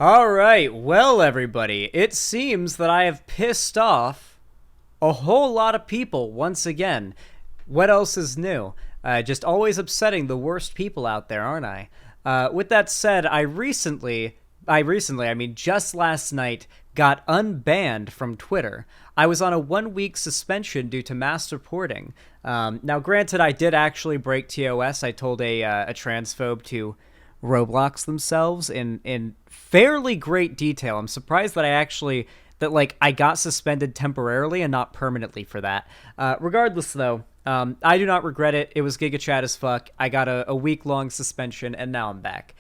Alright, well, everybody, it seems that I have pissed off a whole lot of people once again. What else is new? Just always upsetting the worst people out there, aren't I? With that said, I mean, just last night, got unbanned from Twitter. I was on a 1 week suspension due to mass reporting. Now, granted, I did actually break TOS. I told a transphobe to Roblox themselves in fairly great detail. I'm surprised that I got suspended temporarily and not permanently for that. Regardless, though, I do not regret it. It was Giga Chat as fuck. I got a week-long suspension, and now I'm back.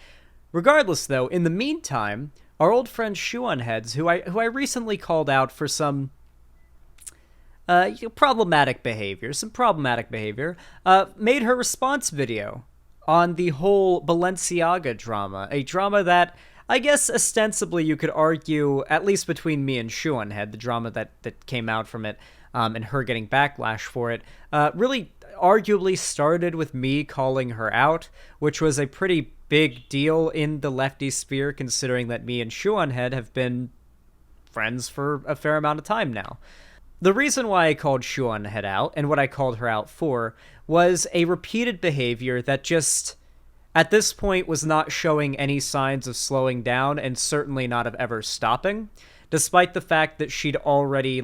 Regardless, though, in the meantime, our old friend Shoe0nHead's, who I recently called out for some problematic behavior, made her response video on the whole Balenciaga drama, a drama that I guess ostensibly you could argue, at least between me and Shoe0nHead, the drama that came out from it, and her getting backlash for it, really arguably started with me calling her out, which was a pretty big deal in the lefty sphere, considering that me and Shoe0nHead have been friends for a fair amount of time now. The reason why I called Shoe0nHead out, and what I called her out for, was a repeated behavior that just, at this point, was not showing any signs of slowing down, and certainly not of ever stopping, despite the fact that she'd already,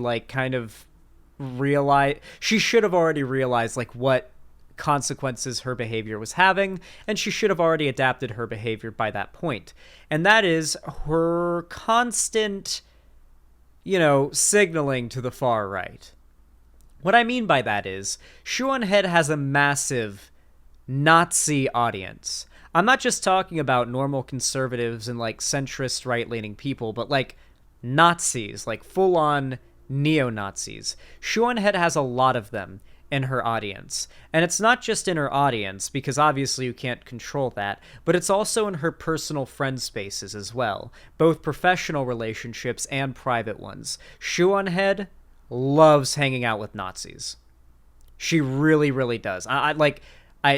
she should have already realized, what consequences her behavior was having, and she should have already adapted her behavior by that point. And that is her constant signaling to the far right. What I mean by that is, Shoe0nHead has a massive Nazi audience. I'm not just talking about normal conservatives and, centrist right-leaning people, but, Nazis, full-on neo-Nazis. Shoe0nHead has a lot of them in her audience. And it's not just in her audience, because obviously you can't control that, but it's also in her personal friend spaces as well, both professional relationships and private ones. Shoe0nHead loves hanging out with Nazis. She really, really does.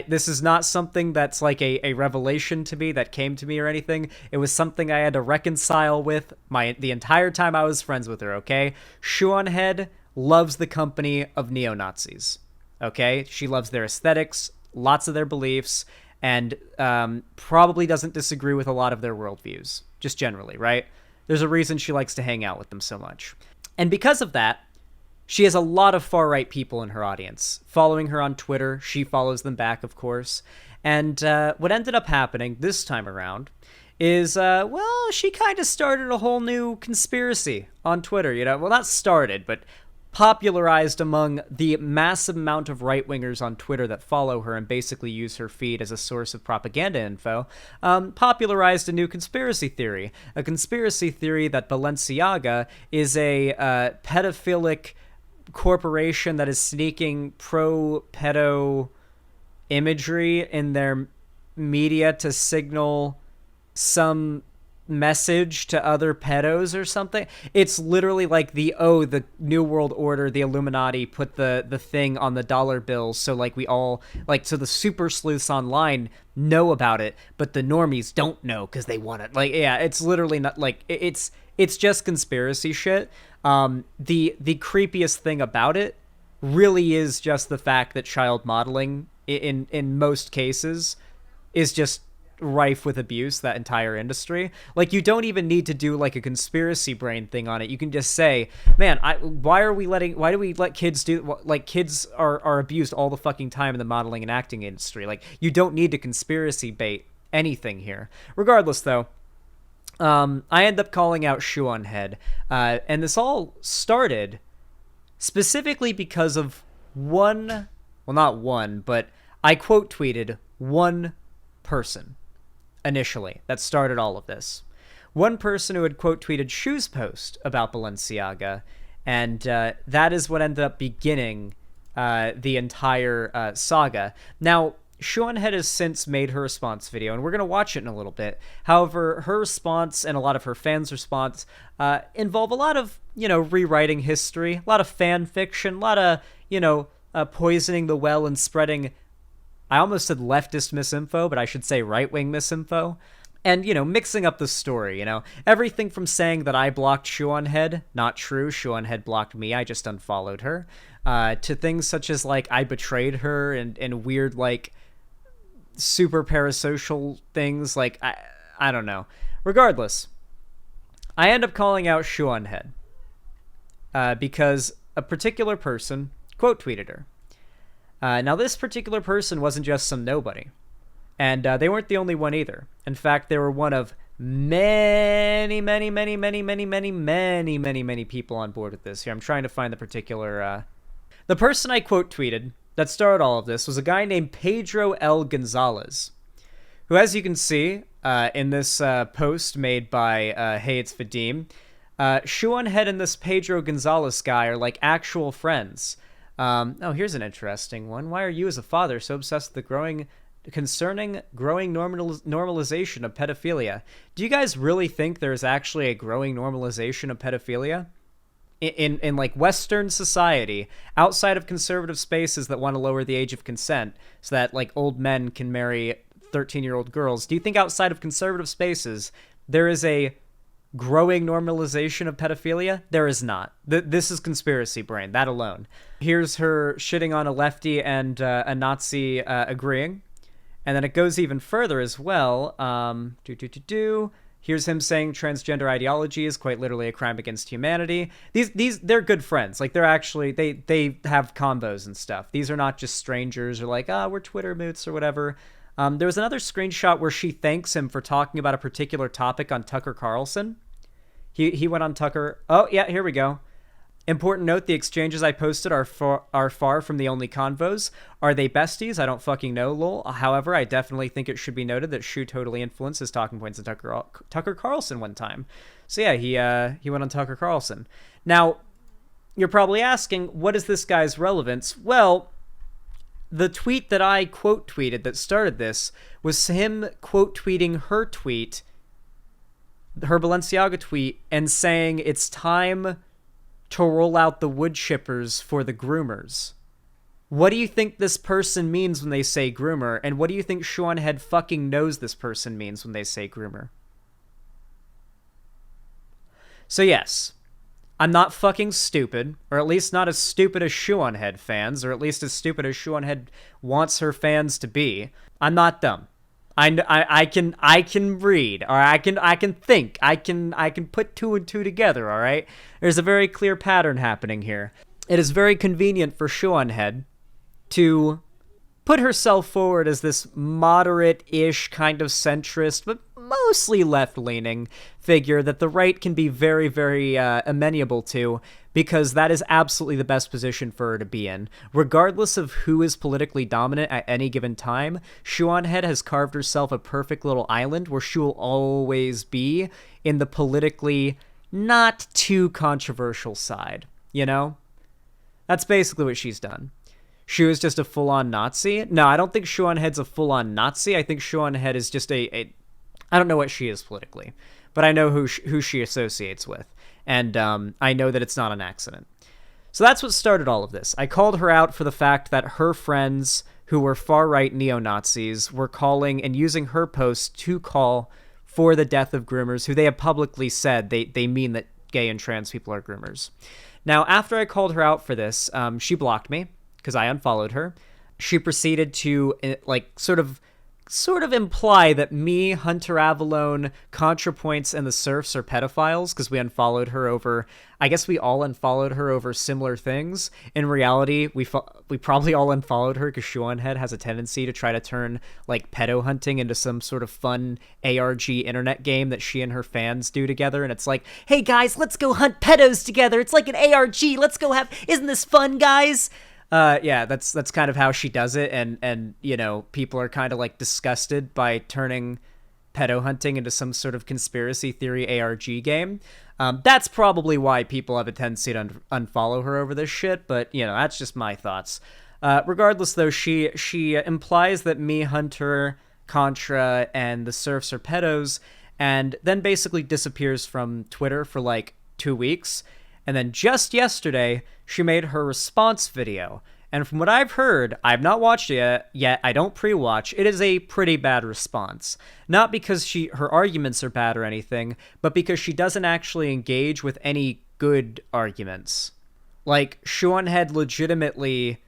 This is not something that's a revelation to me that came to me or anything. It was something I had to reconcile with the entire time I was friends with her, okay? Shoe0nHead loves the company of neo-Nazis, okay? She loves their aesthetics, lots of their beliefs, and probably doesn't disagree with a lot of their worldviews, just generally, right? There's a reason she likes to hang out with them so much. And because of that, she has a lot of far-right people in her audience. Following her on Twitter, she follows them back, of course. And what ended up happening this time around is, she kind of started a whole new conspiracy on Twitter, Well, not started, but popularized among the massive amount of right-wingers on Twitter that follow her and basically use her feed as a source of propaganda info, popularized a new conspiracy theory. A conspiracy theory that Balenciaga is a pedophilic corporation that is sneaking pro-pedo imagery in their media to signal some message to other pedos or something. It's literally the New World Order, the Illuminati put the thing on the dollar bills so we all so the super sleuths online know about it, but the normies don't know because they want it. It's literally not it's just conspiracy shit. The creepiest thing about it really is just the fact that child modeling in most cases is just rife with abuse, that entire industry. You don't even need to do a conspiracy brain thing on it. You can just say, man, why do we let kids do, kids are abused all the fucking time in the modeling and acting industry. You don't need to conspiracy bait anything here. Regardless, though, I end up calling out Shoe0nHead, and this all started specifically because of not one, but I quote tweeted one person initially that started all of this. One person who had quote tweeted Shoe's post about Balenciaga, and that is what ended up beginning the entire saga. Now, Shoe0nHead has since made her response video, and we're going to watch it in a little bit. However, her response and a lot of her fans' response involve a lot of, rewriting history, a lot of fan fiction, a lot of, poisoning the well and spreading, I almost said leftist misinfo, but I should say right-wing misinfo. And, mixing up the story, everything from saying that I blocked Shoe0nHead, not true, Shoe0nHead blocked me, I just unfollowed her, to things such as, like, I betrayed her, and weird, like, super parasocial things, like, I don't know. Regardless, I end up calling out Shoe0nHead, because a particular person quote tweeted her. Now, this particular person wasn't just some nobody. And they weren't the only one either. In fact, they were one of many, many, many, many, many, many, many, many, many people on board with this. Here, I'm trying to find the particular... The person I quote tweeted that started all of this was a guy named Pedro L. Gonzalez, who, as you can see in this post made by Hey It's Vadim, Shoe0nHead and this Pedro Gonzalez guy are like actual friends. Here's an interesting one. Why are you as a father so obsessed with the concerning growing normalization of pedophilia? Do you guys really think there's actually a growing normalization of pedophilia? In like Western society, outside of conservative spaces that want to lower the age of consent so that like old men can marry 13-year-old girls, do you think outside of conservative spaces there is a growing normalization of pedophilia? There is not. This is conspiracy brain, that alone. Here's her shitting on a lefty and a Nazi agreeing. And then it goes even further as well. Here's him saying transgender ideology is quite literally a crime against humanity. They're good friends. Like, they're actually, they have combos and stuff. These are not just strangers or like, we're Twitter moots or whatever. There was another screenshot where she thanks him for talking about a particular topic on Tucker Carlson. He went on Tucker. Oh, yeah, here we go. Important note, the exchanges I posted are far from the only convos. Are they besties? I don't fucking know, lol. However, I definitely think it should be noted that Shoe totally influenced his talking points of Tucker Carlson one time. So yeah, he went on Tucker Carlson. Now, you're probably asking, what is this guy's relevance? Well, the tweet that I quote tweeted that started this was him quote tweeting her tweet, her Balenciaga tweet, and saying it's time to roll out the wood chippers for the groomers. What do you think this person means when they say groomer? And what do you think Shoe0nHead fucking knows this person means when they say groomer? So yes, I'm not fucking stupid, or at least not as stupid as Shoe0nHead fans, or at least as stupid as Shoe0nHead wants her fans to be. I'm not dumb. I can read, or I can think, I can put two and two together, all right? There's a very clear pattern happening here. It is very convenient for Shoe0nHead to put herself forward as this moderate-ish kind of centrist, but mostly left-leaning figure that the right can be very, very amenable to, because that is absolutely the best position for her to be in. Regardless of who is politically dominant at any given time, Shoe0nHead has carved herself a perfect little island where she will always be in the politically not too controversial side, you know? That's basically what she's done. Shoe is just a full-on Nazi. No, I don't think Shoe0nHead's a full-on Nazi. I think Shoe0nHead is just I don't know what she is politically, but I know who she associates with. And I know that it's not an accident. So that's what started all of this. I called her out for the fact that her friends, who were far-right neo-Nazis, were calling and using her post to call for the death of groomers, who they have publicly said they mean that gay and trans people are groomers. Now, after I called her out for this, she blocked me because I unfollowed her. She proceeded to sort of imply that me, Hunter Avalone, ContraPoints, and the Serfs are pedophiles because we unfollowed her over... I guess we all unfollowed her over similar things. In reality, we probably all unfollowed her because Shoe0nHead has a tendency to try to turn, like, pedo hunting into some sort of fun ARG internet game that she and her fans do together. And it's like, hey, guys, let's go hunt pedos together. It's like an ARG. Let's go have... Isn't this fun, guys? Yeah, that's kind of how she does it, and you know, people are kind of like disgusted by turning pedo hunting into some sort of conspiracy theory ARG game. That's probably why people have a tendency to unfollow her over this shit, but you know, that's just my thoughts. Regardless, though, she implies that me, Hunter, Contra, and the Serfs are pedos, and then basically disappears from Twitter for like 2 weeks. And then just yesterday, she made her response video. And from what I've heard, I've not watched it yet, I don't pre-watch, it is a pretty bad response. Not because her arguments are bad or anything, but because she doesn't actually engage with any good arguments. Like, Shoe0nHead legitimately,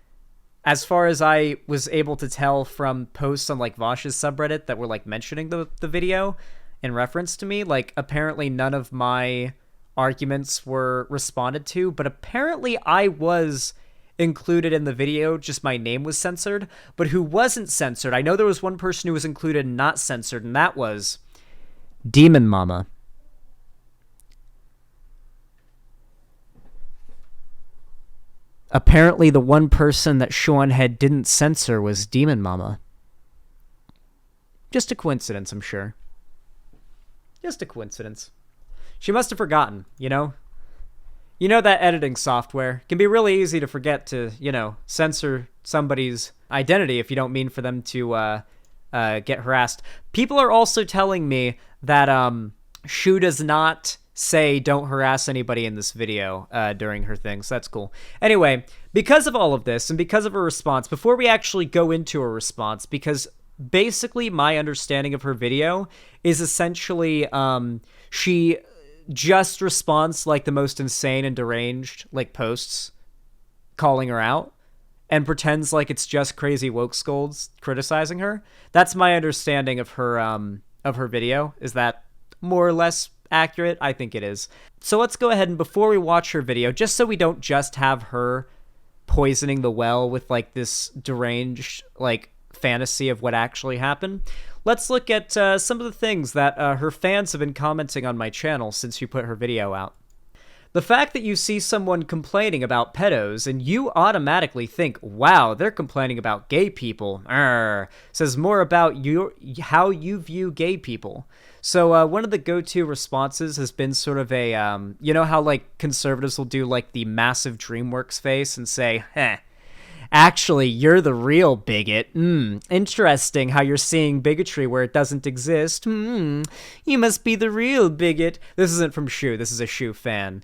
as far as I was able to tell from posts on, like, Vosh's subreddit that were, like, mentioning the video in reference to me, like, apparently none of my arguments were responded to, but apparently I was included in the video, just my name was censored. But who wasn't censored? I know there was one person who was included and not censored, and that was Demon Mama. Apparently the one person that Shoe0nHead didn't censor was Demon Mama. Just a coincidence, I'm sure. Just a coincidence. She must have forgotten, you know? You know that editing software can be really easy to forget to, you know, censor somebody's identity if you don't mean for them to get harassed. People are also telling me that Shoe does not say don't harass anybody in this video during her thing, so that's cool. Anyway, because of all of this and because of her response, before we actually go into her response, because basically my understanding of her video is essentially she just responds like the most insane and deranged like posts calling her out and pretends like it's just crazy woke scolds criticizing her. That's my understanding of her video. Is that more or less accurate? I think it is. So let's go ahead and before we watch her video, just so we don't just have her poisoning the well with like this deranged like fantasy of what actually happened, let's look at some of the things that her fans have been commenting on my channel since she put her video out. The fact that you see someone complaining about pedos and you automatically think, wow, they're complaining about gay people, says more about how you view gay people. So one of the go-to responses has been sort of a, you know how like conservatives will do like the massive DreamWorks face and say, actually, you're the real bigot. Interesting how you're seeing bigotry where it doesn't exist. You must be the real bigot. This isn't from Shoe. This is a Shoe fan.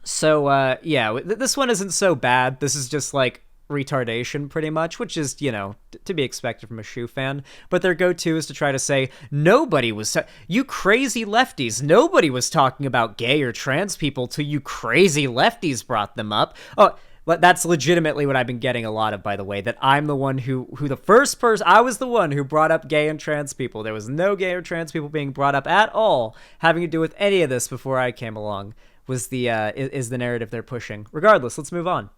So, yeah, this one isn't so bad. This is just, like, retardation, pretty much, which is, you know, to be expected from a Shoe fan. But their go-to is to try to say, nobody was... You crazy lefties, nobody was talking about gay or trans people till you crazy lefties brought them up. Oh... But that's legitimately what I've been getting a lot of, by the way, that I'm the one who the first person, I was the one who brought up gay and trans people. There was no gay or trans people being brought up at all, having to do with any of this before I came along, is the narrative they're pushing. Regardless, let's move on.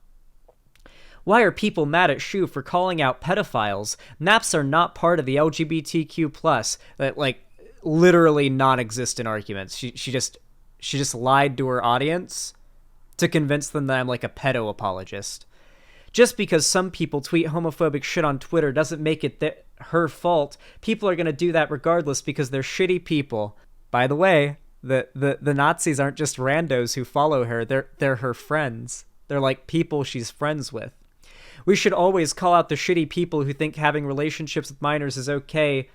Why are people mad at Shoe for calling out pedophiles? Naps are not part of the LGBTQ+, that, like, literally non-existent arguments. She just lied to her audience to convince them that I'm like a pedo apologist. Just because some people tweet homophobic shit on Twitter doesn't make it her fault. People are going to do that regardless because they're shitty people. By the way, the Nazis aren't just randos who follow her. They're her friends. They're like people she's friends with. We should always call out the shitty people who think having relationships with minors is okay.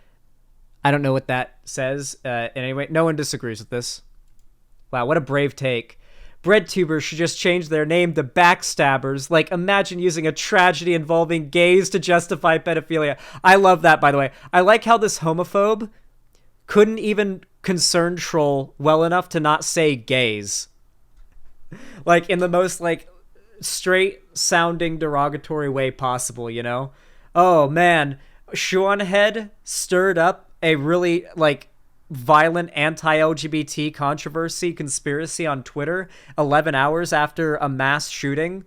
I don't know what that says. Anyway, no one disagrees with this. Wow, what a brave take. Breadtubers should just change their name to backstabbers. Like, imagine using a tragedy involving gays to justify pedophilia. I love that, by the way. I like how this homophobe couldn't even concern troll well enough to not say gays. Like, in the most, like, straight-sounding derogatory way possible, you know? Oh, man. Shoe0nHead stirred up a really, like, violent anti-LGBT conspiracy on Twitter 11 hours after a mass shooting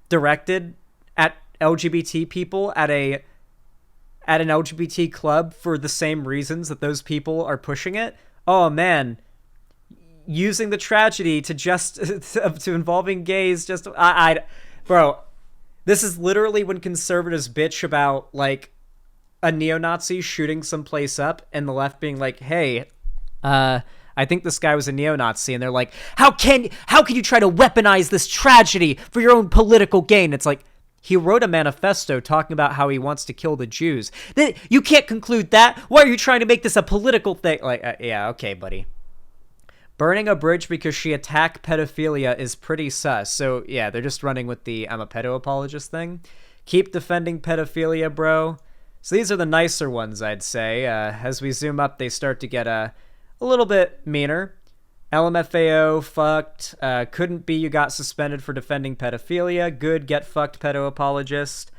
directed at LGBT people at an LGBT club for the same reasons that those people are pushing it. Oh man, using the tragedy to involving gays bro, this is literally when conservatives bitch about like a neo-Nazi shooting someplace up and the left being like, hey, I think this guy was a neo-Nazi, and they're like, how can you try to weaponize this tragedy for your own political gain? It's like, he wrote a manifesto talking about how he wants to kill the Jews. You can't conclude that. Why are you trying to make this a political thing? Like, yeah, okay, buddy. Burning a bridge because she attacked pedophilia is pretty sus. So, yeah, they're just running with the I'm a pedo apologist thing. Keep defending pedophilia, bro. So these are the nicer ones, I'd say. As we zoom up, they start to get a little bit meaner. LMFAO, fucked. Couldn't be, you got suspended for defending pedophilia. Good, get fucked, pedo apologist.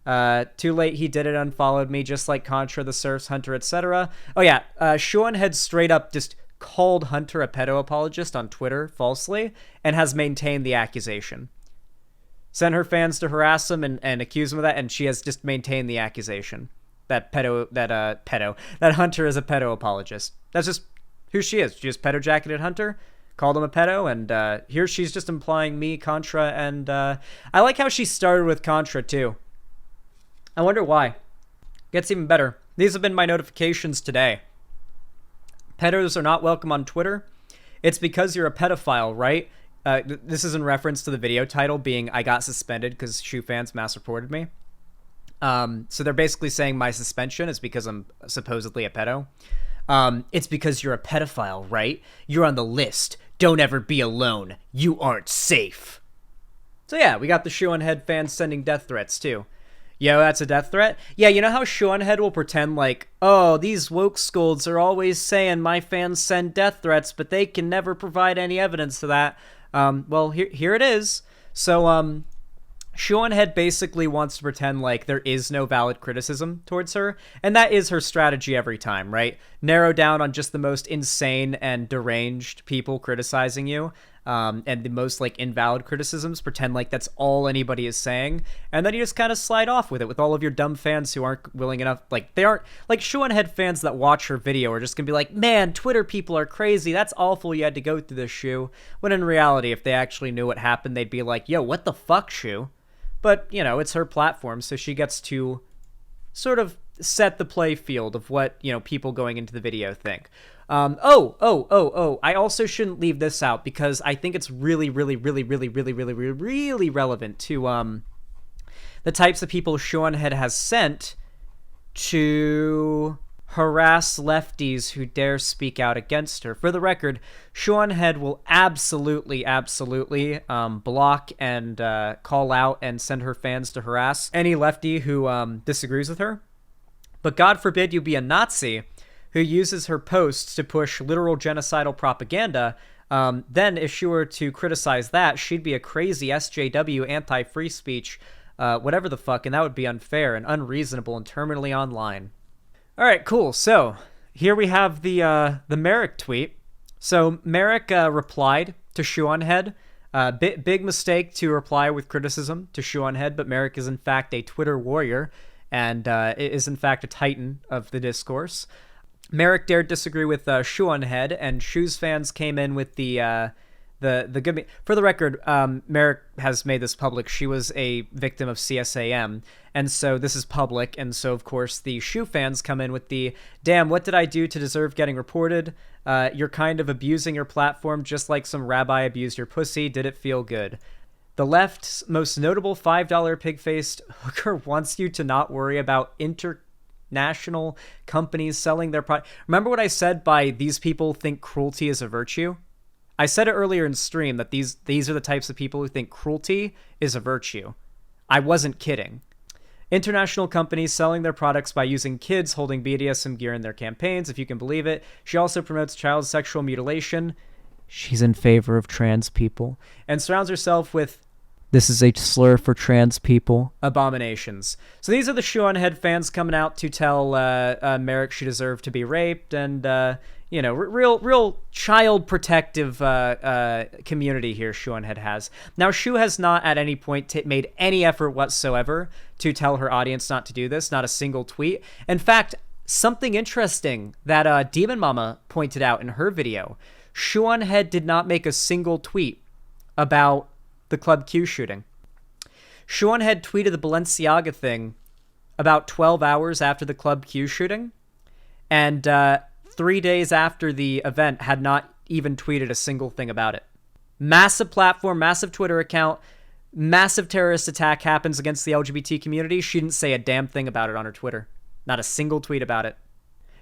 Too late, he did it, unfollowed me, just like Contra, the Surfs, Hunter, etc. Oh yeah, Shoe0nHead straight up just called Hunter a pedo apologist on Twitter falsely and has maintained the accusation. Sent her fans to harass him and accuse him of that, and she has just maintained the accusation that Hunter is a pedo apologist. That's just who she is. She just pedo jacketed Hunter, called him a pedo, and here she's just implying me, Contra, and I like how she started with Contra too. I wonder why. Gets even better. These have been my notifications today. Pedos are not welcome on Twitter. It's because you're a pedophile, right? This is in reference to the video title being I got suspended because Shoe fans mass reported me. So they're basically saying my suspension is because I'm supposedly a pedo. It's because you're a pedophile, right? You're on the list. Don't ever be alone. You aren't safe. So yeah, we got the Shoe0nHead fans sending death threats too. Yo, that's a death threat? Yeah, you know how Shoe0nHead will pretend like, oh, these woke scolds are always saying my fans send death threats, but they can never provide any evidence to that. Well, here it is. So, Shoe0nHead basically wants to pretend like there is no valid criticism towards her, and that is her strategy every time, right? Narrow down on just the most insane and deranged people criticizing you, and the most like invalid criticisms, pretend like that's all anybody is saying, and then you just kind of slide off with it with all of your dumb fans who aren't willing enough, like they aren't, like Shoe0nHead fans that watch her video are just gonna be like, man, Twitter people are crazy, that's awful you had to go through this, Shoe, when in reality, if they actually knew what happened, they'd be like, yo, what the fuck, Shoe? But, you know, it's her platform, so she gets to sort of set the play field of what, you know, people going into the video think. I also shouldn't leave this out because I think it's really relevant to the types of people Shoe0nHead has sent to harass lefties who dare speak out against her. For the record, Shoe0nHead will absolutely block and call out and send her fans to harass any lefty who disagrees with her. But God forbid you be a Nazi who uses her posts to push literal genocidal propaganda. Then if she were to criticize that, she'd be a crazy SJW, anti-free speech, whatever the fuck, and that would be unfair and unreasonable and terminally online. All right, cool. So here we have the Merrick tweet. So Merrick replied to Shoe0nHead. Big mistake to reply with criticism to Shoe0nHead, but Merrick is in fact a Twitter warrior and is in fact a titan of the discourse. Merrick dared disagree with Shoe0nHead, and Shoes fans came in with the good. For the record, Merrick has made this public. She was a victim of CSAM, and so this is public. And so, of course, the Shoe fans come in with the, damn, what did I do to deserve getting reported? You're kind of abusing your platform just like some rabbi abused your pussy. Did it feel good? The left's most notable $5 pig-faced hooker wants you to not worry about international companies selling their product. Remember what I said by these people think cruelty is a virtue? I said it earlier in stream that these are the types of people who think cruelty is a virtue. I wasn't kidding. International companies selling their products by using kids holding BDSM gear in their campaigns, if you can believe it. She also promotes child sexual mutilation. She's in favor of trans people. And surrounds herself with, this is a slur for trans people, abominations. So these are the Shoe0nHead fans coming out to tell Merrick she deserved to be raped, and you know, real child protective community here Shoe0nHead has. Now, Shoe has not at any point made any effort whatsoever to tell her audience not to do this, not a single tweet. In fact, something interesting that Demon Mama pointed out in her video, Shoe0nHead did not make a single tweet about the Club Q shooting. Shoe0nHead tweeted the Balenciaga thing about 12 hours after the Club Q shooting, and 3 days after the event had not even tweeted a single thing about it. Massive platform, massive Twitter account, massive terrorist attack happens against the LGBT community. She didn't say a damn thing about it on her Twitter. Not a single tweet about it.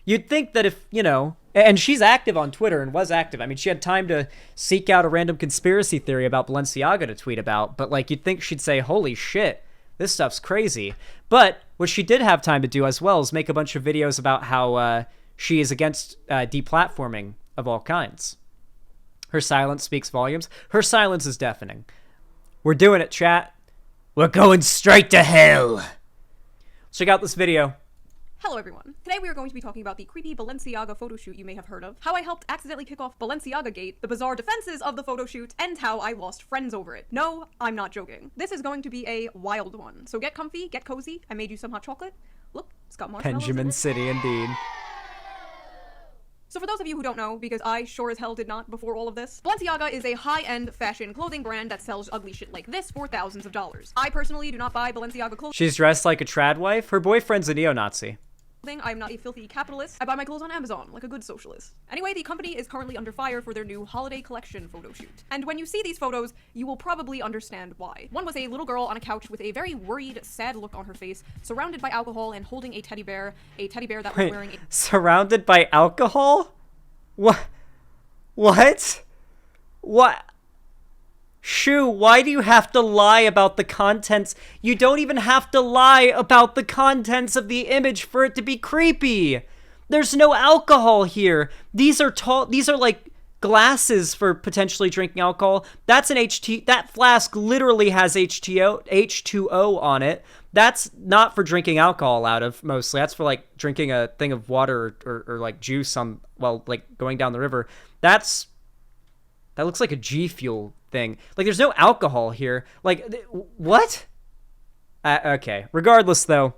You'd think that if, you know, and she's active on Twitter and was active. I mean, she had time to seek out a random conspiracy theory about Balenciaga to tweet about, but like you'd think she'd say, holy shit, This stuff's crazy. But what she did have time to do as well is make a bunch of videos about how she is against deplatforming of all kinds. Her silence speaks volumes. Her silence is deafening. We're doing it, chat. We're going straight to hell. Check out this video. Hello everyone. Today we are going to be talking about the creepy Balenciaga photo shoot you may have heard of, how I helped accidentally kick off Balenciaga Gate, the bizarre defenses of the photo shoot, and how I lost friends over it. No, I'm not joking. This is going to be a wild one. So get comfy, get cozy. I made you some hot chocolate. Look, it's got marshmallows. Benjamin City, indeed. So for those of you who don't know, because I sure as hell did not before all of this, Balenciaga is a high-end fashion clothing brand that sells ugly shit like this for thousands of dollars. I personally do not buy Balenciaga clothing. She's dressed like a trad wife. Her boyfriend's a neo-Nazi. I'm not a filthy capitalist. I buy my clothes on Amazon, like a good socialist. Anyway, the company is currently under fire for their new holiday collection photo shoot. And when you see these photos, you will probably understand why. One was a little girl on a couch with a very worried, sad look on her face, surrounded by alcohol and holding a teddy bear that was wearing a— Surrounded by alcohol? What? What? What? Shoe, why do you have to lie about the contents? You don't even have to lie about the contents of the image for it to be creepy. There's no alcohol here. These are like glasses for potentially drinking alcohol. That's an that flask literally has H2O on it. That's not for drinking alcohol out of, mostly. That's for like drinking a thing of water or like juice while like going down the river. That looks like a G Fuel thing. Like, there's no alcohol here. Like, what? Okay. Regardless, though,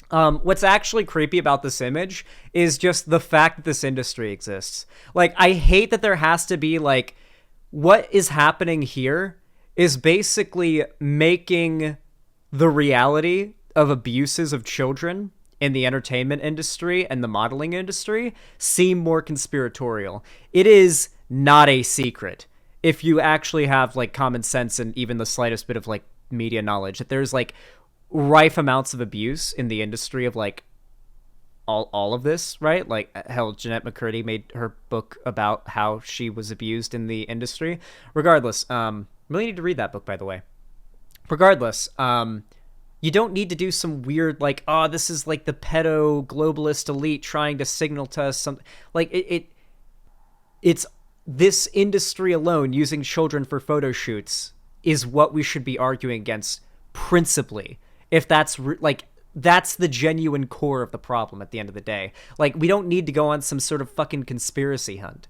what's actually creepy about this image is just the fact that this industry exists. Like, I hate that there has to be, like, what is happening here is basically making the reality of abuses of children in the entertainment industry and the modeling industry seem more conspiratorial. It is not a secret, if you actually have like common sense and even the slightest bit of like media knowledge, that there's like rife amounts of abuse in the industry of like all of this, right? Like, hell, Jeanette McCurdy made her book about how she was abused in the industry. Regardless, really need to read that book, by the way. Regardless, you don't need to do some weird like, oh, this is like the pedo globalist elite trying to signal to us something. Like, it's this industry alone using children for photo shoots is what we should be arguing against principally. If that's that's the genuine core of the problem at the end of the day. Like, we don't need to go on some sort of fucking conspiracy hunt.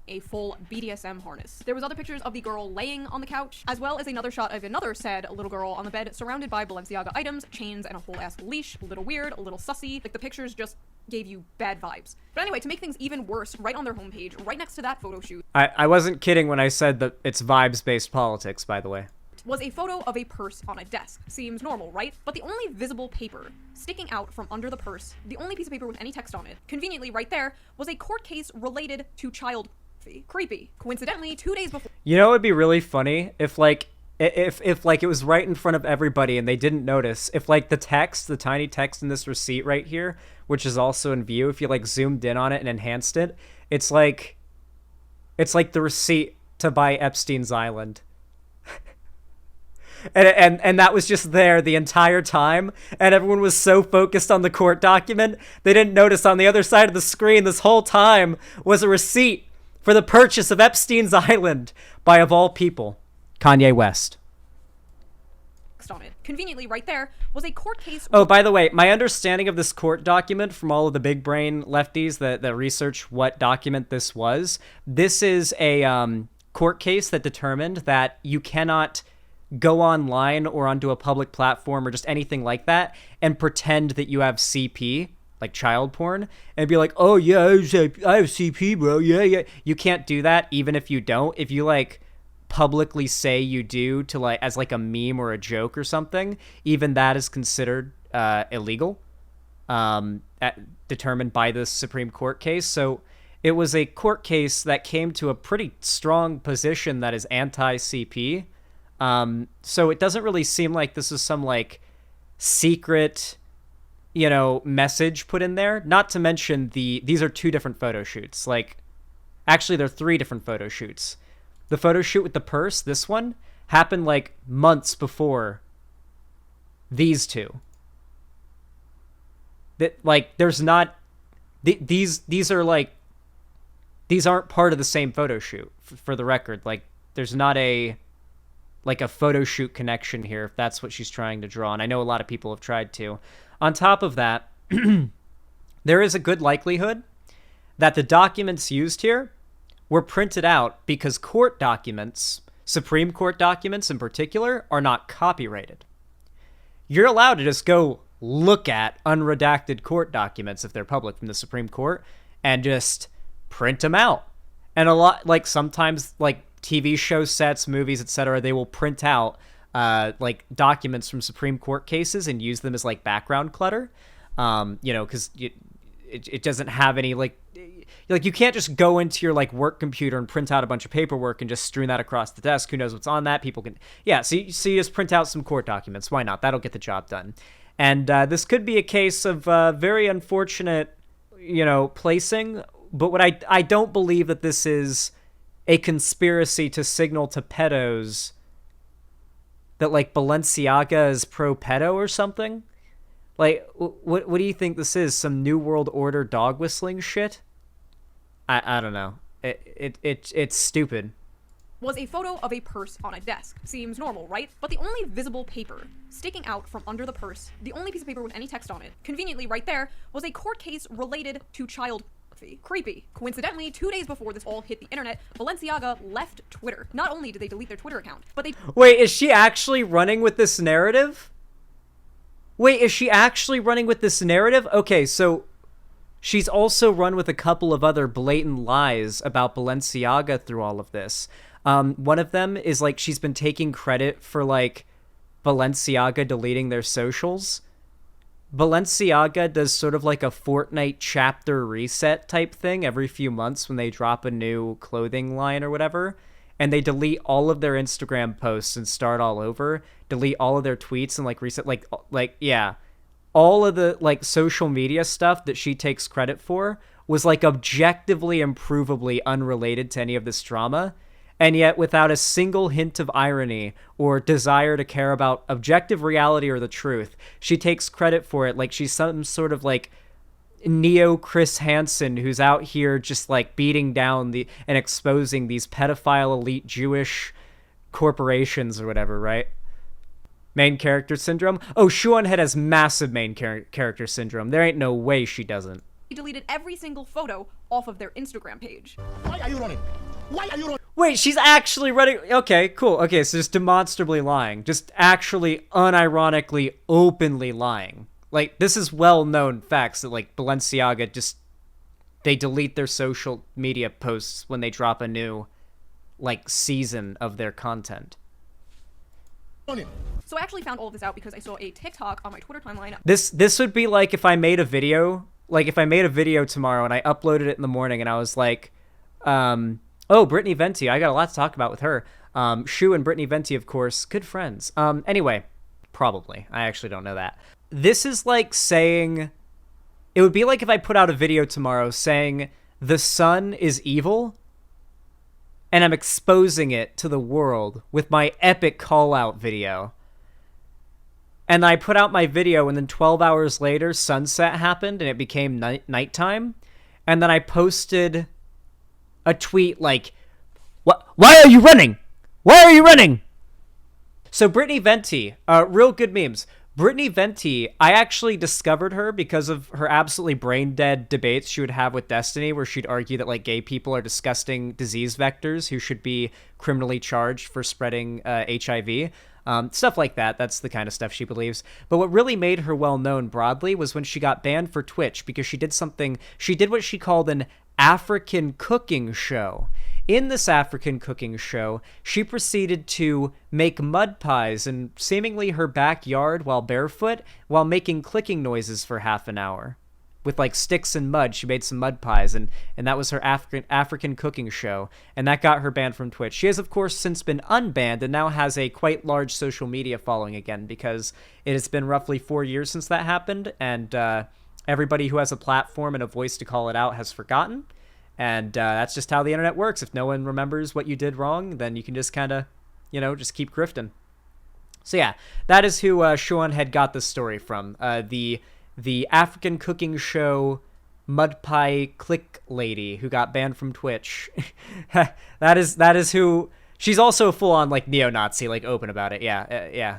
A full BDSM harness. There was other pictures of the girl laying on the couch, as well as another shot of another sad little girl on the bed surrounded by Balenciaga items, chains, and a whole ass leash. A little weird, a little sussy. Like, the pictures just gave you bad vibes. But anyway, to make things even worse, right on their homepage, right next to that photo shoot— I wasn't kidding when I said that it's vibes-based politics, by the way— was a photo of a purse on a desk. Seems normal, right? But the only visible paper sticking out from under the purse, the only piece of paper with any text on it, conveniently right there, was a court case related to child pornography. Creepy. Coincidentally, 2 days before— You know, it would be really funny if like it was right in front of everybody and they didn't notice. If like the tiny text in this receipt right here, which is also in view, if you like zoomed in on it and enhanced it, it's like the receipt to buy Epstein's Island. And that was just there the entire time, and everyone was so focused on the court document, they didn't notice on the other side of the screen this whole time was a receipt for the purchase of Epstein's Island by, of all people, Kanye West. On it. Conveniently right there was a court case— Oh, by the way, my understanding of this court document from all of the big brain lefties that research what document this is a court case that determined that you cannot go online or onto a public platform or just anything like that and pretend that you have CP, like child porn, and be like, oh yeah, I have CP, bro, yeah. You can't do that even if you don't. If you like publicly say you do to like as like a meme or a joke or something, even that is considered illegal, determined by this Supreme Court case. So it was a court case that came to a pretty strong position that is anti-CP. So it doesn't really seem like this is some like secret, message put in there. Not to mention these are two different photo shoots. Like, actually, they're three different photo shoots. The photo shoot with the purse, this one, happened like months before these two. That, like, there's not... These are, like... These aren't part of the same photo shoot, for the record. Like, there's not a photo shoot connection here, if that's what she's trying to draw. And I know a lot of people have tried to. On top of that, there is a good likelihood that the documents used here were printed out because court documents, Supreme Court documents in particular, are not copyrighted. You're allowed to just go look at unredacted court documents if they're public from the Supreme Court and just print them out. And a lot, like, sometimes, like, TV show sets, movies, etc., they will print out like documents from Supreme Court cases and use them as like background clutter. You know, because it doesn't have any like you can't just go into your like work computer and print out a bunch of paperwork and just strewn that across the desk. Who knows what's on that? People can, yeah. So you just print out some court documents. Why not? That'll get the job done. And this could be a case of very unfortunate, you know, placing. But what I don't believe that this is a conspiracy to signal to pedos that, like, Balenciaga is pro-pedo or something? Like, what do you think this is? Some New World Order dog whistling shit? I don't know. It's stupid. Was a photo of a purse on a desk. Seems normal, right? But the only visible paper sticking out from under the purse, the only piece of paper with any text on it, conveniently right there, was a court case related to child pornography. Creepy. Coincidentally, 2 days before this all hit the internet, Balenciaga left Twitter. Not only did they delete their Twitter account, but they... Wait, is she actually running with this narrative? Okay, so she's also run with a couple of other blatant lies about Balenciaga through all of this. One of them is, like, she's been taking credit for, like, Balenciaga deleting their socials. Balenciaga does sort of like a Fortnite chapter reset type thing every few months when they drop a new clothing line or whatever, and they delete all of their Instagram posts and start all over, delete all of their tweets and like reset, like yeah, all of the like social media stuff that she takes credit for was like objectively and provably unrelated to any of this drama. And yet, without a single hint of irony or desire to care about objective reality or the truth, she takes credit for it like she's some sort of, like, neo Chris Hansen who's out here just, like, beating down and exposing these pedophile elite Jewish corporations or whatever, right? Main character syndrome? Oh, Shoe0nHead has massive main character syndrome. There ain't no way she doesn't. He deleted every single photo off of their Instagram page. Why are you running? Why are you running? Wait, she's actually running... Okay, cool. Okay, so just demonstrably lying. Just actually, unironically, openly lying. Like, this is well-known facts that, like, Balenciaga just... They delete their social media posts when they drop a new, like, season of their content. So I actually found all of this out because I saw a TikTok on my Twitter timeline. This would be like if I made a video... Like, if I made a video tomorrow and I uploaded it in the morning and I was like... Oh, Brittany Venti. I got a lot to talk about with her. Shoe and Brittany Venti, of course, good friends. Anyway, probably. I actually don't know that. This is like saying... It would be like if I put out a video tomorrow saying the sun is evil, and I'm exposing it to the world with my epic call-out video. And I put out my video, and then 12 hours later, sunset happened, and it became nighttime. And then I posted... a tweet like, why are you running? Why are you running? So Brittany Venti, real good memes. Brittany Venti, I actually discovered her because of her absolutely brain-dead debates she would have with Destiny, where she'd argue that, like, gay people are disgusting disease vectors who should be criminally charged for spreading HIV. Stuff like that. That's the kind of stuff she believes. But what really made her well-known broadly was when she got banned for Twitch because she did what she called an African cooking show. In this African cooking show, she proceeded to make mud pies in seemingly her backyard while barefoot, while making clicking noises for half an hour. With, like, sticks and mud, she made some mud pies, and that was her African cooking show, and that got her banned from Twitch. She has, of course, since been unbanned and now has a quite large social media following again, because it has been roughly 4 years since that happened, and everybody who has a platform and a voice to call it out has forgotten. And that's just how the internet works. If no one remembers what you did wrong, then you can just kind of, you know, just keep grifting. So yeah, that is who Shoe0nHead got this story from. The African cooking show Mud Pie Click Lady who got banned from Twitch. that is who. She's also full on like neo-Nazi, like open about it. Yeah.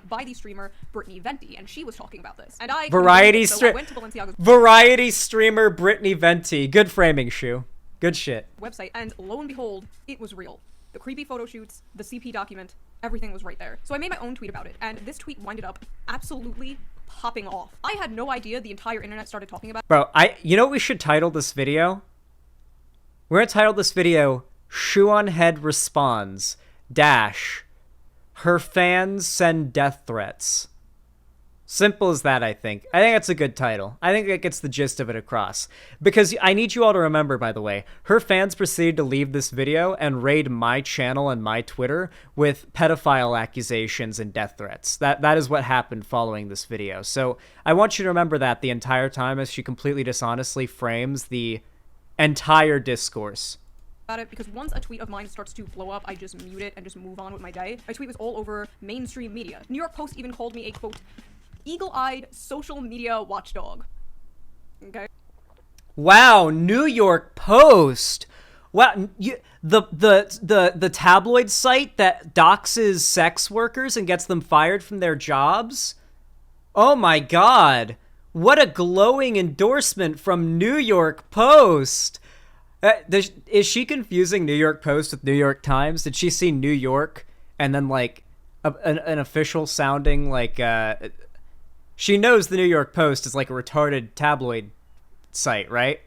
By the streamer Brittany Venti, and she was talking about this. And I went to Balenciaga's variety streamer Brittany Venti. Good framing, Shoe. Good shit. website, and lo and behold, it was real. The creepy photo shoots, the CP document, everything was right there. So I made my own tweet about it, and this tweet winded up absolutely popping off. I had no idea the entire internet started talking about it. Bro, you know what we should title this video? We're gonna title this video Shoe0nHead responds dash her fans send death threats. Simple as that, I think. I think that's a good title. I think that gets the gist of it across. Because I need you all to remember, by the way, her fans proceeded to leave this video and raid my channel and my Twitter with pedophile accusations and death threats. That is what happened following this video. So I want you to remember that the entire time as she completely dishonestly frames the entire discourse. About it, because once a tweet of mine starts to blow up, I just mute it and just move on with my day. My tweet was all over mainstream media. New York Post even called me a, quote, eagle-eyed social media watchdog. Okay. Wow, New York Post. Wow, the tabloid site that doxes sex workers and gets them fired from their jobs? Oh my god. What a glowing endorsement from New York Post. Is she confusing New York Post with New York Times? Did she see New York and then like an official sounding like she knows the New York Post is like a retarded tabloid site, right?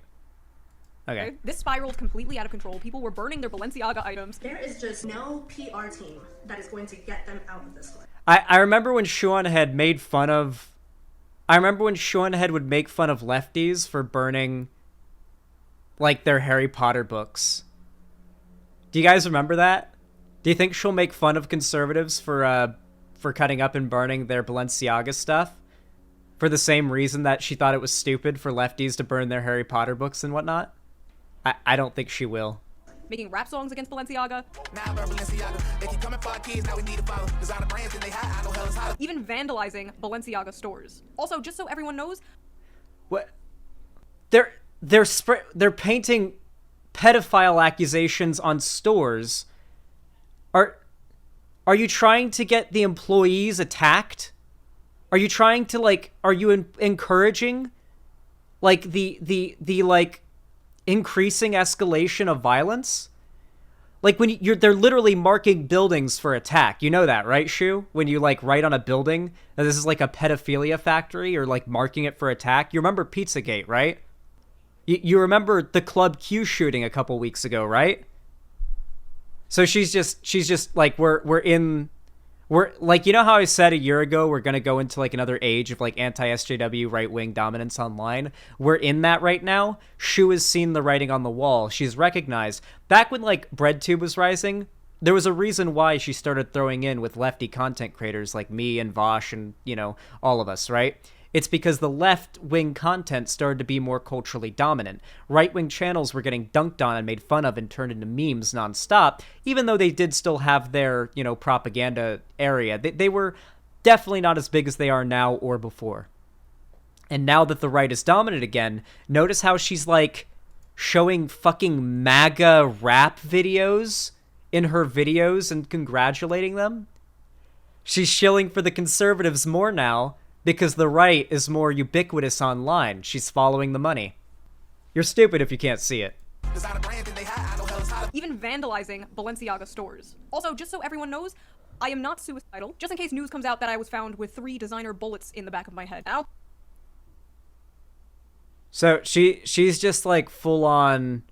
Okay. This spiraled completely out of control. People were burning their Balenciaga items. There is just no PR team that is going to get them out of this one. I remember when Shoe0nHead made fun of... I remember when Shoe0nHead would make fun of lefties for burning, like, their Harry Potter books. Do you guys remember that? Do you think she'll make fun of conservatives for cutting up and burning their Balenciaga stuff? For the same reason that she thought it was stupid for lefties to burn their Harry Potter books and whatnot? I don't think she will. Making rap songs against Balenciaga. Even vandalizing Balenciaga stores. Also, just so everyone knows... What? They're painting pedophile accusations on stores. Are you trying to get the employees attacked? Are you trying to, like, are you encouraging, like, the like, increasing escalation of violence? Like, when they're literally marking buildings for attack. You know that, right, Shoe? When you, like, write on a building that this is, like, a pedophilia factory or, like, marking it for attack. You remember Pizzagate, right? You remember the Club Q shooting a couple weeks ago, right? So she's just like, we're like, you know how I said a year ago we're gonna go into like another age of like anti-SJW right-wing dominance online? We're in that right now. Shoe has seen the writing on the wall. She's recognized. Back when like BreadTube was rising, there was a reason why she started throwing in with lefty content creators like me and Vosh and, you know, all of us, right? It's because the left-wing content started to be more culturally dominant. Right-wing channels were getting dunked on and made fun of and turned into memes nonstop, even though they did still have their, you know, propaganda area. They were definitely not as big as they are now or before. And now that the right is dominant again, notice how she's, like, showing fucking MAGA rap videos in her videos and congratulating them? She's shilling for the conservatives more now, because the right is more ubiquitous online. She's following the money. You're stupid if you can't see it. Even vandalizing Balenciaga stores. Also, just so everyone knows, I am not suicidal. Just in case news comes out that I was found with 3 designer bullets in the back of my head. Now, so she's just like full on,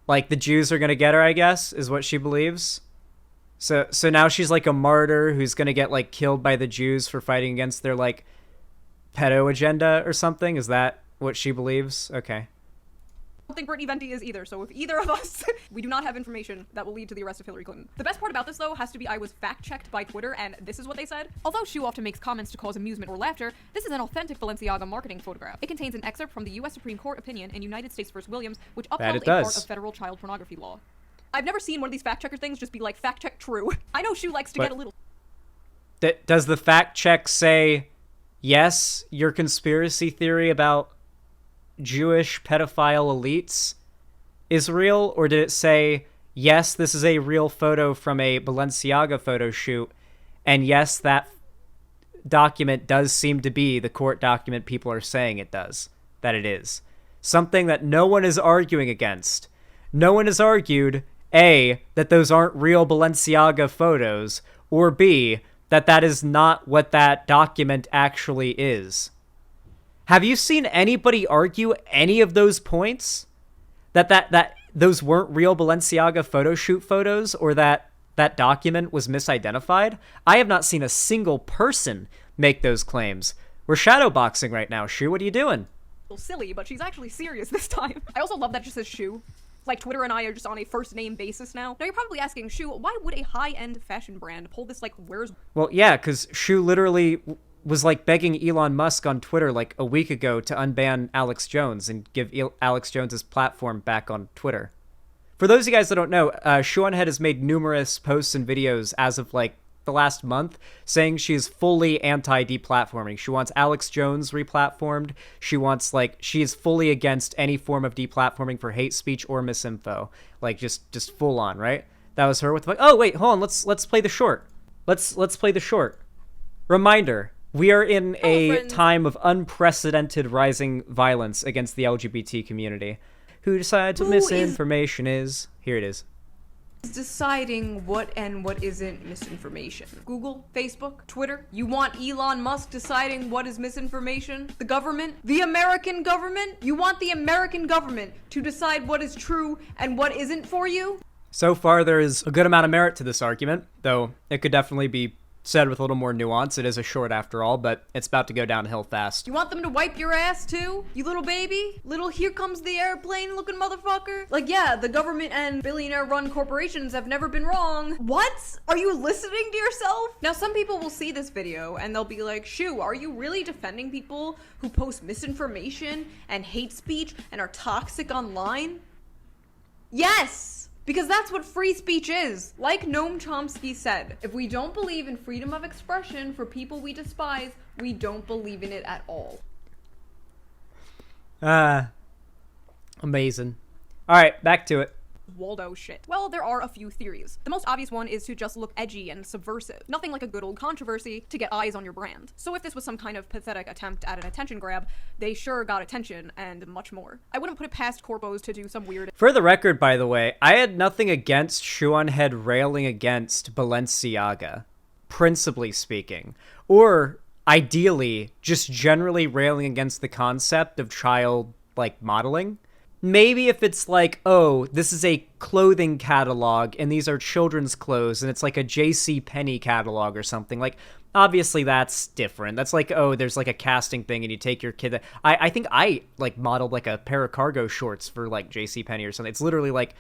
like the Jews are gonna get her, I guess, is what she believes. So now she's like a martyr who's gonna get like killed by the Jews for fighting against their like pedo agenda or something. Is that what she believes? Okay. I don't think Brittany Venti is either, so if either of us, we do not have information that will lead to the arrest of Hillary Clinton. The best part about this, though, has to be I was fact-checked by Twitter, and this is what they said. Although Shoe often makes comments to cause amusement or laughter, this is an authentic Balenciaga marketing photograph. It contains an excerpt from the U.S. Supreme Court opinion in United States v. Williams, which upheld a part of federal child pornography law. I've never seen one of these fact-checker things just be like, fact-check true. I know Shoe likes to get a little... Does the fact check say, yes, your conspiracy theory about Jewish pedophile elites is real? Or did it say, yes, this is a real photo from a Balenciaga photo shoot, and yes, that document does seem to be the court document people are saying that it is. Something that no one is arguing against. No one has argued, A, that those aren't real Balenciaga photos, or B, that is not what that document actually is. Have you seen anybody argue any of those points? That those weren't real Balenciaga photo shoot photos, or that document was misidentified? I have not seen a single person make those claims. We're shadowboxing right now, Shoe. What are you doing? Silly, but she's actually serious this time. I also love that it just says Shoe. Like, Twitter and I are just on a first name basis now. Now you're probably asking, Shoe, why would a high-end fashion brand pull this, like, where's... Well, yeah, because Shoe literally was, like, begging Elon Musk on Twitter, like, a week ago to unban Alex Jones and give Alex Jones his platform back on Twitter. For those of you guys that don't know, Shoe0nHead has made numerous posts and videos as of, like, the last month, saying she's fully anti-deplatforming. She wants Alex Jones replatformed. She wants, like, she is fully against any form of deplatforming for hate speech or misinfo. Like, just full on, right? That was her with the, oh wait, hold on, let's play the short. Let's play the short. Reminder, we are in a time of unprecedented rising violence against the LGBT community. Who decides what misinformation is? Here it is. Deciding what and what isn't misinformation. Google, Facebook, Twitter. You want Elon Musk deciding what is misinformation? The government? The American government? You want the American government to decide what is true and what isn't for you? So far, there is a good amount of merit to this argument, though it could definitely be said with a little more nuance. It is a short after all, but it's about to go downhill fast. You want them to wipe your ass too? You little baby? Little here comes the airplane looking motherfucker? Like, yeah, the government and billionaire run corporations have never been wrong. What? Are you listening to yourself? Now, some people will see this video and they'll be like, Shoe, are you really defending people who post misinformation and hate speech and are toxic online? Yes! Because that's what free speech is. Like Noam Chomsky said, if we don't believe in freedom of expression for people we despise, we don't believe in it at all. Amazing. All right, back to it. Waldo shit. Well, there are a few theories. The most obvious one is to just look edgy and subversive. Nothing like a good old controversy to get eyes on your brand. So if this was some kind of pathetic attempt at an attention grab, they sure got attention and much more. I wouldn't put it past corpos to do some weird... For the record, by the way, I had nothing against Shoe0nHead railing against Balenciaga, principally speaking. Or, ideally, just generally railing against the concept of child, like, modeling. Maybe if it's like, oh, this is a clothing catalog and these are children's clothes and it's like a JCPenney catalog or something, like, obviously that's different. That's like, oh, there's like a casting thing and you take your kid. I think I like modeled like a pair of cargo shorts for like JCPenney or something. It's literally like,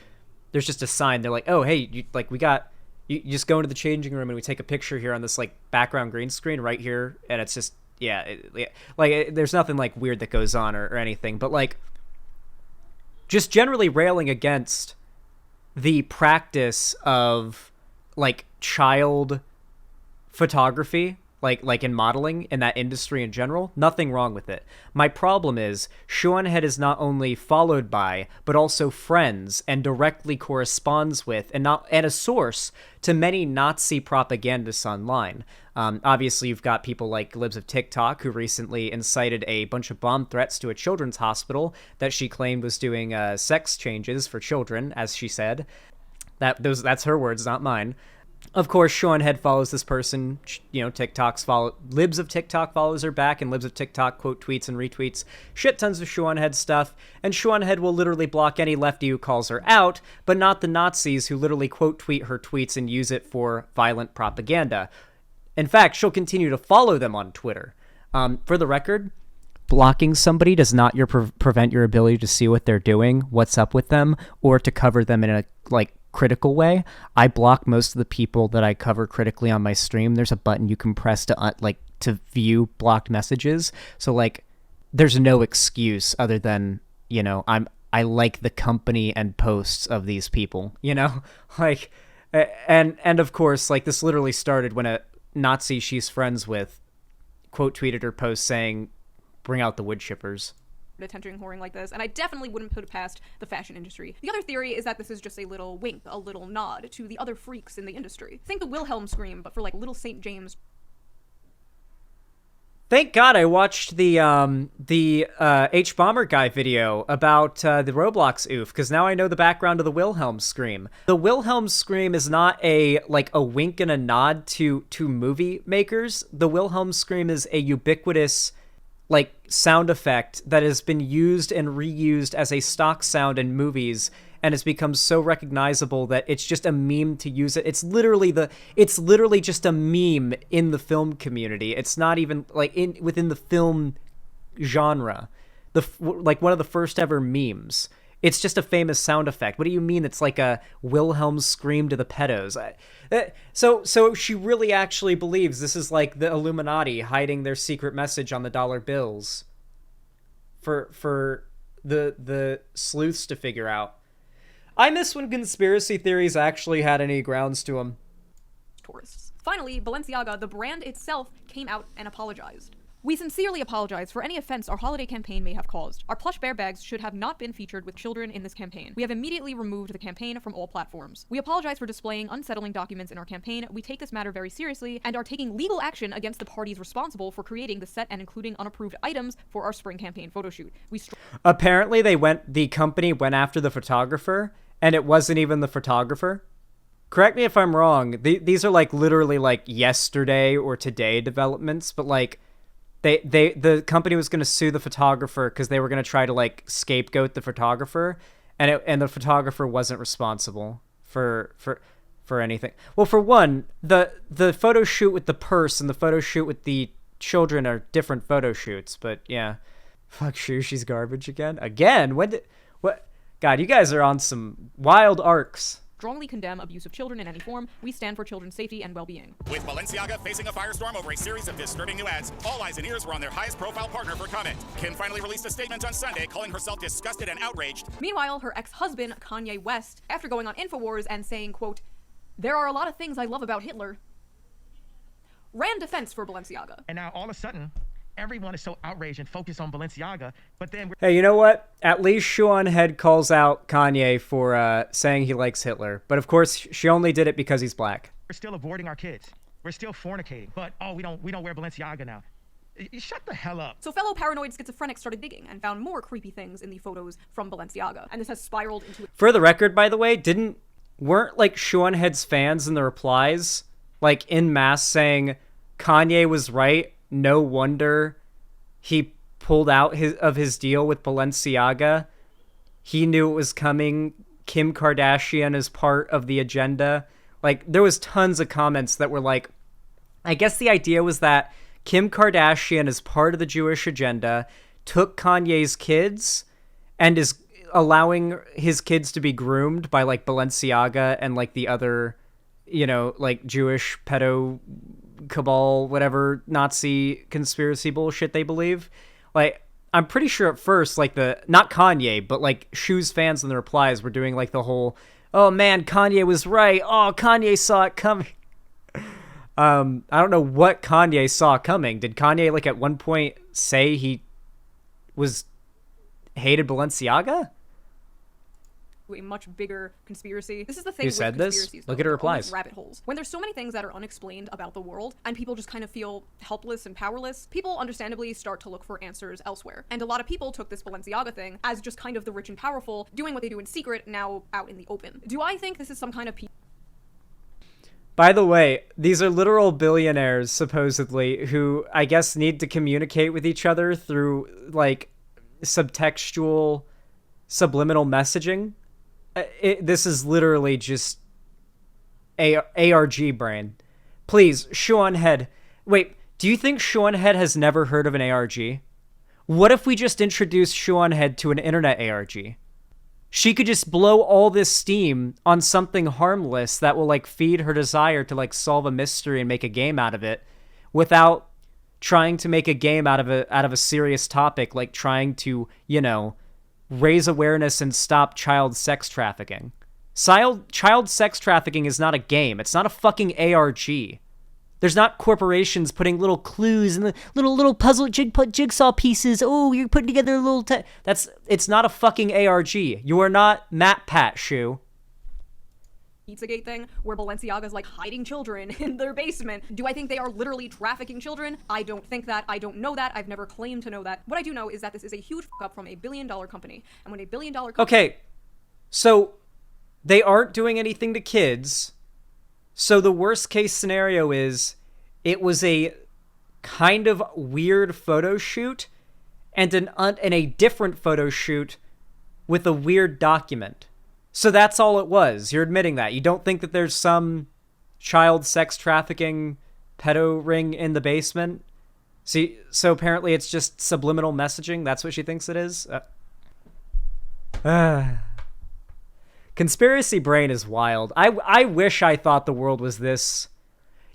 there's just a sign. They're like, oh, hey, you just go into the changing room and we take a picture here on this like background green screen right here. And it's just, there's nothing like weird that goes on or anything, but like, just generally railing against the practice of like child photography, like in modeling in that industry in general, nothing wrong with it. My problem is Shoe0nHead is not only followed by, but also friends and directly corresponds with and a source to many Nazi propagandists online. Obviously, you've got people like Libs of TikTok, who recently incited a bunch of bomb threats to a children's hospital that she claimed was doing sex changes for children, as she said. That's her words, not mine. Of course, Shoe0nHead follows this person. Libs of TikTok follows her back, and Libs of TikTok quote tweets and retweets shit tons of Shoe0nHead stuff, and Shoe0nHead will literally block any lefty who calls her out, but not the Nazis who literally quote tweet her tweets and use it for violent propaganda. In fact, she'll continue to follow them on Twitter. For the record, blocking somebody does not prevent your ability to see what they're doing, what's up with them, or to cover them in a critical way. I block most of the people that I cover critically on my stream. There's a button you can press to view blocked messages. So there's no excuse other than, I like the company and posts of these people, and of course, this literally started when Nazi she's friends with quote tweeted her post saying, "Bring out the wood chippers." Attention whoring like this, and I definitely wouldn't put it past the fashion industry. The other theory is that this is just a little wink, a little nod to the other freaks in the industry. Think the Wilhelm scream, but for like little St. James. Thank God I watched the H Bomber guy video about the Roblox oof, because now I know the background of the Wilhelm scream. The Wilhelm scream is not a wink and a nod to movie makers. The Wilhelm scream is a ubiquitous sound effect that has been used and reused as a stock sound in movies, and has become so recognizable that it's just a meme to use it. It's literally just a meme in the film community. It's not even within the film genre. One of the first ever memes. It's just a famous sound effect. What do you mean it's like a Wilhelm scream to the pedos? So she really actually believes this is like the Illuminati hiding their secret message on the dollar bills for the sleuths to figure out. I miss when conspiracy theories actually had any grounds to them. Tourists. Finally, Balenciaga, the brand itself, came out and apologized. We sincerely apologize for any offense our holiday campaign may have caused. Our plush bear bags should have not been featured with children in this campaign. We have immediately removed the campaign from all platforms. We apologize for displaying unsettling documents in our campaign. We take this matter very seriously and are taking legal action against the parties responsible for creating the set and including unapproved items for our spring campaign photo shoot. Apparently the company went after the photographer, and it wasn't even the photographer. Correct me if I'm wrong. These are literally yesterday or today developments, but the company was going to sue the photographer because they were going to try to scapegoat the photographer, and the photographer wasn't responsible for anything. Well, for one, the photo shoot with the purse and the photo shoot with the children are different photo shoots, but yeah. Fuck Shoe, she's garbage again. What? God, you guys are on some wild arcs. Strongly condemn abuse of children in any form. We stand for children's safety and well-being. With Balenciaga facing a firestorm over a series of disturbing new ads, all eyes and ears were on their highest profile partner for comment. Kim finally released a statement on Sunday calling herself disgusted and outraged. Meanwhile, her ex-husband, Kanye West, after going on InfoWars and saying, quote, "There are a lot of things I love about Hitler," ran defense for Balenciaga. And now all of a sudden, everyone is so outraged and focused on Balenciaga, but then hey, you know what? At least Shoe0nHead calls out Kanye for saying he likes Hitler. But of course, she only did it because he's black. we're still aborting our kids. We're still fornicating. But we don't wear Balenciaga now. Shut the hell up. So fellow paranoid schizophrenics started digging and found more creepy things in the photos from Balenciaga. And this has spiraled into... For the record, by the way, weren't Shoe0nHead's fans in the replies en masse saying Kanye was right? No wonder he pulled out his deal with Balenciaga. He knew it was coming. Kim Kardashian is part of the agenda. There was tons of comments that were I guess the idea was that Kim Kardashian is part of the Jewish agenda, took Kanye's kids, and is allowing his kids to be groomed by Balenciaga and the other, Jewish pedo cabal, whatever Nazi conspiracy bullshit they believe. I'm pretty sure at first, not Kanye, but Shoe's fans in the replies were doing the whole, "Oh man, Kanye was right. Oh, Kanye saw it coming." I don't know what Kanye saw coming. Did Kanye at one point say he hated Balenciaga? A much bigger conspiracy. This is the thing Who with said this? conspiracies, Look though. at her They're almost replies. Rabbit holes. When there's so many things that are unexplained about the world, and people just kind of feel helpless and powerless, people understandably start to look for answers elsewhere. And a lot of people took this Balenciaga thing as just kind of the rich and powerful doing what they do in secret, now out in the open. Do I think this is some kind of By the way, these are literal billionaires, supposedly, who I guess need to communicate with each other through subtextual, subliminal messaging? This is literally just ARG brain. Please, Shoe0nHead. Wait, do you think Shoe0nHead has never heard of an ARG? What if we just introduced Shoe0nHead to an internet ARG? She could just blow all this steam on something harmless that will feed her desire to solve a mystery and make a game out of it, without trying to make a game out of a serious topic, trying to, raise awareness and stop child sex trafficking. Child sex trafficking is not a game. It's not a fucking ARG. There's not corporations putting little clues and the little puzzle jigsaw pieces. Oh, you're putting together a little... It's not a fucking ARG. You are not Matt Pat, Shoe. Pizzagate thing where Balenciaga's like hiding children in their basement. Do I think they are literally trafficking children? I don't think that. I don't know that. I've never claimed to know that. What I do know is that this is a huge fuck up from a billion-dollar company. And when a billion-dollar company... Okay, so they aren't doing anything to kids. So the worst case scenario is it was a kind of weird photo shoot and a different photo shoot with a weird document. So that's all it was. You're admitting that. You don't think that there's some child sex trafficking pedo ring in the basement? See, so apparently it's just subliminal messaging. That's what she thinks it is? Conspiracy brain is wild. I wish I thought the world was this...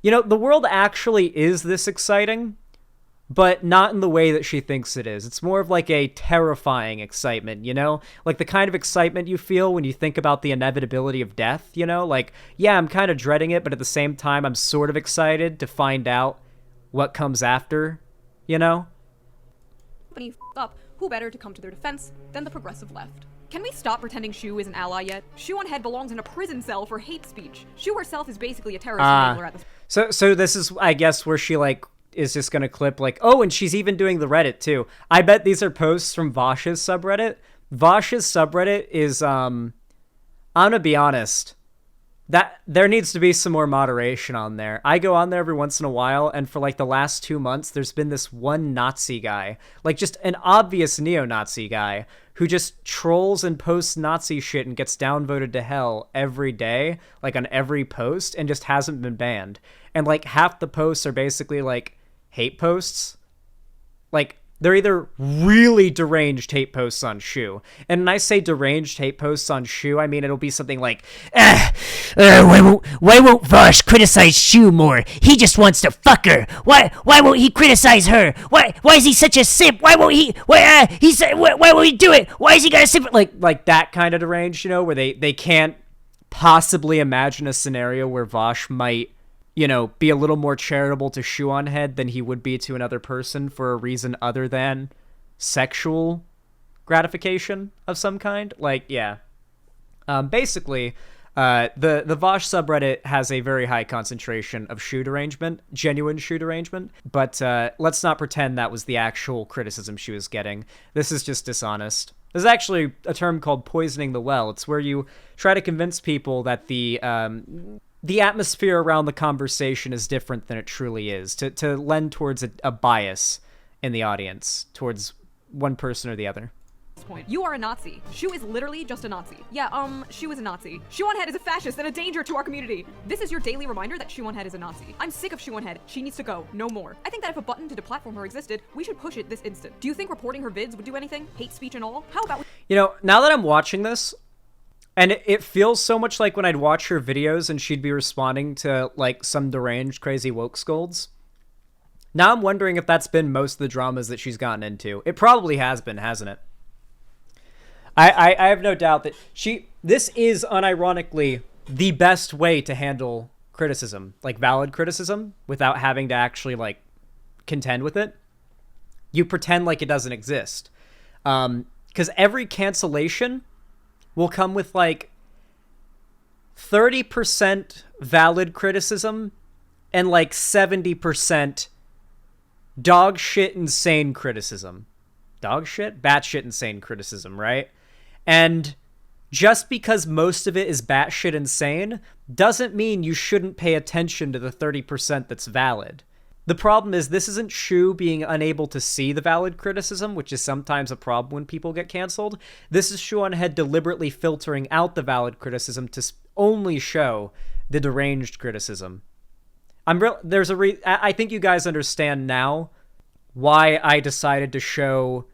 You know, the world actually is this exciting, but not in the way that she thinks it is. It's more of like a terrifying excitement, you know? Like the kind of excitement you feel when you think about the inevitability of death, you know? Like, yeah, I'm kind of dreading it, but at the same time, I'm sort of excited to find out what comes after, you know? Company up, who better to come to their defense than the progressive left? Can we stop pretending Shoe is an ally yet? Shoe0nHead belongs in a prison cell for hate speech. Shoe herself is basically a terrorist enabler at this. So this is, I guess, where she like is just gonna clip like, oh, and she's even doing the Reddit too. I bet these are posts from Vosh's subreddit. Vosh's subreddit is I'm gonna be honest, that there needs to be some more moderation on there. I go on there every once in a while, and for like the last 2 months, there's been this one Nazi guy, like just an obvious neo-Nazi guy, who just trolls and posts Nazi shit and gets downvoted to hell every day, like on every post, and just hasn't been banned. And like half the posts are basically like hate posts. Like they're either really deranged hate posts on Shoe. And when I say deranged hate posts on Shoe, I mean it'll be something like, why won't Vosh criticize Shoe more? He just wants to fuck her. Why won't he criticize her? Why is he such a simp? Why won't he? Why won't he do it? Why is he gonna simp? Like that kind of deranged, you know, where they can't possibly imagine a scenario where Vosh might, you know, be a little more charitable to Shoe0nHead than he would be to another person for a reason other than sexual gratification of some kind. Like, yeah. Basically, the Vosh subreddit has a very high concentration of shoe derangement, genuine shoe derangement, but let's not pretend that was the actual criticism she was getting. This is just dishonest. There's actually a term called poisoning the well. It's where you try to convince people that the atmosphere around the conversation is different than it truly is, to lend towards a bias in the audience towards one person or the other. Point. You are a Nazi. Shoe is literally just a Nazi. Yeah, Shoe is a Nazi. Shoe0nHead is a fascist and a danger to our community. This is your daily reminder that Shoe0nHead is a Nazi. I'm sick of Shoe0nHead. She needs to go. No more. I think that if a button to deplatform her existed, we should push it this instant. Do you think reporting her vids would do anything? Hate speech and all? How about... You know, now that I'm watching this, and it feels so much like when I'd watch her videos and she'd be responding to, like, some deranged, crazy woke scolds. Now I'm wondering if that's been most of the dramas that she's gotten into. It probably has been, hasn't it? I have no doubt that this is unironically the best way to handle criticism, like valid criticism, without having to actually, like, contend with it. You pretend like it doesn't exist. Because every cancellation will come with like 30% valid criticism and like 70% dog shit insane criticism. Dog shit? Batshit insane criticism, right? And just because most of it is batshit insane doesn't mean you shouldn't pay attention to the 30% that's valid. The problem is this isn't Shoe being unable to see the valid criticism, which is sometimes a problem when people get canceled. This is Shoe0nHead deliberately filtering out the valid criticism to only show the deranged criticism. I think you guys understand now why I decided to show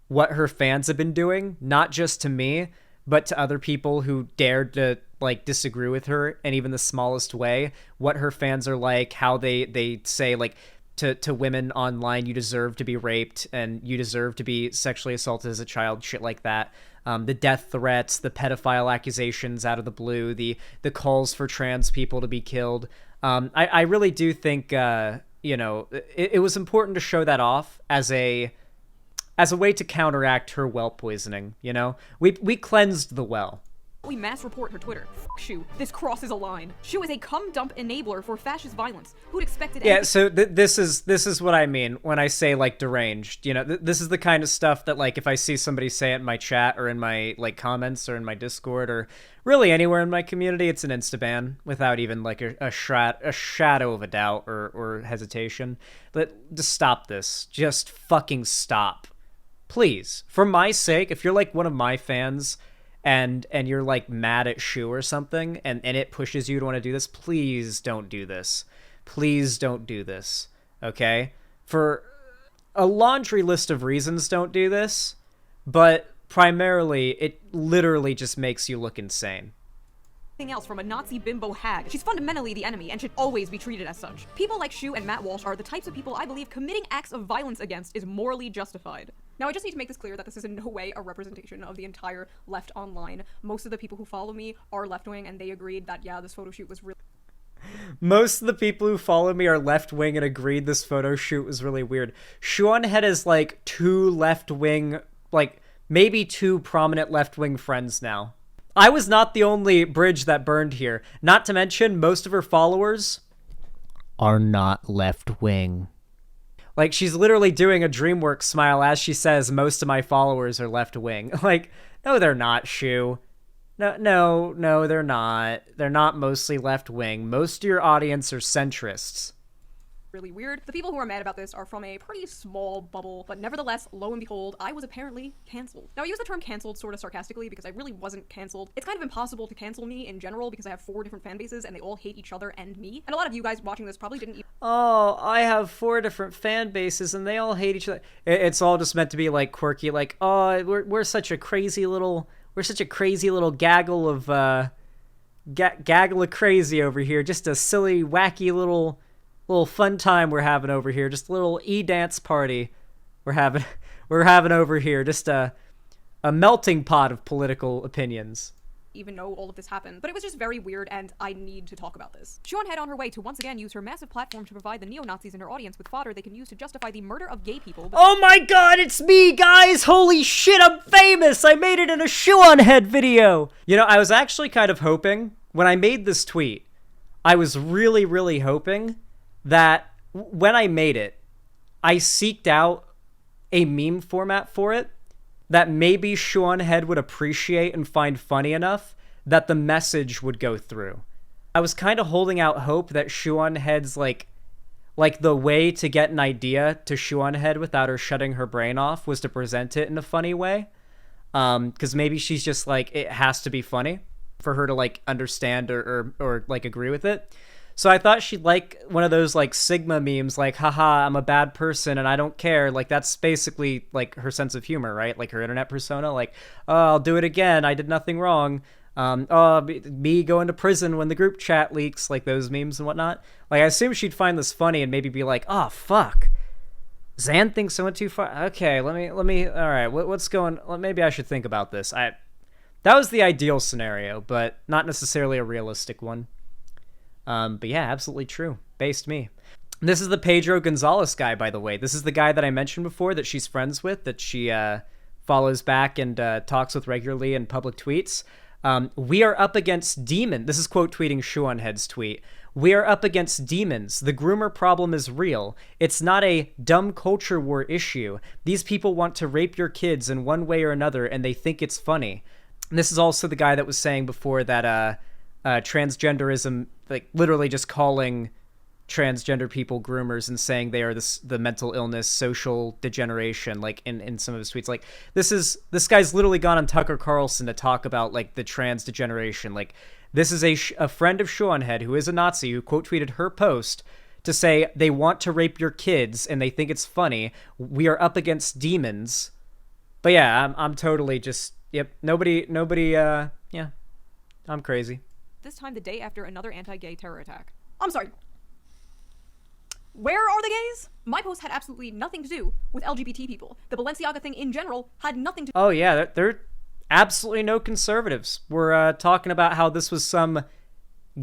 what her fans have been doing, not just to me, but to other people who dared to, like, disagree with her in even the smallest way, what her fans are like, how they say, like, to women online, you deserve to be raped and you deserve to be sexually assaulted as a child, shit like that. The death threats, the pedophile accusations out of the blue, the calls for trans people to be killed. I really do think, it was important to show that off as a way to counteract her well poisoning, you know? We cleansed the well. We mass report her Twitter. Shoe. This crosses a line. Shoe is a cum dump enabler for fascist violence. Who'd expect it? Yeah, so this is what I mean when I say, like, deranged. You know, this is the kind of stuff that, like, if I see somebody say it in my chat or in my, like, comments or in my Discord or really anywhere in my community, it's an insta-ban without even, like, a shadow of a doubt or hesitation. But just stop this. Just fucking stop. Please. For my sake, if you're, like, one of my fans and you're, like, mad at Shoe or something, and it pushes you to want to do this, please don't do this. Please don't do this, okay? For a laundry list of reasons, don't do this, but primarily, it literally just makes you look insane. Else from a Nazi bimbo hag. She's fundamentally the enemy and should always be treated as such. People like Shoe and Matt Walsh are the types of people I believe committing acts of violence against is morally justified. Now, I just need to make this clear that this is in no way a representation of the entire left online. Most of the people who follow me are left-wing, and they agreed that, yeah, this photo shoot was really... Most of the people who follow me are left-wing and agreed this photo shoot was really weird. Shoe0nHead is, like, 2 left-wing, like, maybe 2 prominent left-wing friends now. I was not the only bridge that burned here. Not to mention, most of her followers are not left-wing. Like, she's literally doing a DreamWorks smile as she says, most of my followers are left-wing. Like, no, they're not, Shoe. No, they're not. They're not mostly left-wing. Most of your audience are centrists. Really weird. The people who are mad about this are from a pretty small bubble, but nevertheless, lo and behold, I was apparently canceled. Now, I use the term canceled sort of sarcastically because I really wasn't canceled. It's kind of impossible to cancel me in general because I have 4 different fan bases and they all hate each other and me. And a lot of you guys watching this probably didn't even... Oh, I have 4 different fan bases and they all hate each other. It's all just meant to be, like, quirky, like, oh, we're such a crazy little... We're such a crazy little gaggle of, gaggle of crazy over here. Just a silly, wacky little fun time we're having over here. Just a little e-dance party we're having over here. Just a melting pot of political opinions. Even know all of this happened, but it was just very weird and I need to talk about this. Shoe0nHead on her way to once again use her massive platform to provide the neo-Nazis in her audience with fodder they can use to justify the murder of gay people. Oh my god, it's me, guys! Holy shit, I'm famous! I made it in a Shoe0nHead video! You know, I was actually kind of hoping, when I made this tweet, I was really, really hoping that when I made it, I seeked out a meme format for it that maybe Shoe0nHead would appreciate and find funny enough that the message would go through. I was kind of holding out hope that Shoe0nHead's like the way to get an idea to Shoe0nHead without her shutting her brain off was to present it in a funny way. Because maybe she's just like, it has to be funny for her to like understand or like agree with it. So I thought she'd like one of those like Sigma memes, like, haha, I'm a bad person and I don't care. Like, that's basically like her sense of humor, right? Like her internet persona, like, oh, I'll do it again. I did nothing wrong. Me going to prison when the group chat leaks, like those memes and whatnot. Like, I assume she'd find this funny and maybe be like, oh, fuck. Zan thinks I went too far. Okay, let me, all right, what's going, well, maybe I should think about this. That was the ideal scenario, but not necessarily a realistic one. But yeah, absolutely true. Based me. This is the Pedro Gonzalez guy, by the way. This is the guy that I mentioned before that she's friends with, that she follows back and talks with regularly in public tweets. We are up against demons. This is quote tweeting Shoe0nHead's tweet. We are up against demons. The groomer problem is real. It's not a dumb culture war issue. These people want to rape your kids in one way or another, and they think it's funny. And this is also the guy that was saying before that transgenderism, like literally just calling transgender people groomers and saying they are the mental illness, social degeneration, like in some of his tweets. Like, this guy's literally gone on Tucker Carlson to talk about like the trans degeneration. Like, this is a friend of Shoe0nHead who is a Nazi who quote tweeted her post to say they want to rape your kids and they think it's funny. We are up against demons. But yeah, I'm totally just, yep, nobody, yeah, I'm crazy. This time the day after another anti-gay terror attack. I'm sorry. Where are the gays? My post had absolutely nothing to do with LGBT people. The Balenciaga thing in general had nothing to... Oh yeah, there absolutely no conservatives. We're talking about how this was some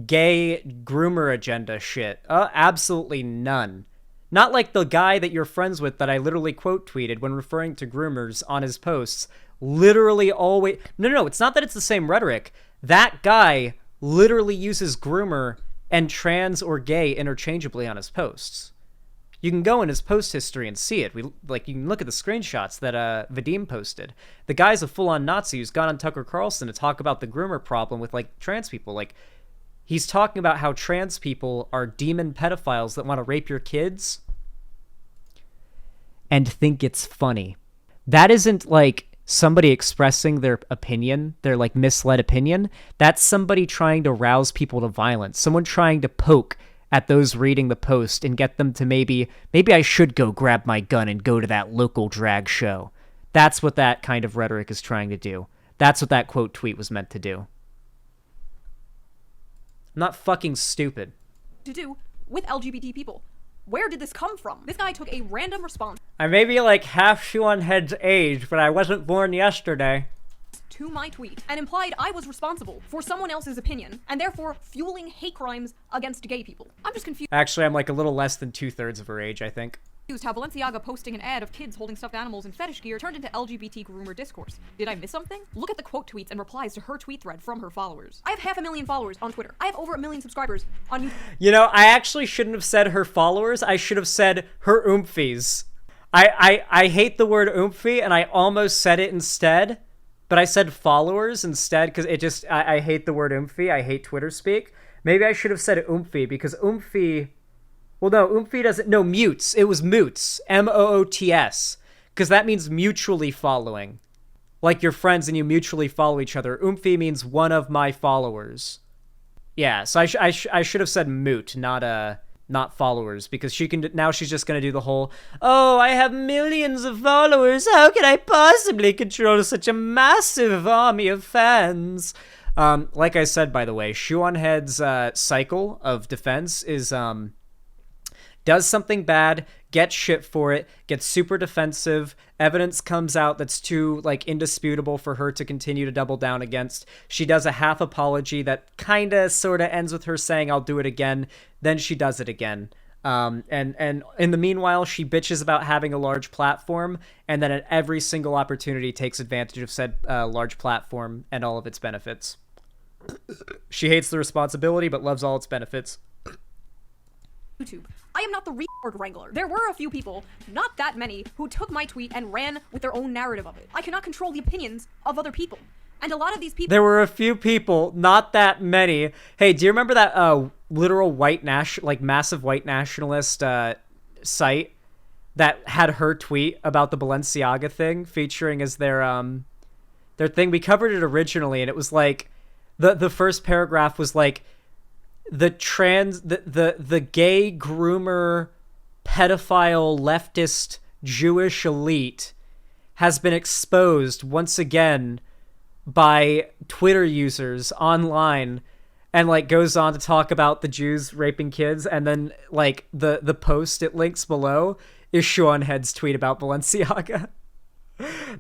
gay groomer agenda shit. Absolutely none. Not like the guy that you're friends with that I literally quote tweeted when referring to groomers on his posts. Literally always... No, it's not that it's the same rhetoric. That guy literally uses groomer and trans or gay interchangeably on his posts. You can go in his post history and see it. You can look at the screenshots that Vadim posted. The guy's a full-on Nazi who's gone on Tucker Carlson to talk about the groomer problem with, like, trans people. Like, he's talking about how trans people are demon pedophiles that want to rape your kids and think it's funny. That isn't, like, somebody expressing their opinion, their, like, misled opinion. That's somebody trying to rouse people to violence. Someone trying to poke at those reading the post and get them to maybe I should go grab my gun and go to that local drag show. That's what that kind of rhetoric is trying to do. That's what that quote tweet was meant to do. I'm not fucking stupid. To do with LGBT people. Where did this come from? This guy took a random response I may be like half Shoe0nHead's age, but I wasn't born yesterday. to my tweet and implied I was responsible for someone else's opinion and therefore fueling hate crimes against gay people. I'm just confused Actually, I'm like a little less than 2/3 of her age, I think. how Balenciaga posting an ad of kids holding stuffed animals and fetish gear turned into LGBT groomer discourse. Did I miss something? Look at the quote tweets and replies to her tweet thread from her followers. I have 500,000 followers on Twitter. I have over 1 million subscribers on YouTube. You know, I actually shouldn't have said her followers. I should have said her oomfies. I hate the word oomphy, and I almost said it instead, but I said followers instead because it just, I hate the word oomphy. I hate Twitter speak. Maybe I should have said oomphy because oomphy... Well, no, oomphy doesn't... No, mutes. It was moots. M-O-O-T-S. Because that means mutually following. Like you're friends and you mutually follow each other. Oomphy means one of my followers. Yeah, so I should have said moot, not followers. Because now she's just going to do the whole, oh, I have millions of followers. How can I possibly control such a massive army of fans? Like I said, by the way, Shoe0nHead's cycle of defense is... does something bad, gets shit for it, gets super defensive, evidence comes out that's too, like, indisputable for her to continue to double down against. She does a half apology that kinda, sorta ends with her saying, I'll do it again, then she does it again. And in the meanwhile, she bitches about having a large platform, and then at every single opportunity takes advantage of said large platform and all of its benefits. She hates the responsibility, but loves all its benefits. YouTube. I am not the retard wrangler. There were a few people, not that many, who took my tweet and ran with their own narrative of it. I cannot control the opinions of other people. And a lot of these people... There were a few people, not that many. Hey, do you remember that literal massive white nationalist site that had her tweet about the Balenciaga thing featuring as their thing? We covered it originally, and it was like the first paragraph was like, the gay groomer pedophile leftist Jewish elite has been exposed once again by Twitter users online, and like goes on to talk about the Jews raping kids, and then like the post it links below is Shoe0nHead's tweet about Balenciaga.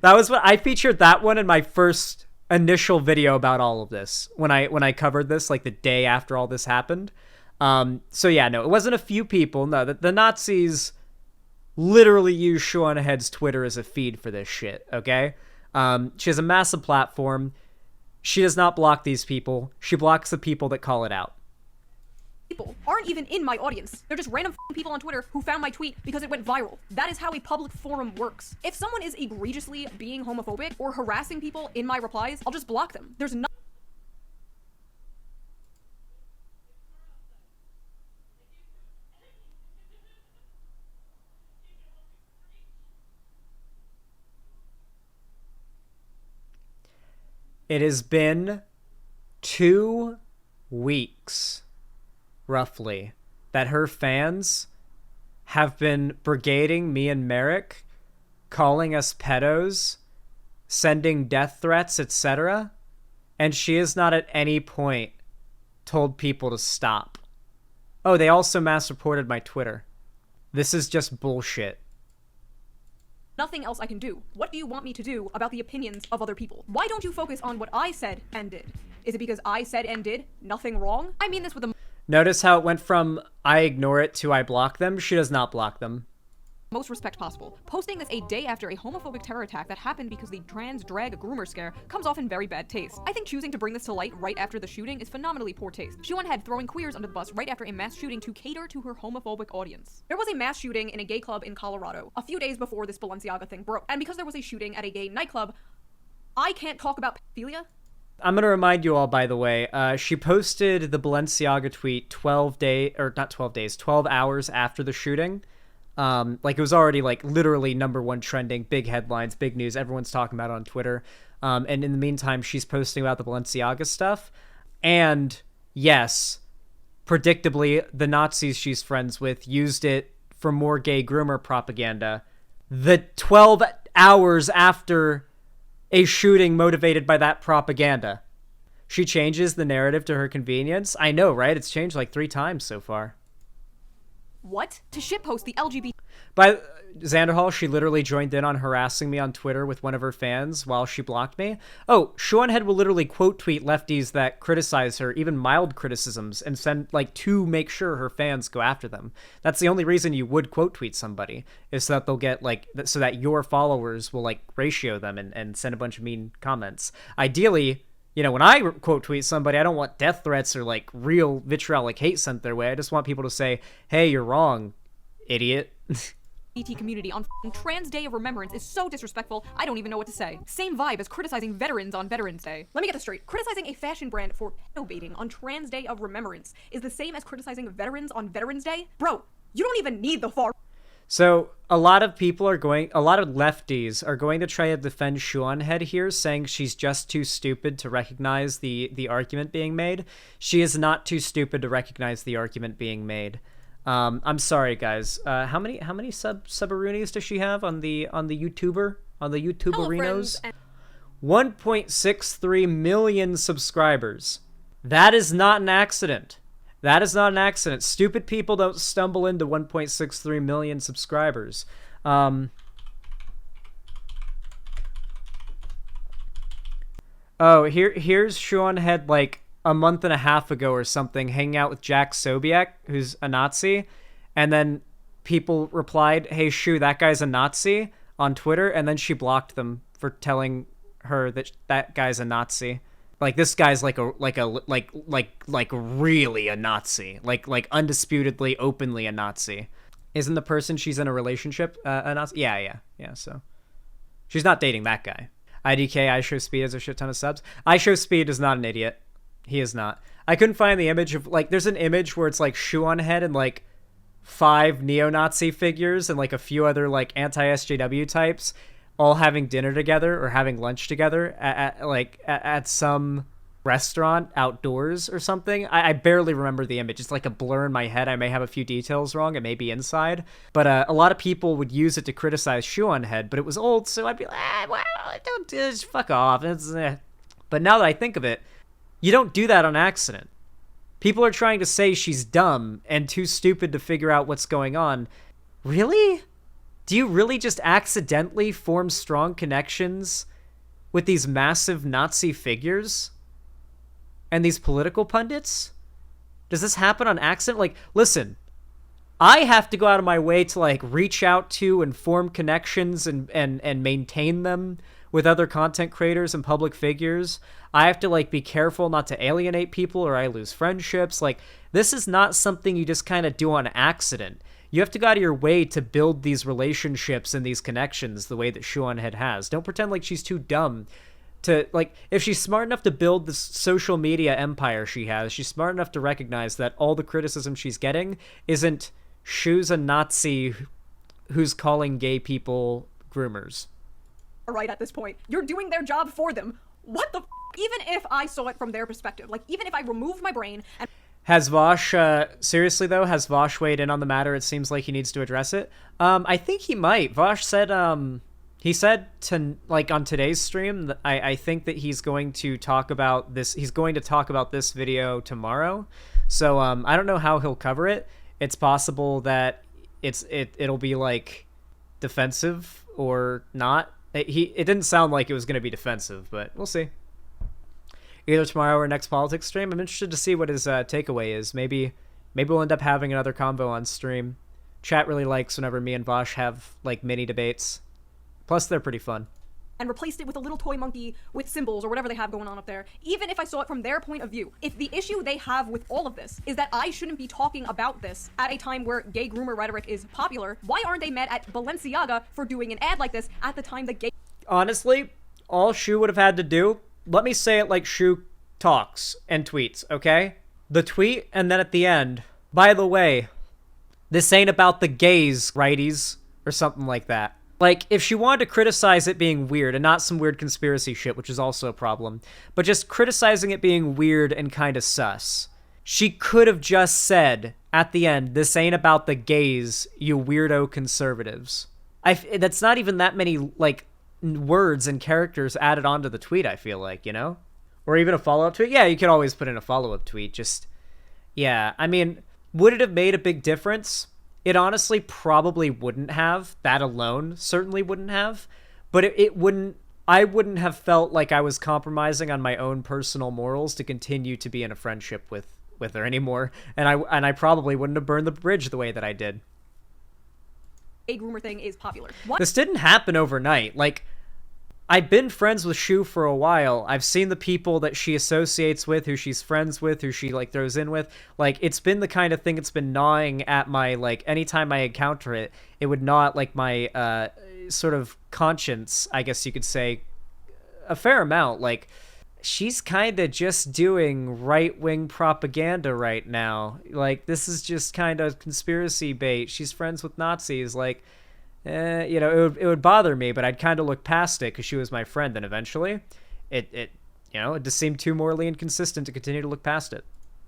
That was what I featured, that one in my first initial video about all of this when I covered this, like the day after all this happened. So yeah, no, it wasn't a few people. No, the Nazis literally use Shoe0nHead's Twitter as a feed for this shit, okay? She has a massive platform. She does not block these people. She blocks the people that call it out. People aren't even in my audience. They're just random people on Twitter who found my tweet because it went viral. That is how a public forum works. If someone is egregiously being homophobic or harassing people in my replies, I'll just block them. There's no... It has been 2 weeks, roughly, that her fans have been brigading me and Merrick, calling us pedos, sending death threats, etc., and she has not at any point told people to stop. Oh, they also mass reported my Twitter. This is just bullshit. Nothing else I can do. What do you want me to do about the opinions of other people? Why don't you focus on what I said and did? Is it because I said and did nothing wrong? I mean this with the Notice how it went from I ignore it to I block them? She does not block them. most respect possible. Posting this a day after a homophobic terror attack that happened because the trans drag groomer scare comes off in very bad taste. I think choosing to bring this to light right after the shooting is phenomenally poor taste. Shoe0nHead throwing queers under the bus right after a mass shooting to cater to her homophobic audience. There was a mass shooting in a gay club in Colorado a few days before this Balenciaga thing broke, and because there was a shooting at a gay nightclub, I can't talk about pedophilia. I'm going to remind you all, by the way, she posted the Balenciaga tweet 12 hours after the shooting. Like, it was already, like, literally #1 trending, big headlines, big news, everyone's talking about it on Twitter. And in the meantime, she's posting about the Balenciaga stuff. And, yes, predictably, the Nazis she's friends with used it for more gay groomer propaganda. The 12 hours after a shooting motivated by that propaganda. She changes the narrative to her convenience. I know, right? It's changed like 3 times so far. What? To shitpost the LGBT. By Xanderhal, she literally joined in on harassing me on Twitter with one of her fans while she blocked me. Oh, Shoe0nHead will literally quote tweet lefties that criticize her, even mild criticisms, and send, like, to make sure her fans go after them. That's the only reason you would quote tweet somebody, is so that they'll get, like, so that your followers will, like, ratio them and send a bunch of mean comments. Ideally, you know, when I quote tweet somebody, I don't want death threats or, like, real vitriolic hate sent their way. I just want people to say, hey, you're wrong, idiot. Community on Trans Day of Remembrance is so disrespectful, I don't even know what to say. Same vibe as criticizing veterans on Veterans Day. Let me get this straight. Criticizing a fashion brand for pedo-baiting on Trans Day of Remembrance is the same as criticizing veterans on Veterans Day? Bro, you don't even need the far. So a lot of lefties are going to try to defend Shoe0nHead here, saying she's just too stupid to recognize the argument being made. She is not too stupid to recognize the argument being made. I'm sorry, guys. How many subaroonies does she have on the YouTuberinos? 1.63 million subscribers. That is not an accident. That is not an accident. Stupid people don't stumble into 1.63 million subscribers. Oh, here's Shoe0nHead, like, a month and a half ago or something, hanging out with Jack Sobiek, who's a Nazi, and then people replied, hey, Shoe, that guy's a Nazi, on Twitter, and then she blocked them for telling her that that guy's a Nazi. Like, this guy's like really a Nazi, like undisputedly, openly a Nazi. Isn't the person she's in a relationship a Nazi? Yeah. So she's not dating that guy. IDK, I Show Speed has a shit ton of subs. I Show Speed is not an idiot. He is not. I couldn't find the image of, like, there's an image where it's like Shoe0nHead and like 5 neo-Nazi figures and like a few other like anti-SJW types all having dinner together or having lunch together at some restaurant outdoors or something. I barely remember the image. It's like a blur in my head. I may have a few details wrong. It may be inside. But a lot of people would use it to criticize Shoe0nHead, but it was old, so I'd be like, well, don't just fuck off. But now that I think of it, you don't do that on accident. People are trying to say she's dumb and too stupid to figure out what's going on. Really? Do you really just accidentally form strong connections with these massive Nazi figures? And these political pundits? Does this happen on accident? Like, listen, I have to go out of my way to, like, reach out to and form connections and maintain them with other content creators and public figures. I have to, like, be careful not to alienate people or I lose friendships. Like, this is not something you just kind of do on accident. You have to go out of your way to build these relationships and these connections the way that Shoe0nHead has. Don't pretend like she's too dumb to, like, if she's smart enough to build this social media empire she has, she's smart enough to recognize that all the criticism she's getting isn't Shoe's a Nazi who's calling gay people groomers. Right at this point, you're doing their job for them. What the even if I saw it from their perspective, like, even if I removed my brain and... Has Vosh, seriously though, has Vosh weighed in on the matter? It seems like he needs to address it. I think he might. Vosh said, he said to, like, on today's stream, that I think that he's going to talk about this, he's going to talk about this video tomorrow. So, I don't know how he'll cover it. It's possible that it'll be, like, defensive or not. It didn't sound like it was going to be defensive, but we'll see. either tomorrow or next politics stream. I'm interested to see what his takeaway is. Maybe we'll end up having another convo on stream. Chat really likes whenever me and Vosh have like mini debates. Plus, they're pretty fun. And replaced it with a little toy monkey with symbols or whatever they have going on up there, even if I saw it from their point of view. If the issue they have with all of this is that I shouldn't be talking about this at a time where gay groomer rhetoric is popular, why aren't they mad at Balenciaga for doing an ad like this at the time that gay... Honestly, all Shoe would have had to do, let me say it like Shoe talks and tweets, okay? The tweet, and then at the end, by the way, this ain't about the gays, righties, or something like that. Like, if she wanted to criticize it being weird, and not some weird conspiracy shit, which is also a problem, but just criticizing it being weird and kind of sus, she could have just said, at the end, this ain't about the gays, you weirdo conservatives. That's not even that many, like, words and characters added onto the tweet, I feel like, you know? Or even a follow-up tweet. Yeah, you could always put in a follow-up tweet, just... Yeah, I mean, would it have made a big difference? It honestly probably wouldn't have. That alone certainly wouldn't have. But it wouldn't... I wouldn't have felt like I was compromising on my own personal morals to continue to be in a friendship with her anymore. And I probably wouldn't have burned the bridge the way that I did. A groomer thing is popular. What? This didn't happen overnight. Like, I've been friends with Shoe for a while. I've seen the people that she associates with, who she's friends with, who she, like, throws in with. Like, it's been the kind of thing that's been gnawing at my, like, anytime I encounter it, it would gnaw at, like, my, sort of conscience, I guess you could say, a fair amount. Like, she's kind of just doing right-wing propaganda right now. Like, this is just kind of conspiracy bait. She's friends with Nazis, like... you know, it would bother me, but I'd kind of look past it because she was my friend. And eventually, it just seemed too morally inconsistent to continue to look past it.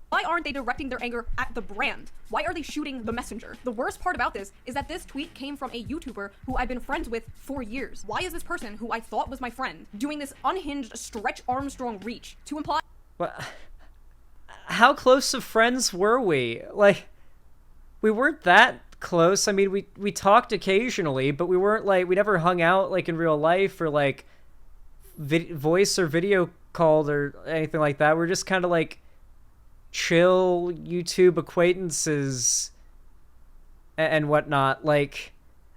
Why aren't they directing their anger at the brand? Why are they shooting the messenger? The worst part about this is that this tweet came from a YouTuber who I've been friends with for years. Why is this person, who I thought was my friend, doing this unhinged Stretch Armstrong reach to imply... Well, how close of friends were we? Like, we weren't that close. I mean, we talked occasionally, but we weren't like, we never hung out like in real life or like voice or video called or anything like that. We're just kind of like chill YouTube acquaintances and whatnot. Like,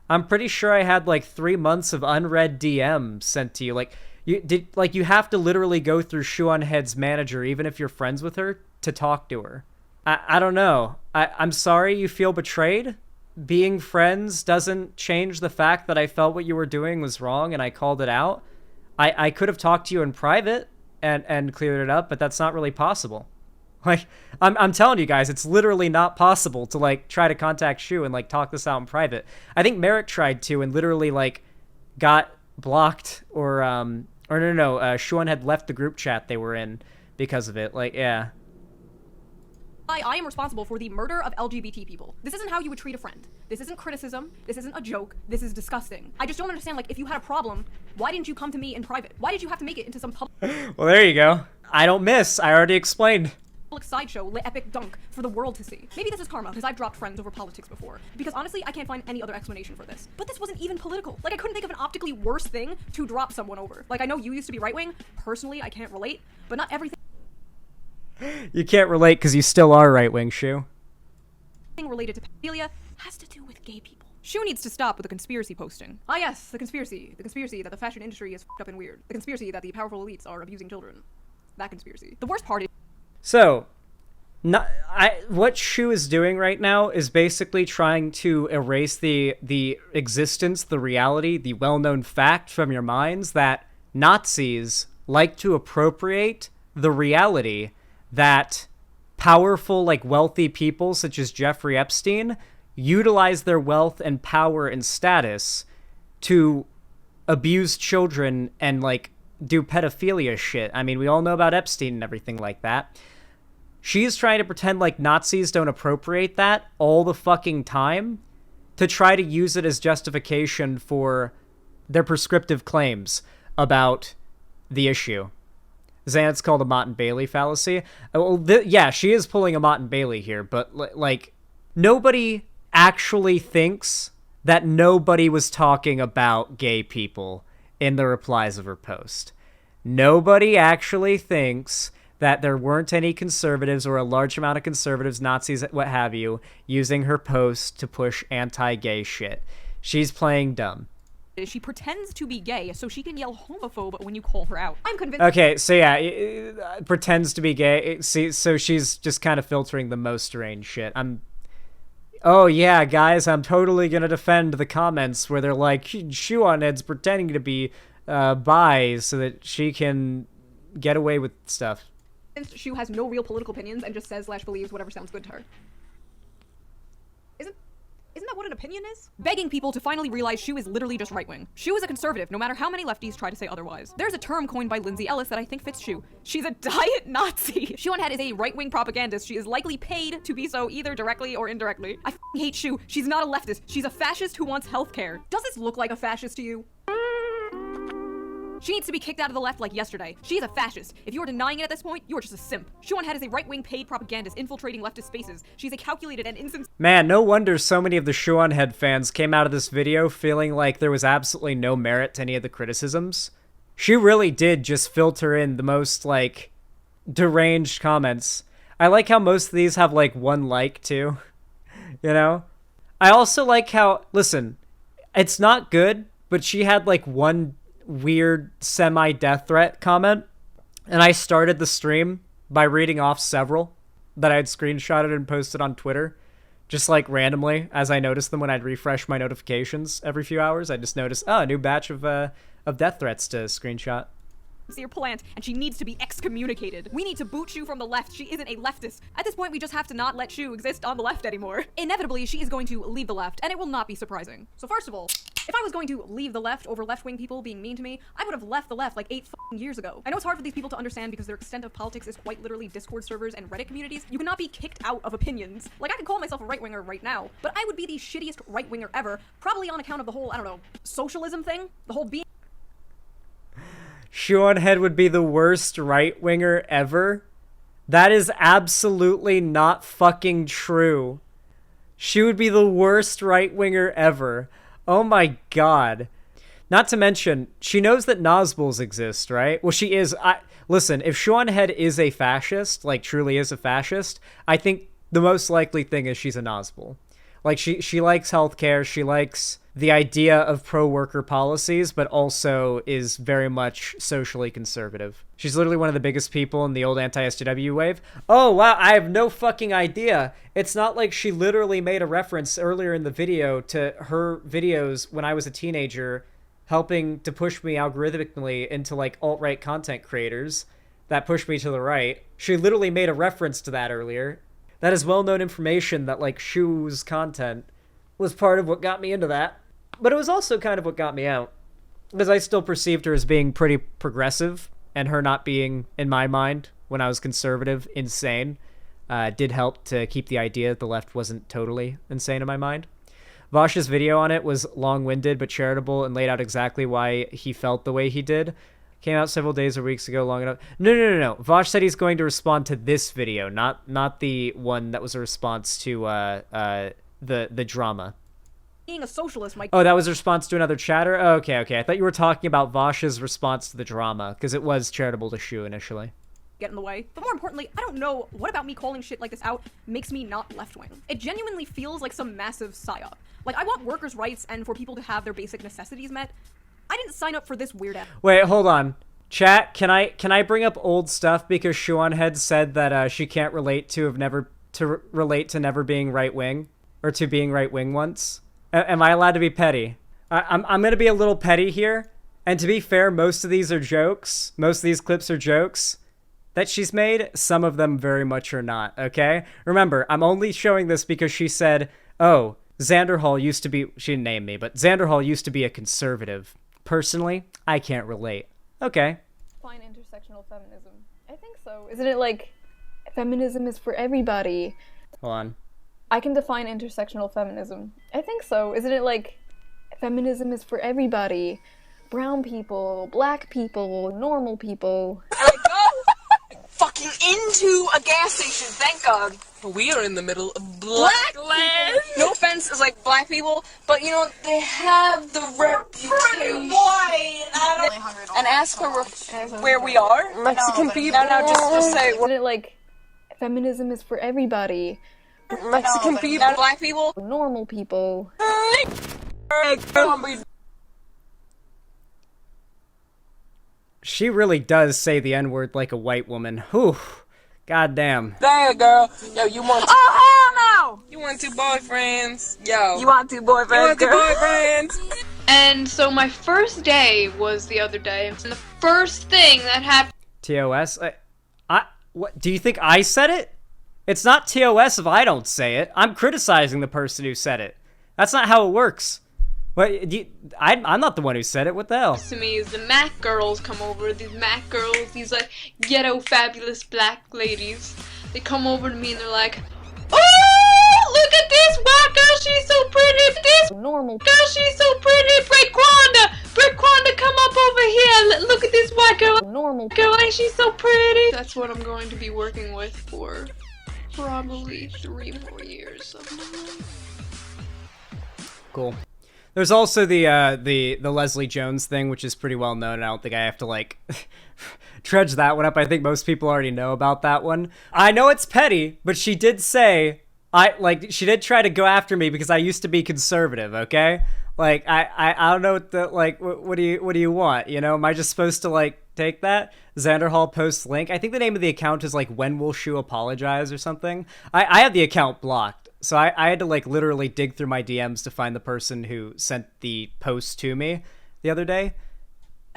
I'm pretty sure I had like 3 months of unread DMs sent to you. Like, you have to literally go through Shoe0nHead's manager, even if you're friends with her, to talk to her. I don't know. I'm sorry you feel betrayed. Being friends doesn't change the fact that I felt what you were doing was wrong and I called it out. I could have talked to you in private and cleared it up, but that's not really possible. Like, I'm telling you guys, it's literally not possible to, like, try to contact Shoe and, like, talk this out in private. I think Merrick tried to and literally, like, got blocked or no, Shoe0nHead left the group chat they were in because of it. Like, yeah. I am responsible for the murder of LGBT people. This isn't how you would treat a friend. This isn't criticism. This isn't a joke. This is disgusting. I just don't understand, like, if you had a problem, why didn't you come to me in private? Why did you have to make it into some Well, there you go. I don't miss. I already explained. public sideshow, epic dunk for the world to see? Maybe this is karma, because I've dropped friends over politics before. Because honestly, I can't find any other explanation for this. But this wasn't even political. Like, I couldn't think of an optically worse thing to drop someone over. Like, I know you used to be right-wing. Personally, I can't relate. But not everything... You can't relate because you still are right-wing, Shoe. related to pedophilia has to do with gay people. Shoe needs to stop with the conspiracy posting. Ah yes, the conspiracy. The conspiracy that the fashion industry is f***ed up and weird. The conspiracy that the powerful elites are abusing children. That conspiracy. The worst part is... So, what Shoe is doing right now is basically trying to erase the existence, the reality, the well-known fact from your minds that Nazis like to appropriate the reality that powerful, like, wealthy people such as Jeffrey Epstein utilize their wealth and power and status to abuse children and, like, do pedophilia shit. I mean, we all know about Epstein and everything like that. She's trying to pretend like Nazis don't appropriate that all the fucking time to try to use it as justification for their prescriptive claims about the issue. Zan, it's called a Mott and Bailey fallacy. Well, yeah, she is pulling a Mott and Bailey here, but, like, nobody actually thinks that nobody was talking about gay people in the replies of her post. Nobody actually thinks that there weren't any conservatives or a large amount of conservatives, Nazis, what have you, using her post to push anti-gay shit. She's playing dumb. She pretends to be gay so she can yell homophobe when you call her out. I'm convinced. Okay, so yeah, pretends to be gay. See, so she's just kind of filtering the most strange shit. Oh yeah, guys, I'm totally gonna defend the comments where they're like, Shoe0nHead's pretending to be bi so that she can get away with stuff. Shoe has no real political opinions and just says / believes whatever sounds good to her. Isn't that what an opinion is? Begging people to finally realize Shoe is literally just right-wing. Shoe is a conservative, no matter how many lefties try to say otherwise. There's a term coined by Lindsay Ellis that I think fits Shoe. She's a diet Nazi. Shoe0nHead is a right-wing propagandist. She is likely paid to be so either directly or indirectly. I hate Shoe. She's not a leftist. She's a fascist who wants healthcare. Does this look like a fascist to you? She needs to be kicked out of the left like yesterday. She is a fascist. If you are denying it at this point, you are just a simp. Shoe0nHead is a right-wing paid propagandist infiltrating leftist spaces. She's a calculated and insincere— Man, no wonder so many of the Shoe0nHead fans came out of this video feeling like there was absolutely no merit to any of the criticisms. She really did just filter in the most, like, deranged comments. I like how most of these have, like, 1 like, too. You know? I also like how— listen, it's not good, but she had, like, 1 weird semi-death threat comment, and I started the stream by reading off several that I had screenshotted and posted on Twitter, just like randomly as I noticed them when I'd refresh my notifications every few hours. I just noticed, oh, a new batch of death threats to screenshot. Plant, and she needs to be excommunicated. We need to boot Shoe from the left. She isn't a leftist. At this point, we just have to not let Shoe exist on the left anymore. Inevitably, she is going to leave the left, and it will not be surprising. So first of all, if I was going to leave the left over left-wing people being mean to me, I would have left the left like 8 years ago. I know it's hard for these people to understand because their extent of politics is quite literally Discord servers and Reddit communities. You cannot be kicked out of opinions. Like, I could call myself a right-winger right now, but I would be the shittiest right-winger ever, probably on account of the whole, I don't know, socialism thing, the whole being— Shoe0nHead would be the worst right-winger ever? That is absolutely not fucking true. She would be the worst right-winger ever. Oh my god. Not to mention, she knows that Nazguls exist, right? Well, she is— listen, if Shoe0nHead is a fascist, like truly is a fascist, I think the most likely thing is she's a Nazgul. Like, she likes healthcare, she likes the idea of pro-worker policies, but also is very much socially conservative. She's literally one of the biggest people in the old anti-SJW wave. Oh, wow, I have no fucking idea. It's not like she literally made a reference earlier in the video to her videos when I was a teenager, helping to push me algorithmically into, like, alt-right content creators that pushed me to the right. She literally made a reference to that earlier. That is well-known information that, like, Shoe's content was part of what got me into that. But it was also kind of what got me out, because I still perceived her as being pretty progressive, and her not being, in my mind, when I was conservative, insane, did help to keep the idea that the left wasn't totally insane in my mind. Vosh's video on it was long-winded but charitable and laid out exactly why he felt the way he did. Came out several days or weeks ago, long enough. No. Vosh said he's going to respond to this video, not the one that was a response to the drama. being a socialist might— Oh, that was a response to another chatter? Oh, okay. I thought you were talking about Vosh's response to the drama, because it was charitable to Shoe initially. Get in the way. But more importantly, I don't know what about me calling shit like this out makes me not left-wing. It genuinely feels like some massive psyop. Like, I want workers' rights and for people to have their basic necessities met. I didn't sign up for this weird ass— Wait, hold on. Chat, can I bring up old stuff because Shoe0nHead said that she can't relate to never being right-wing, or to being right-wing once? Am I allowed to be petty? I'm gonna be a little petty here, and to be fair, most of these are jokes. Most of these clips are jokes that she's made. Some of them very much are not, okay? Remember, I'm only showing this because she said, oh, Xanderhal used to be— she didn't name me, but Xanderhal used to be a conservative. Personally, I can't relate. Okay. Define intersectional feminism. I think so. Isn't it like feminism is for everybody? Hold on. I can define intersectional feminism. I think so. Isn't it like feminism is for everybody? Brown people, black people, normal people. Let go! Fucking into a gas station, thank God. We are in the middle of black. No offense, it's like black people, but you know they have the reputation. And ask her where we are. Mexican people. Now just say. Isn't it like feminism is for everybody? Mexican people. Black people. Normal people. She really does say the N-word like a white woman. Whew. God damn. Dang, girl. Yo, you want... Oh, hell no! You want 2 boyfriends. Yo. You want 2 boyfriends, you want 2 boyfriends. And so my first day was the other day, and the first thing that happened... TOS? What? Do you think I said it? It's not TOS if I don't say it. I'm criticizing the person who said it. That's not how it works. I'm not the one who said it. What the hell? To me is the Mac girls come over. These Mac girls, these like ghetto fabulous black ladies. They come over to me and they're like, "Oh, look at this white girl. She's so pretty. This normal girl, she's so pretty. Breakwanda, come up over here. Look at this white girl. Normal girl, ain't she so pretty?" That's what I'm going to be working with for probably 3 more years of my life. Cool. There's also the Leslie Jones thing, which is pretty well known. I don't think I have to like dredge that one up. I think most people already know about that one. I know it's petty, but she did say she did try to go after me because I used to be conservative. Okay, like I don't know what the what do you want? You know, am I just supposed to like take that? Xanderhal posts link. I think the name of the account is like When Will Shoe Apologize or something. I have the account blocked. So I had to like literally dig through my DMs to find the person who sent the post to me the other day.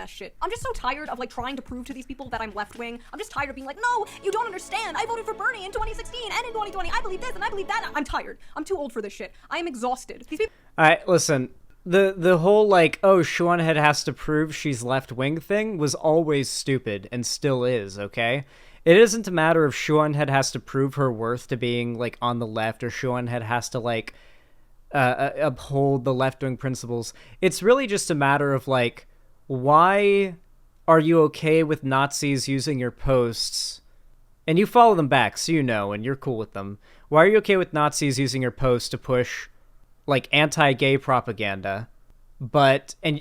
Shit. I'm just so tired of like trying to prove to these people that I'm left-wing. I'm just tired of being like, no, you don't understand. I voted for Bernie in 2016 and in 2020. I believe this and I believe that. I'm tired. I'm too old for this shit. I am exhausted. These people. Alright, listen. The whole like, oh, Shoe0nHead has to prove she's left-wing thing was always stupid and still is, okay? It isn't a matter of Shoe0nHead has to prove her worth to being, like, on the left, or Shoe0nHead has to, like, uphold the left-wing principles. It's really just a matter of, like, why are you okay with Nazis using your posts? And you follow them back, so you know, and you're cool with them. Why are you okay with Nazis using your posts to push, like, anti-gay propaganda? But, and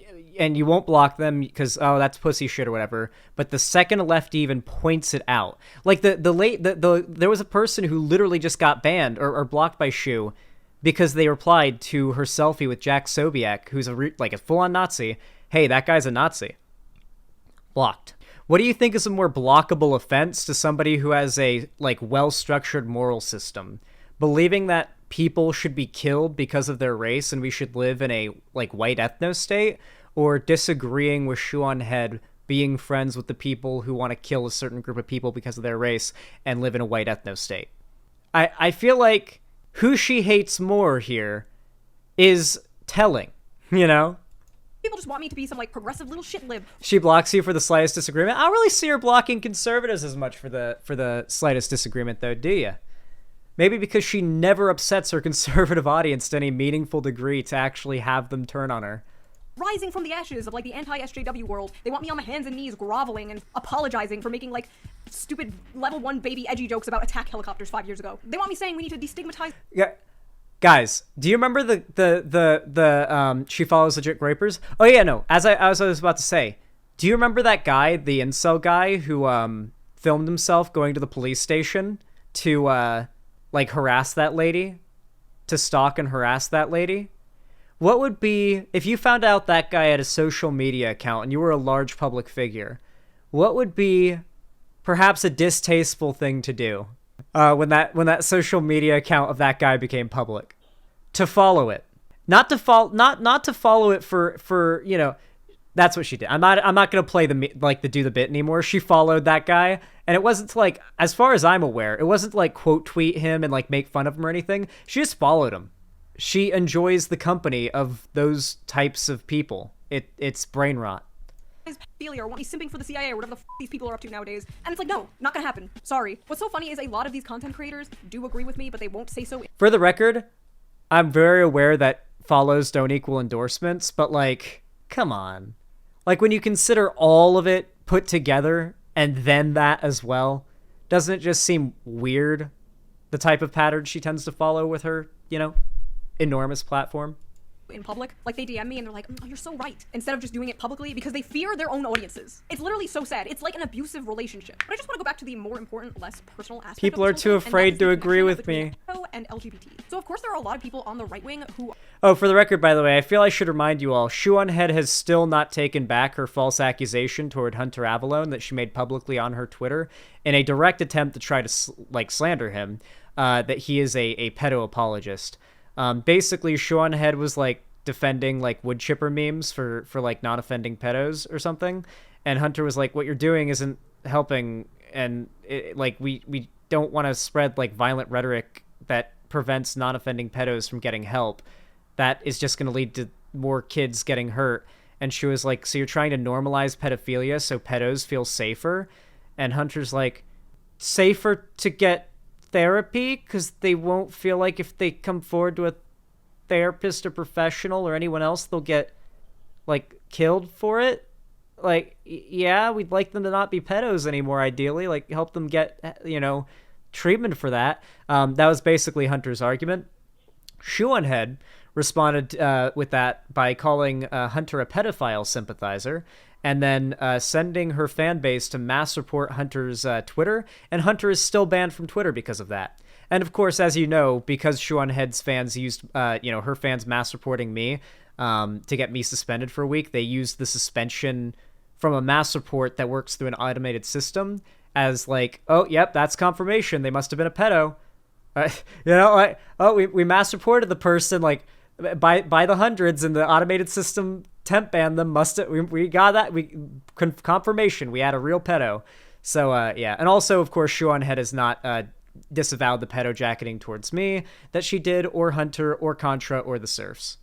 you won't block them because, oh, that's pussy shit or whatever. But the second a lefty even points it out, like there was a person who literally just got banned or blocked by Shoe because they replied to her selfie with Jack Sobiek, who's a full-on Nazi. Hey, that guy's a Nazi. Blocked. What do you think is a more blockable offense to somebody who has a like well-structured moral system? Believing that people should be killed because of their race and we should live in a like white ethno state, or disagreeing with Shoe0nHead being friends with the people who want to kill a certain group of people because of their race and live in a white ethno state? I feel like who she hates more here is telling, you know? People just want me to be some like progressive little shit lib. She blocks you for the slightest disagreement. I don't really see her blocking conservatives as much for the slightest disagreement though, do you? Maybe because she never upsets her conservative audience to any meaningful degree to actually have them turn on her. Rising from the ashes of like the anti-SJW world, they want me on my hands and knees groveling and apologizing for making like stupid level 1 baby edgy jokes about attack helicopters 5 years ago. They want me saying we need to destigmatize. Yeah, guys, do you remember the she follows legit grapers? Oh yeah, no. As I was about to say, do you remember that guy, the incel guy who filmed himself going to the police station to like harass that lady, to stalk and harass that lady? What would be, if you found out that guy had a social media account and you were a large public figure, what would be perhaps a distasteful thing to do when that social media account of that guy became public? To follow it. Not to follow it for you know, that's what she did. I'm not going to play the do the bit anymore. She followed that guy, and it wasn't to, like, as far as I'm aware, it wasn't to, like, quote tweet him and like make fun of him or anything. She just followed him. She enjoys the company of those types of people. It's brain rot. Or want me simping for the CIA or whatever the these people are up to nowadays. And it's like, no, not gonna happen. Sorry. What's so funny is a lot of these content creators do agree with me, but they won't say so. For the record, I'm very aware that follows don't equal endorsements, but like, come on. Like, when you consider all of it put together and then that as well, doesn't it just seem weird? the type of pattern she tends to follow with her, enormous platform. In public, like they DM me and they're like, oh, you're so right, instead of just doing it publicly because they fear their own audiences. It's literally so sad. It's like an abusive relationship. But I just want to go back to the more important, less personal aspect. People are too afraid to agree with me. And LGBT. So of course there are a lot of people on the right wing who. Oh, for the record, by the way, I feel I should remind you all, Shoe0nHead has still not taken back her false accusation toward Hunter Avallone that she made publicly on her Twitter in a direct attempt to try to slander him, that he is a pedo apologist. Basically, Shoe0nHead was defending wood chipper memes for not offending pedos or something, and Hunter was like, what you're doing isn't helping, and we don't want to spread violent rhetoric that prevents non-offending pedos from getting help. That is just going to lead to more kids getting hurt. And she was like, so you're trying to normalize pedophilia so pedos feel safer? And Hunter's like, safer to get therapy because they won't feel like if they come forward to a therapist or professional or anyone else, they'll get killed for it. Yeah, we'd like them to not be pedos anymore, ideally, help them get treatment for that. That was basically Hunter's argument. Shoe0nHead responded with that by calling Hunter a pedophile sympathizer, and then sending her fan base to mass report Hunter's Twitter, and Hunter is still banned from Twitter because of that. And of course, as you know, because Shoe0nHead's fans used, her fans mass reporting me to get me suspended for a week, they used the suspension from a mass report that works through an automated system as oh, yep, that's confirmation. They must have been a pedo. We mass reported the person by the hundreds, and the automated system temp banned them. We got that. Confirmation. We had a real pedo. So yeah, and also of course Shoe0nHead has not disavowed the pedo jacketing towards me that she did, or Hunter, or Contra, or the Serfs.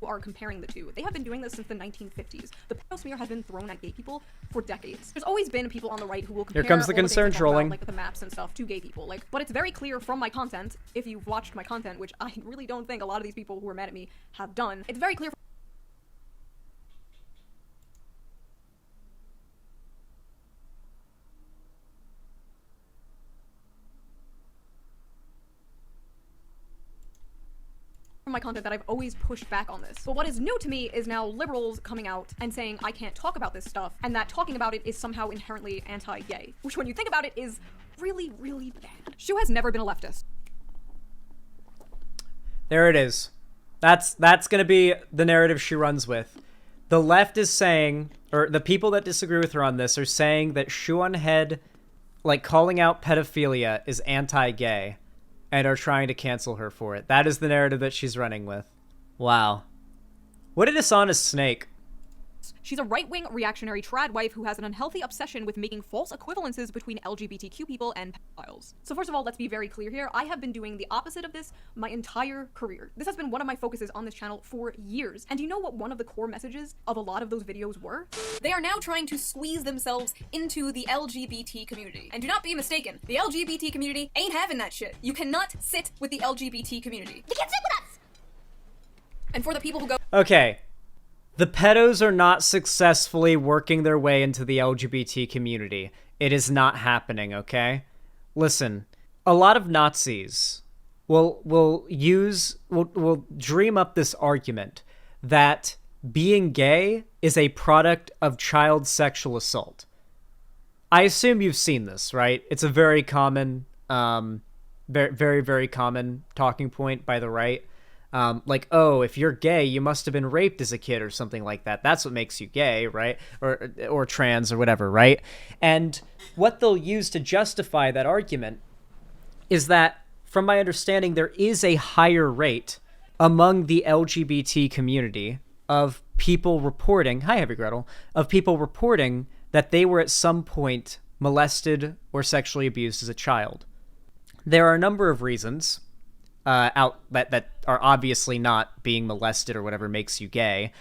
Are comparing the two. They have been doing this since the 1950s. The pedo smear has been thrown at gay people for decades. There's always been people on the right who will compare Here comes the all the concern things I talk trolling. about, the maps and stuff to gay people. But it's very clear from my content, if you've watched my content, which I really don't think a lot of these people who are mad at me have done. It's very clear from my content that I've always pushed back on this. But what is new to me is now liberals coming out and saying I can't talk about this stuff, and that talking about it is somehow inherently anti-gay, which when you think about it is really, really bad. Shoe has never been a leftist. There it is. That's gonna be the narrative she runs with. The left is saying, or the people that disagree with her on this are saying that Shoe0nHead, calling out pedophilia is anti-gay, and are trying to cancel her for it. That is the narrative that she's running with. Wow. What a dishonest snake. She's a right-wing reactionary trad wife who has an unhealthy obsession with making false equivalences between LGBTQ people and pedophiles. So first of all, let's be very clear here. I have been doing the opposite of this my entire career. This has been one of my focuses on this channel for years. And do you know what one of the core messages of a lot of those videos were? They are now trying to squeeze themselves into the LGBT community. And do not be mistaken, the LGBT community ain't having that shit. You cannot sit with the LGBT community. You can't sit with us! And for the people who go— Okay. The pedos are not successfully working their way into the LGBT community. It is not happening, okay? Listen, a lot of Nazis will dream up this argument that being gay is a product of child sexual assault. I assume you've seen this, right? It's a very common, very, very, very common talking point by the right. Oh, if you're gay, you must have been raped as a kid or something like that. That's what makes you gay, right? Or trans or whatever, right? And what they'll use to justify that argument is that, from my understanding, there is a higher rate among the LGBT community of people reporting, hi, Heavy Gretel, of people reporting that they were at some point molested or sexually abused as a child. There are a number of reasons that are obviously not being molested or whatever makes you gay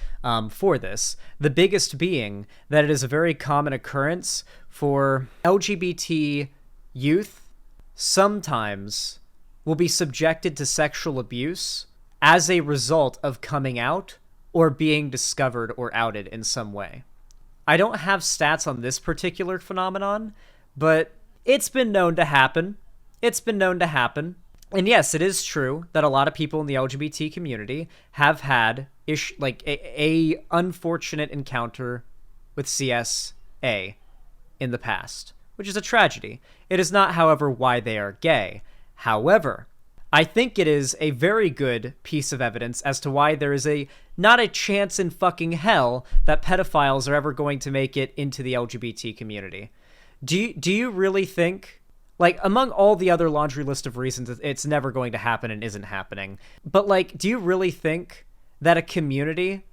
for this. The biggest being that it is a very common occurrence for LGBT youth sometimes will be subjected to sexual abuse as a result of coming out or being discovered or outed in some way. I don't have stats on this particular phenomenon, but it's been known to happen. It's been known to happen. And yes, it is true that a lot of people in the LGBT community have had a unfortunate encounter with CSA in the past, which is a tragedy. It is not, however, why they are gay. However, I think it is a very good piece of evidence as to why there is not a chance in fucking hell that pedophiles are ever going to make it into the LGBT community. Do you really think, like, among all the other laundry list of reasons it's never going to happen and isn't happening, but, like, do you really think that a community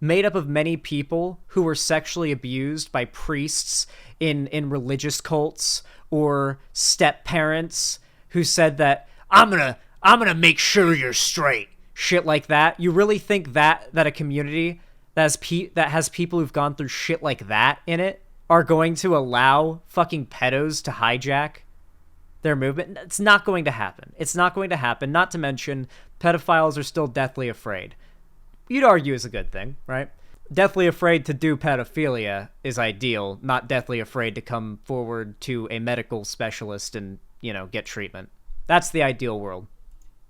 made up of many people who were sexually abused by priests in religious cults or step-parents who said that, I'm gonna make sure you're straight, shit like that, you really think that a community that has people who've gone through shit like that in it are going to allow fucking pedos to hijack their movement? It's not going to happen. It's not going to happen. Not to mention, pedophiles are still deathly afraid. You'd argue is a good thing, right? Deathly afraid to do pedophilia is ideal, not deathly afraid to come forward to a medical specialist and, get treatment. That's the ideal world.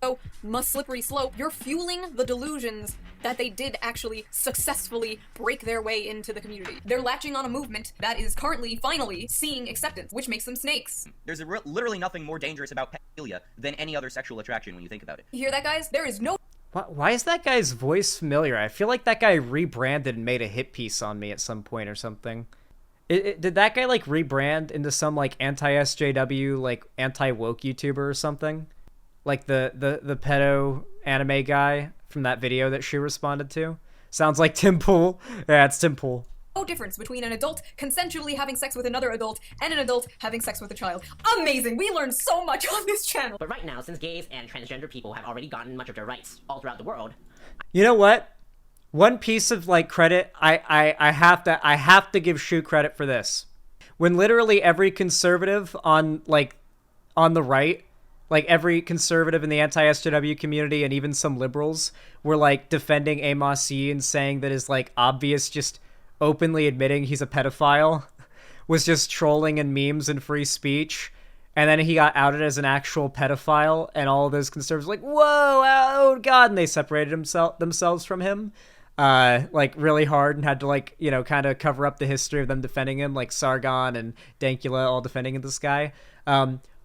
So, slippery slope, you're fueling the delusions that they did actually successfully break their way into the community. They're latching on a movement that is currently, finally, seeing acceptance, which makes them snakes. There's literally nothing more dangerous about pedophilia than any other sexual attraction when you think about it. You hear that, guys? There is no... Why is that guy's voice familiar? I feel like that guy rebranded and made a hit piece on me at some point or something. Did that guy, like, rebrand into some, like, anti-SJW, like, anti-woke YouTuber or something? Like the pedo anime guy from that video that she responded to? Sounds like Tim Pool. Yeah, it's Tim Pool. No difference between an adult consensually having sex with another adult and an adult having sex with a child. Amazing! We learned so much on this channel! But right now, since gays and transgender people have already gotten much of their rights all throughout the world... You know what? One piece of, like, credit, I have to give Shoe credit for this. When literally every conservative on the right, like every conservative in the anti-SJW community and even some liberals were, like, defending Amos Yee and saying that his, like, obvious just openly admitting he's a pedophile was just trolling and memes and free speech, and then he got outed as an actual pedophile, and all of those conservatives were like, whoa, oh god, and they separated themselves from him like really hard and had to, like, kind of cover up the history of them defending him, like Sargon and Dankula all defending this guy.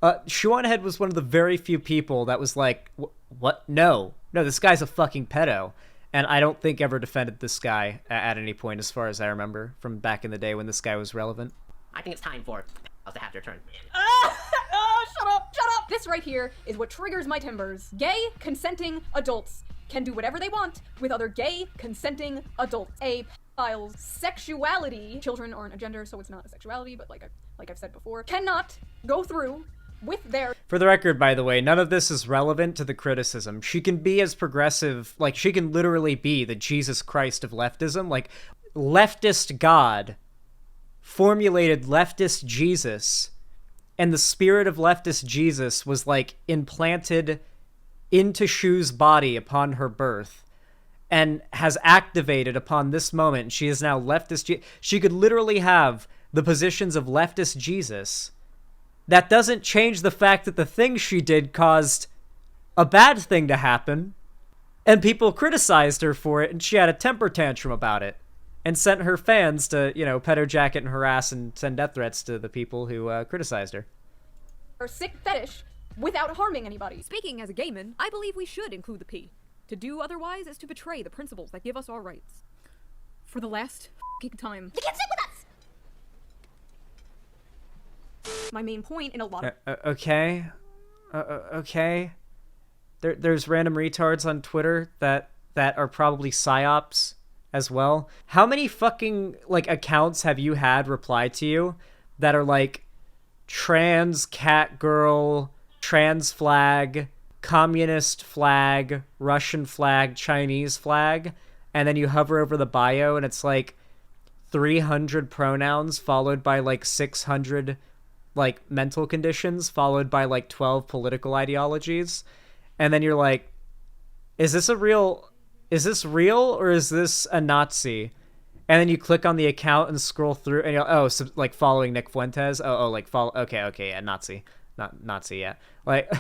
Shoe0nHead was one of the very few people that was like, what? No, this guy's a fucking pedo. And I don't think ever defended this guy at any point, as far as I remember, from back in the day when this guy was relevant. I think it's time for us to have their turn. Shut up! This right here is what triggers my timbers. Gay, consenting adults can do whatever they want with other gay, consenting adults. A pedophile's sexuality, children aren't a gender, so it's not a sexuality, but like I've said before, cannot go through with their... For the record, by the way, none of this is relevant to the criticism. She can be as progressive, like, she can literally be the Jesus Christ of leftism. Like, leftist God formulated leftist Jesus, and the spirit of leftist Jesus was, like, implanted into Shoe's body upon her birth and has activated upon this moment. She is now leftist. She could literally have the positions of leftist Jesus. That doesn't change the fact that the thing she did caused a bad thing to happen, and people criticized her for it, and she had a temper tantrum about it, and sent her fans to, pedo jacket and harass and send death threats to the people who criticized her. Or sick fetish without harming anybody. Speaking as a gayman, I believe we should include the P. To do otherwise is to betray the principles that give us our rights. For the last time. You can't sit with us! My main point in a lot of... Okay. There's random retards on Twitter that are probably psyops as well. How many fucking, like, accounts have you had reply to you that are like trans cat girl, trans flag, communist flag, Russian flag, Chinese flag, and then you hover over the bio and it's like 300 pronouns followed by like 600 like mental conditions followed by like 12 political ideologies, and then you're like, is this real or is this a Nazi? And then you click on the account and scroll through and you're like, oh, so like following Nick Fuentes, like follow, okay, yeah, Nazi. not Nazi, yeah. Like,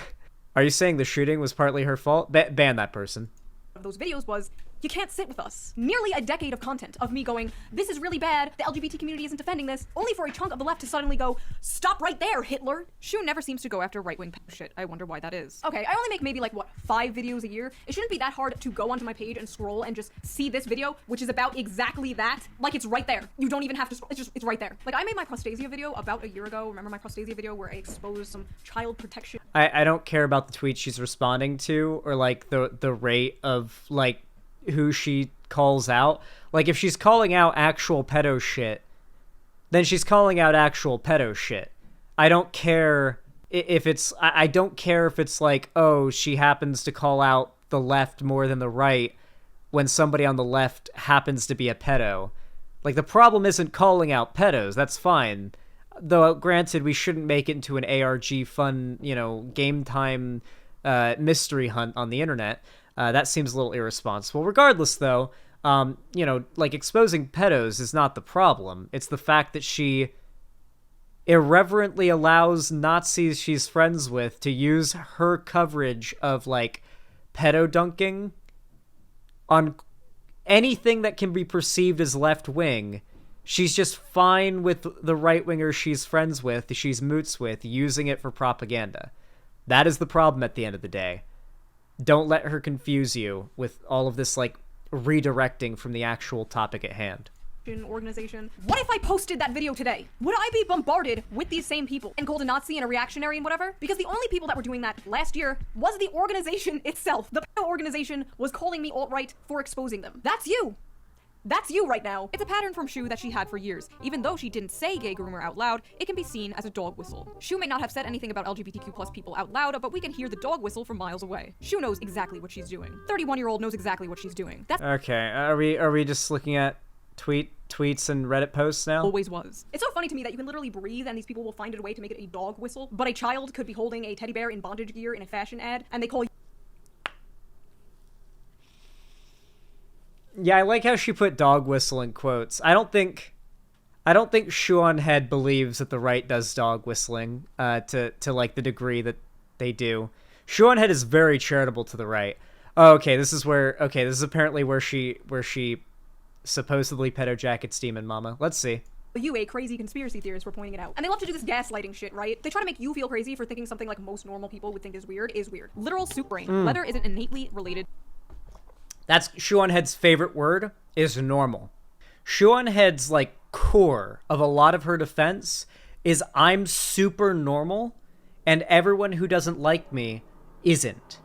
are you saying the shooting was partly her fault? Ban that person. Of those videos was, you can't sit with us. Nearly a decade of content of me going, this is really bad, the LGBT community isn't defending this, only for a chunk of the left to suddenly go, stop right there, Hitler. Shoe never seems to go after right-wing shit. I wonder why that is. Okay, I only make maybe like, what, 5 videos a year? It shouldn't be that hard to go onto my page and scroll and just see this video, which is about exactly that. Like, it's right there. You don't even have to scroll, it's right there. Like, I made my prostasia video about a year ago. Remember my prostasia video where I exposed some child protection? I don't care about the tweets she's responding to, or like the rate of like who she calls out. Like, if she's calling out actual pedo shit, then she's calling out actual pedo shit. I don't care if it's, I don't care if it's like, oh, she happens to call out the left more than the right when somebody on the left happens to be a pedo. Like, the problem isn't calling out pedos, that's fine. Though, granted, we shouldn't make it into an ARG fun, you know, game time mystery hunt on the internet. That seems a little irresponsible. Regardless, though, you know, like, exposing pedos is not the problem. It's the fact that she irreverently allows Nazis she's friends with to use her coverage of, like, pedo dunking on anything that can be perceived as left-wing. She's just fine with the right-wingers she's friends with, she's moots with, using it for propaganda. That is the problem at the end of the day. Don't let her confuse you with all of this, like, redirecting from the actual topic at hand. Organization. What if I posted that video today? Would I be bombarded with these same people and called a Nazi and a reactionary and whatever? Because the only people that were doing that last year was the organization itself. The organization was calling me alt-right for exposing them. That's you. That's you right now. It's a pattern from Shoe that she had for years. Even though she didn't say gay groomer out loud, it can be seen as a dog whistle. Shoe may not have said anything about LGBTQ plus people out loud, but we can hear the dog whistle from miles away. Shoe knows exactly what she's doing. 31-year-old knows exactly what she's doing. That's okay. Are we just looking at tweets and Reddit posts now? Always was. It's so funny to me that you can literally breathe and these people will find a way to make it a dog whistle, but a child could be holding a teddy bear in bondage gear in a fashion ad, and they call you. Yeah, I like how she put dog whistle in quotes. I don't think Shoe0nHead believes that the right does dog whistling to like the degree that they do. Shoe0nHead is very charitable to the right. Oh, okay, this is apparently where she supposedly pedo jackets Demon Mama. Let's see. You, a crazy conspiracy theorist, were pointing it out. And they love to do this gaslighting shit, right? They try to make you feel crazy for thinking something like most normal people would think is weird. Literal soup brain. Leather isn't innately related. That's Shoe0nHead's favorite word, is normal. Shoe0nHead's, like, core of a lot of her defense is I'm super normal, and everyone who doesn't like me isn't.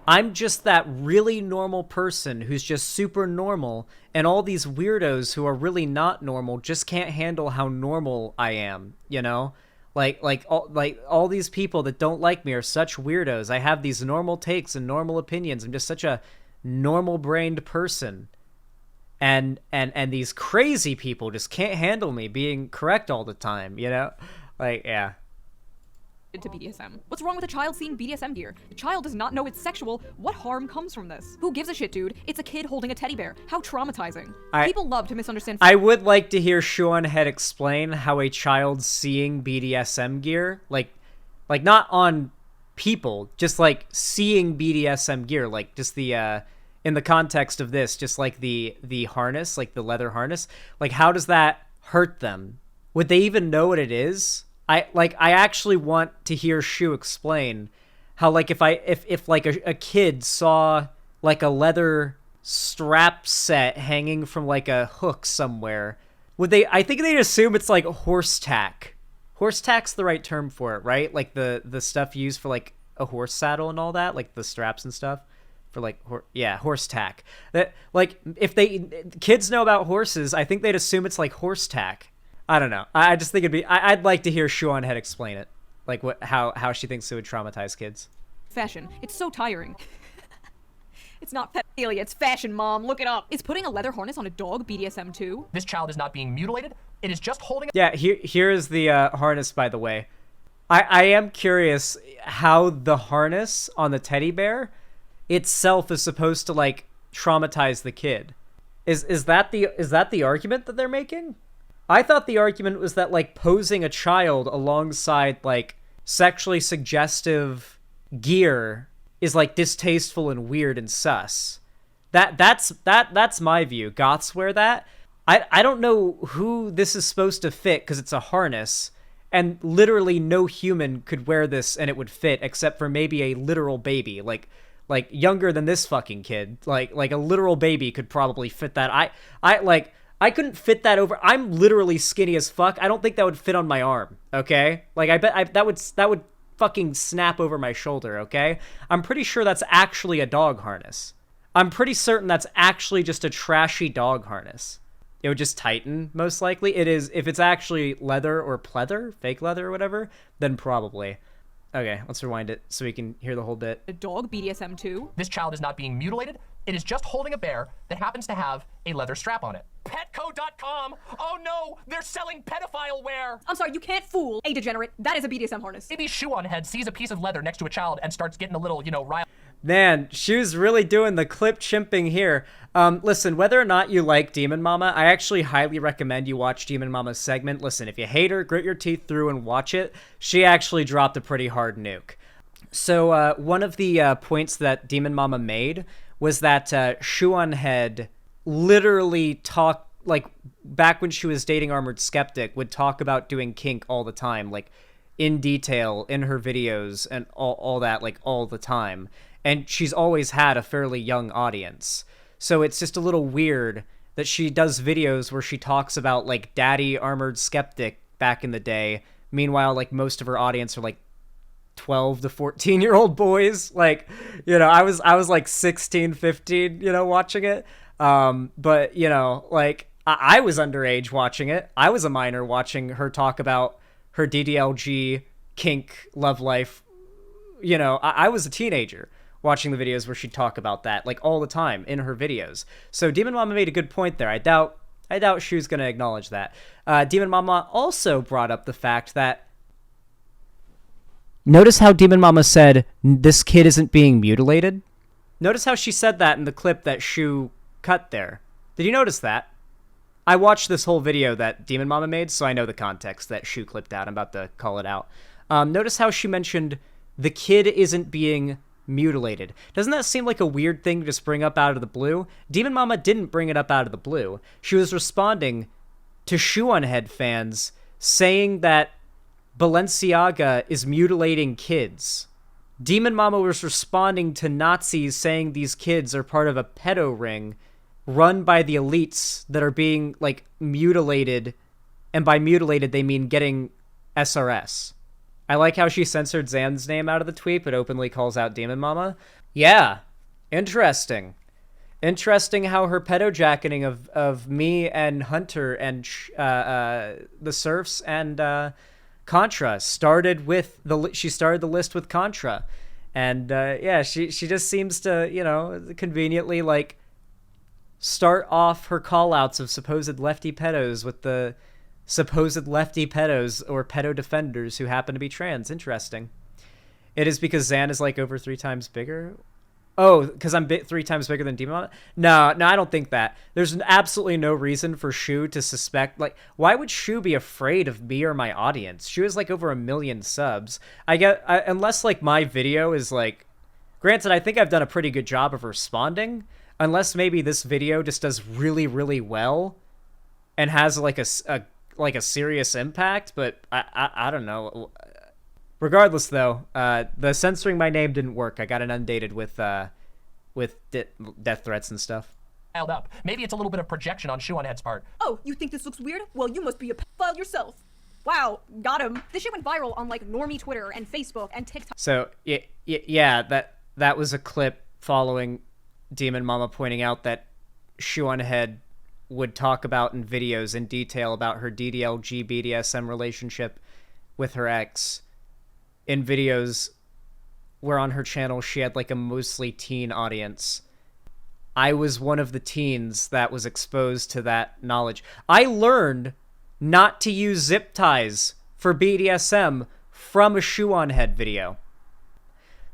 I'm just that really normal person who's just super normal, and all these weirdos who are really not normal just can't handle how normal I am, you know? Like all these people that don't like me are such weirdos. I have these normal takes and normal opinions. I'm just such a normal-brained person, and these crazy people just can't handle me being correct all the time, you know? Like, yeah. To BDSM. What's wrong with a child seeing BDSM gear? The child does not know it's sexual. What harm comes from this? Who gives a shit, dude? It's a kid holding a teddy bear. How traumatizing. People love to misunderstand. I would like to hear Shoe0nHead explain how a child seeing BDSM gear, like not on people, just like seeing BDSM gear, like just the in the context of this, just like the harness, like the leather harness, like how does that hurt them? Would they even know what it is? I actually want to hear Shoe explain how, like, if like a kid saw like a leather strap set hanging from like a hook somewhere, would they, I think they'd assume it's like horse tack. Horse tack's the right term for it, right? Like the stuff used for like a horse saddle and all that, like the straps and stuff for like horse tack. That, like, if kids know about horses, I think they'd assume it's like horse tack. I don't know. I just think I'd like to hear Shoe0nHead explain it, like how she thinks it would traumatize kids. Fashion. It's so tiring. It's not pedophilia, it's fashion, Mom. Look it up. Is putting a leather harness on a dog BDSM too? This child is not being mutilated. It is just holding. Yeah, here is the harness, by the way. I am curious how the harness on the teddy bear itself is supposed to like traumatize the kid. Is that the argument that they're making? I thought the argument was that like posing a child alongside like sexually suggestive gear is like distasteful and weird and sus. That's my view. Goths wear that. I don't know who this is supposed to fit because it's a harness, and literally no human could wear this and it would fit except for maybe a literal baby, like younger than this fucking kid. Like a literal baby could probably fit that. I couldn't fit that over. I'm literally skinny as fuck. I don't think that would fit on my arm. Okay, like I bet that would fucking snap over my shoulder. Okay, I'm pretty sure that's actually a dog harness. I'm pretty certain that's actually just a trashy dog harness. It would just tighten, most likely. It is, if it's actually leather or pleather, fake leather or whatever, then probably. Okay, let's rewind it so we can hear the whole bit. A dog BDSM too? This child is not being mutilated. It is just holding a bear that happens to have a leather strap on it. Petco.com! Oh no, they're selling pedophile wear! I'm sorry, you can't fool a degenerate. That is a BDSM harness. Maybe Shoe0nHead sees a piece of leather next to a child and starts getting a little, riled. Man, Shoe's really doing the clip chimping here. Listen, whether or not you like Demon Mama, I actually highly recommend you watch Demon Mama's segment. Listen, if you hate her, grit your teeth through and watch it. She actually dropped a pretty hard nuke. So one of the points that Demon Mama made was that Shoe0nHead literally talked, like, back when she was dating Armored Skeptic, would talk about doing kink all the time, like, in detail, in her videos, and all that, like, all the time. And she's always had a fairly young audience. So it's just a little weird that she does videos where she talks about, like, Daddy Armored Skeptic back in the day. Meanwhile, like, most of her audience are, like, 12 to 14-year-old boys. Like, I was like 16, 15, watching it. But, like, I was underage watching it. I was a minor watching her talk about her DDLG, kink, love life. I was a teenager watching the videos where she'd talk about that, like, all the time in her videos. So Demon Mama made a good point there. I doubt Shu's gonna acknowledge that. Demon Mama also brought up the fact that, notice how Demon Mama said, this kid isn't being mutilated? Notice how she said that in the clip that Shu cut there. Did you notice that? I watched this whole video that Demon Mama made, so I know the context that Shu clipped out. I'm about to call it out. Notice how she mentioned the kid isn't being mutilated. Doesn't that seem like a weird thing to just bring up out of the blue? Demon Mama didn't bring it up out of the blue. She was responding to Shoe0nHead fans saying that Balenciaga is mutilating kids. Demon Mama was responding to Nazis saying these kids are part of a pedo ring run by the elites that are being, like, mutilated, and by mutilated they mean getting SRS. I like how she censored Zan's name out of the tweet, but openly calls out Demon Mama. Yeah, interesting. Interesting how her pedojacketing of me and Hunter and the Serfs and Contra started with she started the list with Contra, and yeah, she just seems to conveniently, like, start off her callouts of supposed lefty pedos with the supposed lefty pedos or pedo defenders who happen to be trans. Interesting. It is because Zan is, like, over 3 times bigger. Oh, because I'm 3 times bigger than Demon Mama? No, I don't think that. There's absolutely no reason for Shu to suspect. Like, why would Shu be afraid of me or my audience? Shu has, like, over 1 million subs. Unless, like, my video is, like... Granted, I think I've done a pretty good job of responding. Unless maybe this video just does really, really well and has, like, a serious impact. But I don't know. Regardless, though, the censoring my name didn't work. I got inundated with death threats and stuff. Up. Maybe it's a little bit of projection on Shoe0nHead's part. Oh, you think this looks weird? Well, you must be a pedophile yourself. Wow, got him. This shit went viral on, like, normie Twitter and Facebook and TikTok. So, yeah, that was a clip following Demon Mama pointing out that Shoe0nHead would talk about in videos in detail about her DDLG BDSM relationship with her ex in videos where on her channel she had, like, a mostly teen audience. I was one of the teens that was exposed to that knowledge. I learned not to use zip ties for BDSM from a Shoe0nHead video.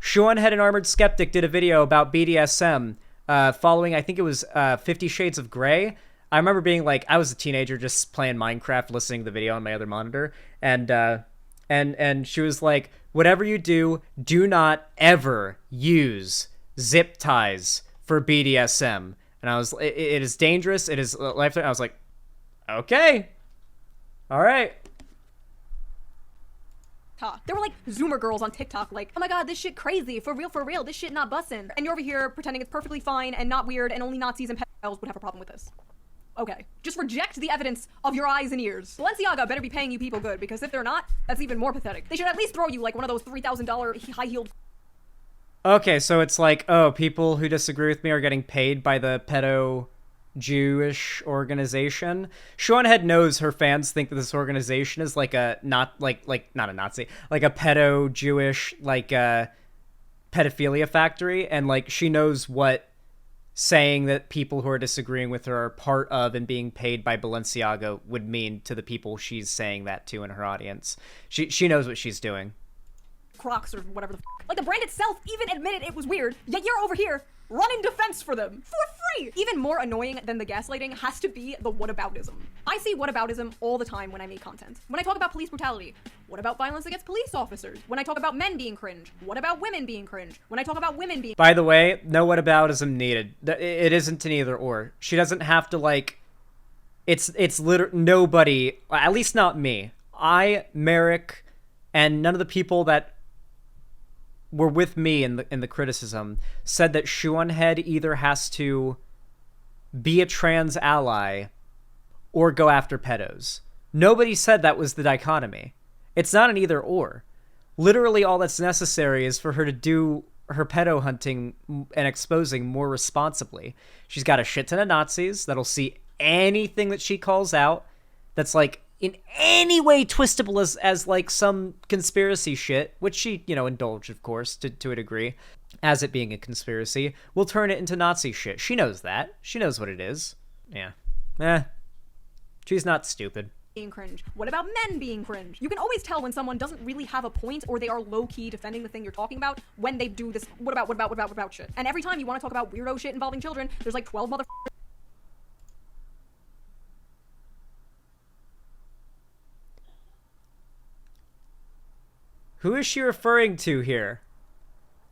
Shoe0nHead and Armored Skeptic did a video about BDSM following, I think it was 50 Shades of Grey. I remember being, like, I was a teenager just playing Minecraft, listening to the video on my other monitor, and And she was like, whatever you do, do not ever use zip ties for BDSM. And I was, it is dangerous. It is life. I was like, okay, all right. There were like Zoomer girls on TikTok like, oh my god, this shit crazy, for real, this shit not bussin'. And you're over here pretending it's perfectly fine and not weird and only Nazis and pedophiles would have a problem with this. Okay, just reject the evidence of your eyes and ears. Balenciaga better be paying you people good, because if they're not, that's even more pathetic. They should at least throw you like one of those $3,000 high-heeled... Okay, so it's like, oh, people who disagree with me are getting paid by the pedo Jewish organization. ShoenHead knows her fans think that this organization is like a not a Nazi, like a pedo Jewish like pedophilia factory, and like she knows what saying that people who are disagreeing with her are part of and being paid by Balenciaga would mean to the people she's saying that to in her audience. She knows what she's doing. Crocs or whatever the like the brand itself even admitted it was weird, yet you're over here running defense for them for free. Even more annoying than the gaslighting has to be the whataboutism. I see whataboutism all the time when I make content. When I talk about police brutality, what about violence against police officers? When I talk about men being cringe, what about women being cringe? When I talk about women being... By the way, no whataboutism needed. It isn't an either or. She doesn't have to like... It's literally nobody, at least not me. I, Merrick, and none of the people that were with me in the criticism said that ShoenHead either has to be a trans ally or go after pedos. Nobody said that was the dichotomy. It's not an either or. Literally all that's necessary is for her to do her pedo hunting and exposing more responsibly. She's got a shit ton of Nazis that'll see anything that she calls out that's like in any way twistable as like some conspiracy shit, which she, you know, indulged, of course, to a degree, as it being a conspiracy, will turn it into Nazi shit. She knows that. She knows what it is. Yeah. She's not stupid. Being cringe. What about men being cringe? You can always tell when someone doesn't really have a point or they are low-key defending the thing you're talking about when they do this what about shit. And every time you want to talk about weirdo shit involving children, there's like 12 motherfuckers. Who is she referring to here?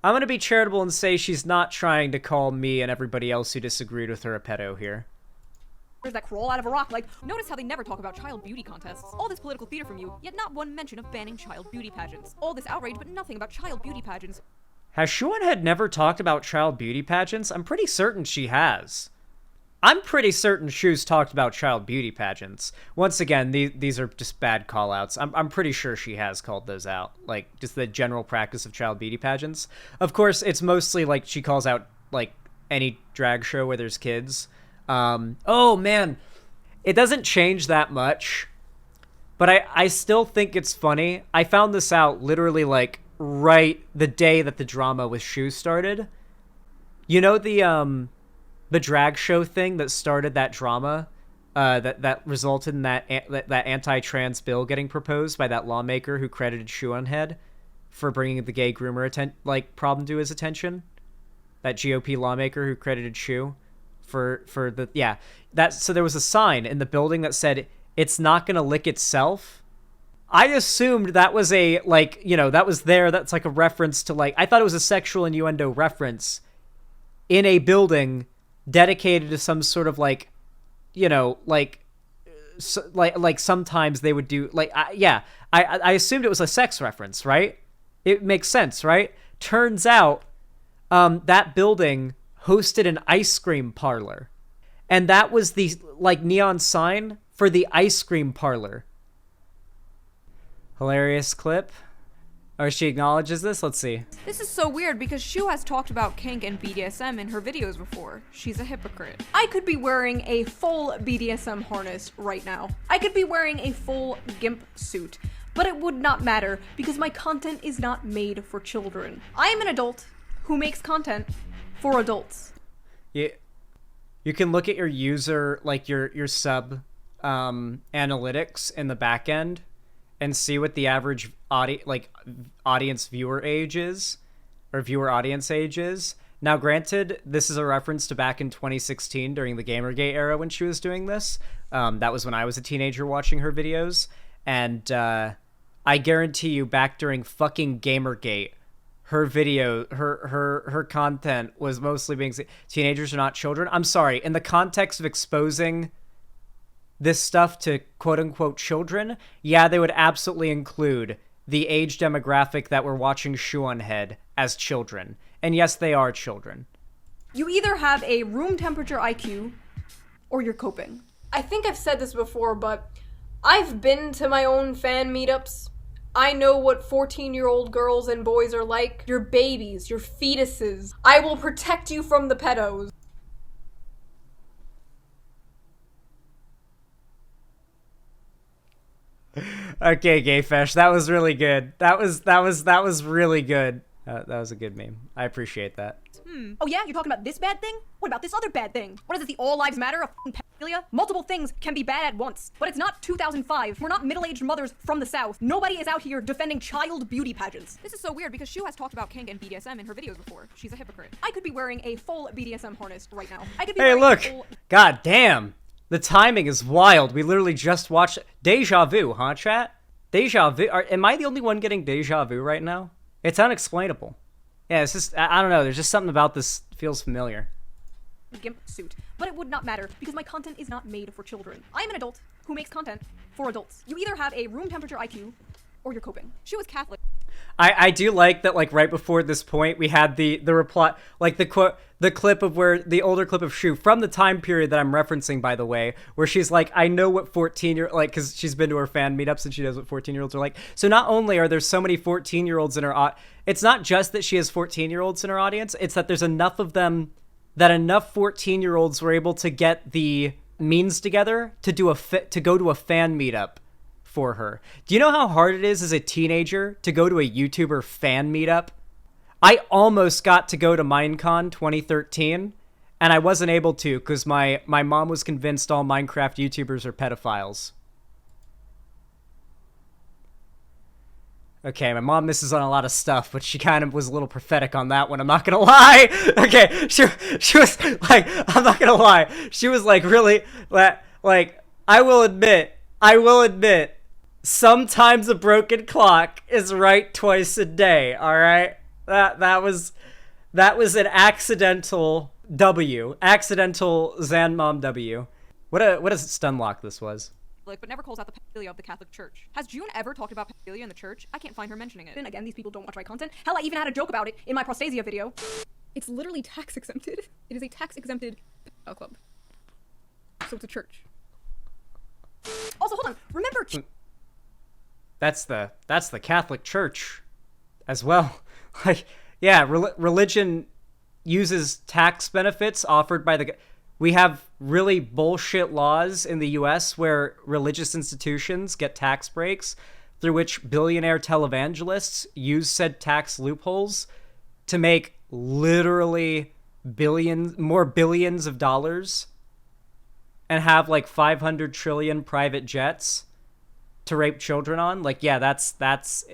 I'm going to be charitable and say she's not trying to call me and everybody else who disagreed with her a pedo here. That crawl out of a rock. Like, notice how they never talk about child beauty contests. All this political theater from you, yet not one mention of banning child beauty pageants. All this outrage, but nothing about child beauty pageants. Has ShoenHead never talked about child beauty pageants? I'm pretty certain she has. I'm pretty certain Shoe's talked about child beauty pageants. Once again, these are just bad call-outs. I'm pretty sure she has called those out. Like, just the general practice of child beauty pageants. Of course, it's mostly, like, she calls out, like, any drag show where there's kids. Oh, man. It doesn't change that much. But I still think it's funny. I found this out literally, like, right the day that the drama with Shoe started. You know the drag show thing that started that drama, that resulted in that anti-trans bill getting proposed by that lawmaker who credited ShoenHead for bringing the gay groomer problem to his attention. That GOP lawmaker who credited Shoe for the so there was a sign in the building that said it's not gonna lick itself. I assumed that was a that was there. That's like a reference to like I thought it was a sexual innuendo reference in a building dedicated to some sort of like sometimes they would do I assumed it was a sex reference, right? It makes sense, right? Turns out that building hosted an ice cream parlor, and that was the neon sign for the ice cream parlor. Hilarious clip. Or she acknowledges this? Let's see. This is so weird because Shoe has talked about kink and BDSM in her videos before. She's a hypocrite. I could be wearing a full BDSM harness right now. I could be wearing a full GIMP suit, but it would not matter because my content is not made for children. I am an adult who makes content for adults. Yeah. You can look at your user, like your sub analytics in the back end and see what the average audience viewer age is, or viewer audience age is. Now, granted, this is a reference to back in 2016 during the Gamergate era when she was doing this. That was when I was a teenager watching her videos, and I guarantee you back during fucking Gamergate, her video, her content was mostly being teenagers are not children. I'm sorry, in the context of exposing this stuff to quote-unquote children, yeah, they would absolutely include the age demographic that we're watching Shoe0nHead as children. And yes, they are children. You either have a room temperature IQ or you're coping. I think I've said this before, but I've been to my own fan meetups. I know what 14-year-old girls and boys are like. You're babies, you're fetuses. I will protect you from the pedos. Okay, Gayfesh, that was really good. That was really good. That was a good meme. I appreciate that. Oh yeah, you're talking about this bad thing? What about this other bad thing? What is it, the all lives matter of pedophilia? Multiple things can be bad at once. But it's not 2005. We're not middle-aged mothers from the South. Nobody is out here defending child beauty pageants. This is so weird because Shoe has talked about kink and BDSM in her videos before. She's a hypocrite. I could be wearing a full BDSM harness right now. I could be Hey, wearing look! a full... God damn! The timing is wild. We literally just watched Deja Vu, huh, chat? Deja Vu. Am I the only one getting Deja Vu right now? It's unexplainable. Yeah, it's just, I don't know, there's just something about this feels familiar. Gimp suit. But it would not matter because my content is not made for children. I am an adult who makes content for adults. You either have a room temperature IQ or you're coping. She was Catholic. I do like that, like, right before this point, we had the reply, like, the clip of where, the older clip of Shoe, from the time period that I'm referencing, by the way, where she's like, I know what 14-year, because she's been to her fan meetups and she knows what 14-year-olds are like. So not only are there so many 14-year-olds in her, it's not just that she has 14-year-olds in her audience, it's that there's enough of them, that enough 14-year-olds were able to get the means together to go to a fan meetup for her. Do you know how hard it is as a teenager to go to a YouTuber fan meetup? I almost got to go to Minecon 2013, and I wasn't able to because my mom was convinced all Minecraft YouTubers are pedophiles. Okay, my mom misses on a lot of stuff, but she kind of was a little prophetic on that one, I'm not gonna lie. Okay, she was like, I'm not gonna lie. She was like, really, like, I will admit, sometimes a broken clock is right twice a day, alright? That was an accidental W. Accidental Zanmom W. What a stunlock this was. But never calls out the pedophilia of the Catholic Church. Has June ever talked about pedophilia in the church? I can't find her mentioning it. And again, these people don't watch my content. Hell, I even had a joke about it in my Prostasia video. It's literally tax exempted. It is a tax exempted pedophile club. So it's a church. Also, hold on. Remember... That's the Catholic Church as well. Like, yeah, religion uses tax benefits offered by the... We have really bullshit laws in the US where religious institutions get tax breaks through which billionaire televangelists use said tax loopholes to make literally more billions of dollars and have like 500 trillion private jets to rape children on. Like, yeah, that's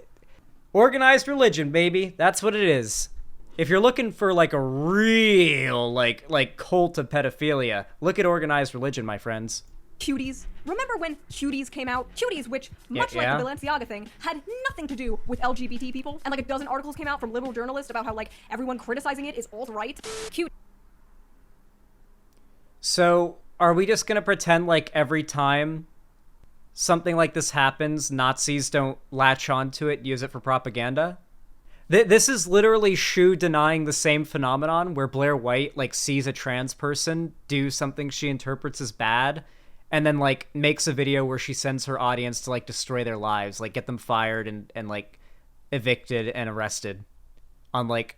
organized religion, baby. That's what it is. If you're looking for like a real like cult of pedophilia, look at organized religion, my friends. Cuties. Remember when Cuties came out? Cuties, which, much like the Balenciaga thing, had nothing to do with LGBT people. And like a dozen articles came out from liberal journalists about how like everyone criticizing it is alt-right. Cute. So, are we just gonna pretend like every time something like this happens, Nazis don't latch onto it and use it for propaganda? This is literally Shoe denying the same phenomenon where Blair White like sees a trans person do something she interprets as bad and then like makes a video where she sends her audience to like destroy their lives, like get them fired and like evicted and arrested on like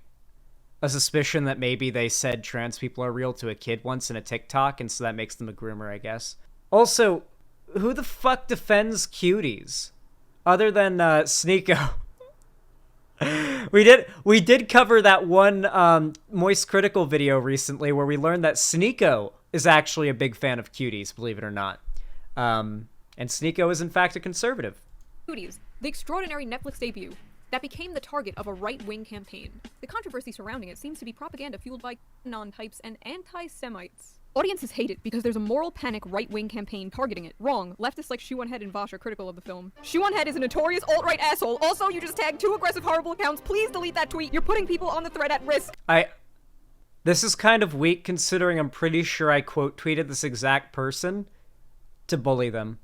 a suspicion that maybe they said trans people are real to a kid once in a TikTok, and so that makes them a groomer, I guess. Also, who the fuck defends cuties other than Sneeko? We did cover that one Moist Critical video recently where we learned that Sneeko is actually a big fan of cuties, believe it or not. And Sneeko is in fact a conservative. Cuties, the extraordinary Netflix debut that became the target of a right-wing campaign. The controversy surrounding it seems to be propaganda fueled by non-types and anti-Semites. Audiences hate it because there's a moral panic right-wing campaign targeting it. Wrong. Leftists like Shoe0nHead and Vosh are critical of the film. Shoe0nHead is a notorious alt-right asshole. Also, you just tagged 2 aggressive, horrible accounts. Please delete that tweet. You're putting people on the thread at risk. This is kind of weak considering I'm pretty sure I quote tweeted this exact person to bully them.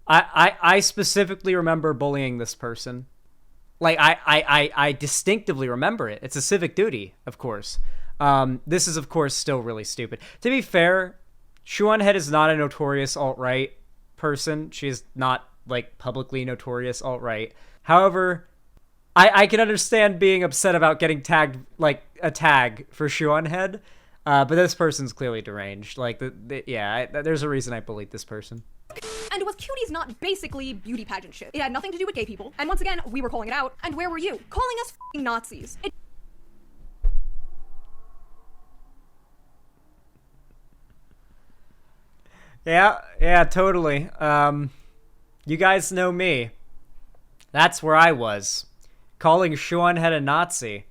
I specifically remember bullying this person. Like, I distinctly remember it. It's a civic duty, of course. This is, of course, still really stupid. To be fair, Shoe0nHead is not a notorious alt-right person. She is not, like, publicly notorious alt-right. However, I can understand being upset about getting tagged, like, a tag for Shoe0nHead, but this person's clearly deranged. Like, there's a reason I bullied this person. And was Cuties not basically beauty pageant shit? It had nothing to do with gay people. And once again, we were calling it out. And where were you? Calling us f***ing Nazis. Yeah, totally. You guys know me. That's where I was. Calling Shoe0nHead a Nazi.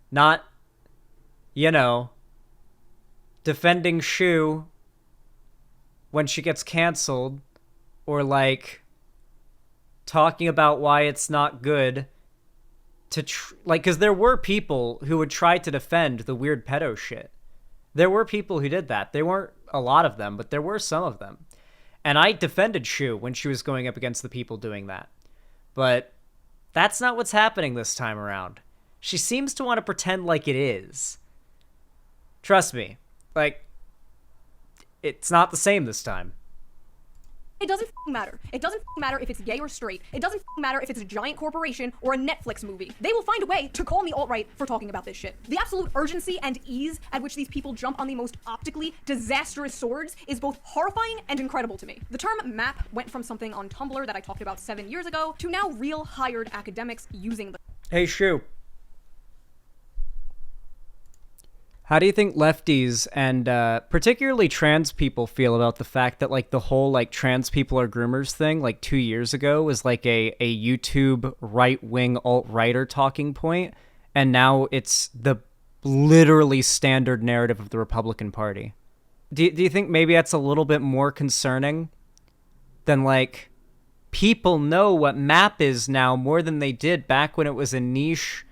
Not, you know, defending Shoe when she gets canceled. Or, like, talking about why it's not good to, because there were people who would try to defend the weird pedo shit. There were people who did that. There weren't a lot of them, but there were some of them. And I defended Shoe when she was going up against the people doing that. But that's not what's happening this time around. She seems to want to pretend like it is. Trust me. Like, it's not the same this time. It doesn't matter. It doesn't matter if it's gay or straight. It doesn't matter if it's a giant corporation or a Netflix movie. They will find a way to call me alt-right for talking about this shit. The absolute urgency and ease at which these people jump on the most optically disastrous swords is both horrifying and incredible to me. The term map went from something on Tumblr that I talked about 7 years ago to now real hired academics using the— Hey, Shoe. How do you think lefties and particularly trans people feel about the fact that, like, the whole, like, trans people are groomers thing, like, 2 years ago was, like, a YouTube right-wing alt-righter talking point, and now it's the literally standard narrative of the Republican Party? Do you think maybe that's a little bit more concerning than, like, people know what MAP is now more than they did back when it was a niche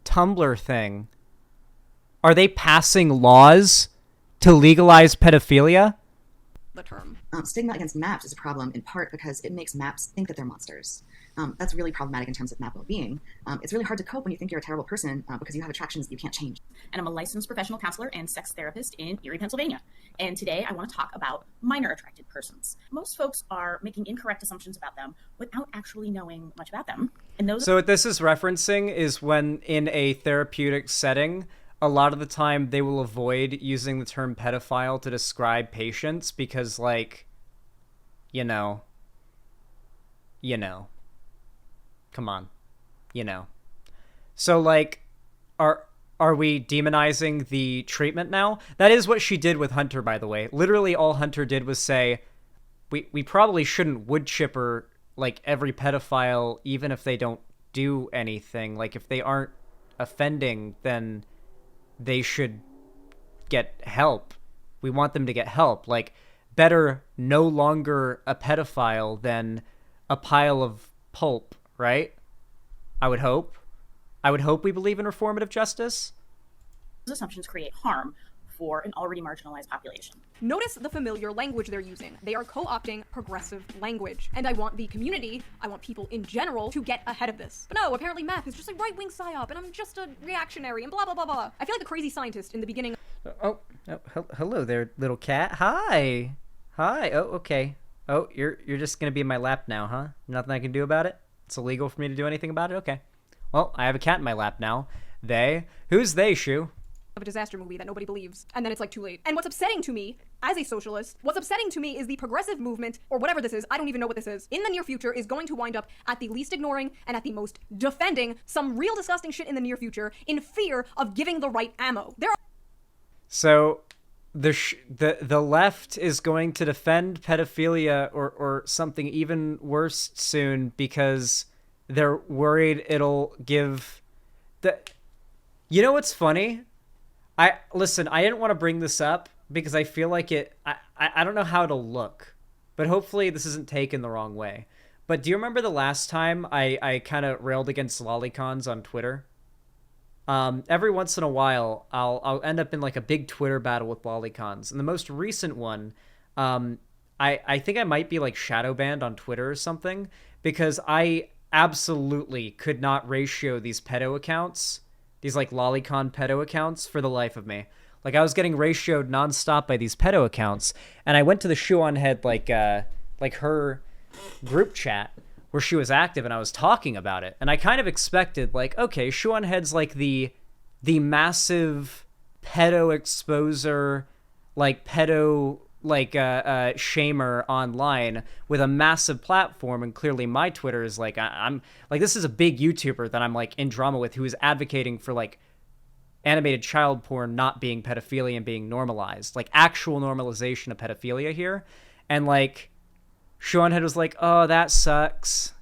Tumblr thing? Are they passing laws to legalize pedophilia? The term. Stigma against MAPs is a problem in part because it makes MAPs think that they're monsters. That's really problematic in terms of MAP well-being. It's really hard to cope when you think you're a terrible person because you have attractions that you can't change. And I'm a licensed professional counselor and sex therapist in Erie, Pennsylvania. And today I want to talk about minor attracted persons. Most folks are making incorrect assumptions about them without actually knowing much about them. And those— So what this is referencing is when in a therapeutic setting, a lot of the time they will avoid using the term pedophile to describe patients because, like, you know, come on, So, like, are we demonizing the treatment now? That is what she did with Hunter, by the way. Literally all Hunter did was say, we probably shouldn't wood chipper, like, every pedophile, even if they don't do anything. Like, if they aren't offending, then they should get help. We want them to get help. Like, better no longer a pedophile than a pile of pulp, right? I would hope. We believe in reformative justice. Those assumptions create harm for an already marginalized population. Notice the familiar language they're using. They are co-opting progressive language. And I want the community, I want people in general to get ahead of this. But no, apparently MAP is just a right-wing psyop and I'm just a reactionary and blah, blah, blah, blah. I feel like the crazy scientist in the beginning. Hello there, little cat. Hi. Oh, okay. Oh, you're just gonna be in my lap now, huh? Nothing I can do about it? It's illegal for me to do anything about it? Okay. Well, I have a cat in my lap now. They? Who's they, Shoe? Of a disaster movie that nobody believes, and then it's like too late. And what's upsetting to me, as a socialist, what's upsetting to me is the progressive movement, or whatever this is, I don't even know what this is, in the near future is going to wind up at the least ignoring and at the most defending some real disgusting shit in the near future in fear of giving the right ammo. So the left is going to defend pedophilia or something even worse soon because they're worried it'll give the— You know what's funny? Listen, I didn't want to bring this up because I feel like I don't know how to look, but hopefully this isn't taken the wrong way. But do you remember the last time I kind of railed against lolicons on Twitter? Every once in a while, I'll end up in like a big Twitter battle with lolicons. And the most recent one, I think I might be like shadow banned on Twitter or something, because I absolutely could not ratio these pedo accounts, these like lolicon pedo accounts, for the life of me. Like, I was getting ratioed nonstop by these pedo accounts, and I went to the Shoe0nHead like her group chat where she was active, and I was talking about it, and I kind of expected, like, okay, Shoe0nHead's like the massive pedo exposer, like pedo like shamer online with a massive platform, and clearly my Twitter is like, I'm like, this is a big YouTuber that I'm like in drama with, who is advocating for like animated child porn not being pedophilia and being normalized, like actual normalization of pedophilia here. And like Shoe0nHead was like, oh, that sucks,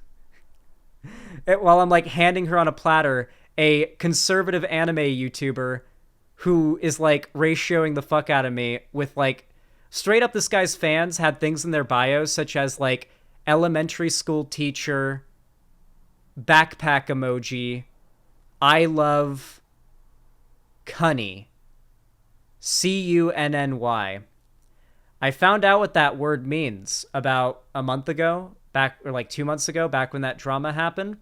while I'm like handing her on a platter a conservative anime YouTuber who is like ratioing the fuck out of me with like, straight up, this guy's fans had things in their bios such as like elementary school teacher, backpack emoji, I love Cunny, Cunny. I found out what that word means about a month ago, or like 2 months ago, back when that drama happened.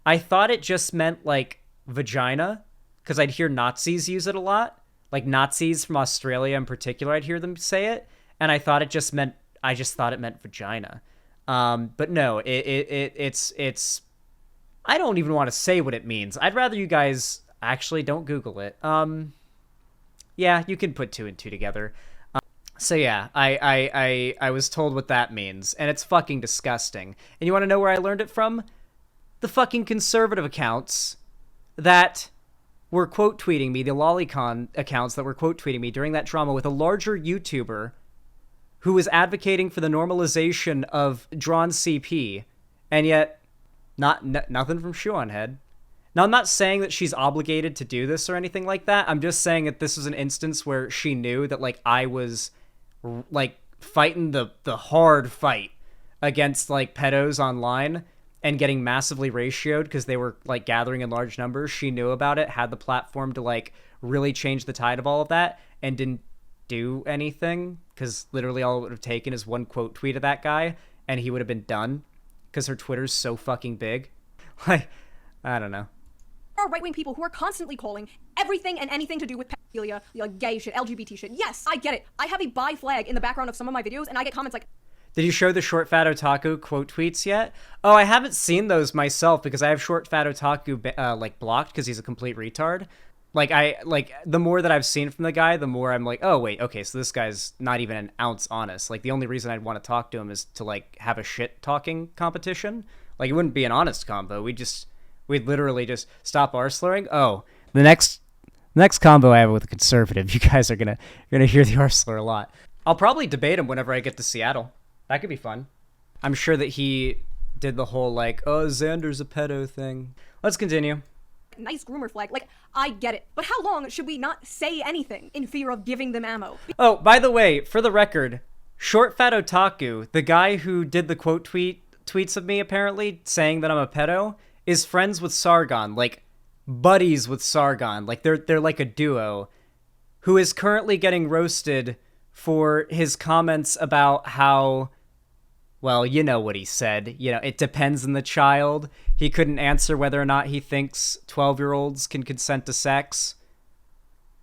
I thought it just meant like vagina, because I'd hear Nazis use it a lot. Like Nazis from Australia in particular, I'd hear them say it, and I thought it meant vagina. But no, it's I don't even want to say what it means. I'd rather you guys actually don't Google it. Yeah, you can put 2 and 2 together. So yeah, I was told what that means, and it's fucking disgusting. And you want to know where I learned it from? The fucking conservative accounts that were quote tweeting me, the lolicon accounts that were quote tweeting me during that drama with a larger YouTuber who was advocating for the normalization of drawn CP, and yet nothing from Shoe0nHead. Now, I'm not saying that she's obligated to do this or anything like that. I'm just saying that this was an instance where she knew that like I was like fighting the hard fight against like pedos online and getting massively ratioed because they were like gathering in large numbers. She knew about it, had the platform to like really change the tide of all of that, and didn't do anything, because literally all it would have taken is one quote tweet of that guy and he would have been done, because her Twitter's so fucking big. Like, I don't know. There are right-wing people who are constantly calling everything and anything to do with pedophilia, like gay shit, LGBT shit. Yes, I get it. I have a bi flag in the background of some of my videos, and I get comments like, did you show the Short Fat Otaku quote tweets yet? Oh, I haven't seen those myself because I have Short Fat Otaku like blocked because he's a complete retard. Like, the more that I've seen from the guy, the more I'm like, oh wait, okay, so this guy's not even an ounce honest. Like, the only reason I'd want to talk to him is to like have a shit talking competition. Like, it wouldn't be an honest combo. We'd literally just stop our slurring. Oh, the next combo I have with a conservative, you guys are gonna hear the R slur a lot. I'll probably debate him whenever I get to Seattle. That could be fun. I'm sure that he did the whole like, oh, Xander's a pedo thing. Let's continue. nice groomer flag. Like, I get it. But how long should we not say anything in fear of giving them ammo? Oh, by the way, for the record, Short Fat Otaku, the guy who did the quote tweets of me apparently saying that I'm a pedo, is friends with Sargon, like buddies with Sargon. Like they're like a duo, who is currently getting roasted for his comments about how, well, you know what he said. You know, it depends on the child. He couldn't answer whether or not he thinks 12-year-olds can consent to sex.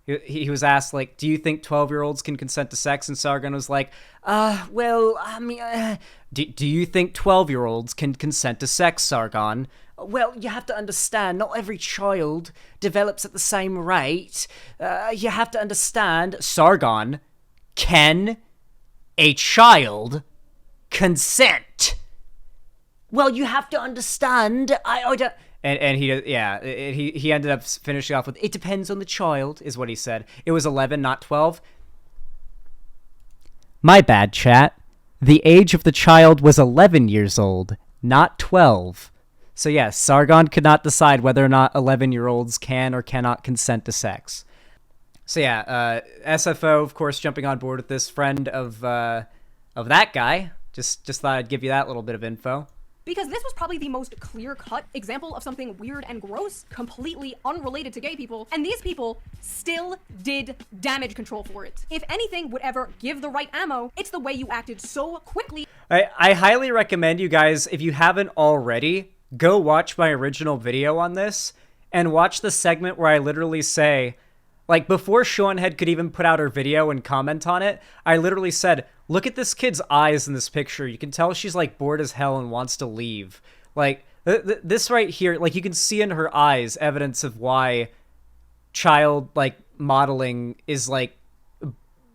He was asked, like, do you think 12-year-olds can consent to sex? And Sargon was like, well, I mean, do you think 12-year-olds can consent to sex, Sargon? Well, you have to understand, not every child develops at the same rate. You have to understand, Sargon, can a child consent? Well, you have to understand, I don't... And he ended up finishing off with, it depends on the child, is what he said. It was 11, not 12. My bad, chat. The age of the child was 11 years old, not 12. So yes, Sargon could not decide whether or not 11-year-olds can or cannot consent to sex. So yeah, SFO, of course, jumping on board with this, friend of that guy. Just thought I'd give you that little bit of info. Because this was probably the most clear-cut example of something weird and gross, completely unrelated to gay people, and these people still did damage control for it. If anything would ever give the right ammo, it's the way you acted so quickly. I highly recommend you guys, if you haven't already, go watch my original video on this, and watch the segment where I literally say, like, before ShoenHead could even put out her video and comment on it, I literally said, look at this kid's eyes in this picture. You can tell she's, like, bored as hell and wants to leave. Like, this right here, like, you can see in her eyes evidence of why child, like, modeling is, like,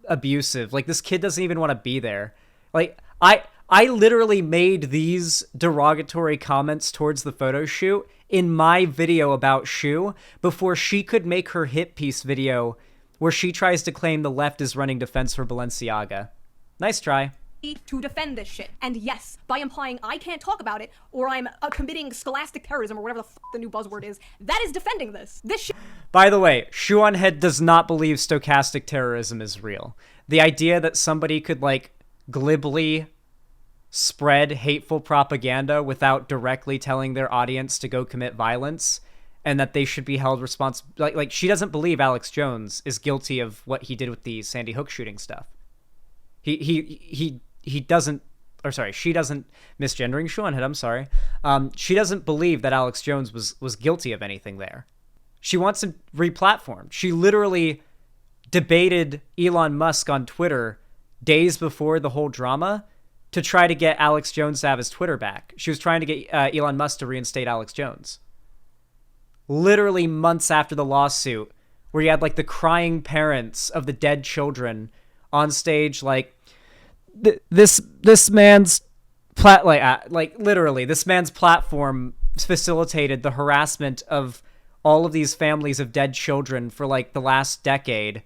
abusive. Like, this kid doesn't even want to be there. Like, I literally made these derogatory comments towards the photo shoot in my video about Shoe before she could make her hit piece video where she tries to claim the left is running defense for Balenciaga. Nice try. To defend this shit. And yes, by implying I can't talk about it, or I'm committing scholastic terrorism, or whatever the the new buzzword is, that is defending this. This shit. By the way, Shoe0nHead does not believe stochastic terrorism is real. The idea that somebody could, like, glibly spread hateful propaganda without directly telling their audience to go commit violence and that they should be held responsible. Like she doesn't believe Alex Jones is guilty of what he did with the Sandy Hook shooting stuff. He doesn't, or sorry, she doesn't, misgendering ShoenHead, I'm sorry. She doesn't believe that Alex Jones was guilty of anything there. She wants him replatformed. She literally debated Elon Musk on Twitter days before the whole drama to try to get Alex Jones to have his Twitter back. She was trying to get Elon Musk to reinstate Alex Jones. Literally months after the lawsuit, where you had, like, the crying parents of the dead children on stage, like, this man's literally, this man's platform facilitated the harassment of all of these families of dead children for, like, the last decade.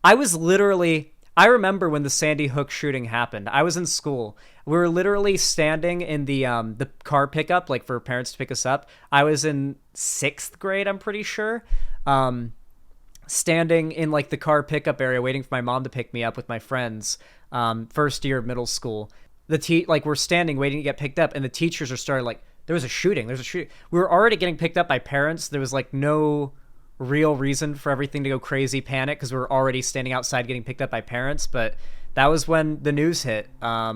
I remember when the Sandy Hook shooting happened. I was in school. We were literally standing in the car pickup, like, for parents to pick us up. I was in 6th grade, I'm pretty sure. Standing in, like, the car pickup area waiting for my mom to pick me up with my friends. First year of middle school. We're standing waiting to get picked up, and the teachers are starting, like, there was a shooting. We were already getting picked up by parents. There was, like, no real reason for everything to go crazy panic because we were already standing outside getting picked up by parents. But that was when the news hit for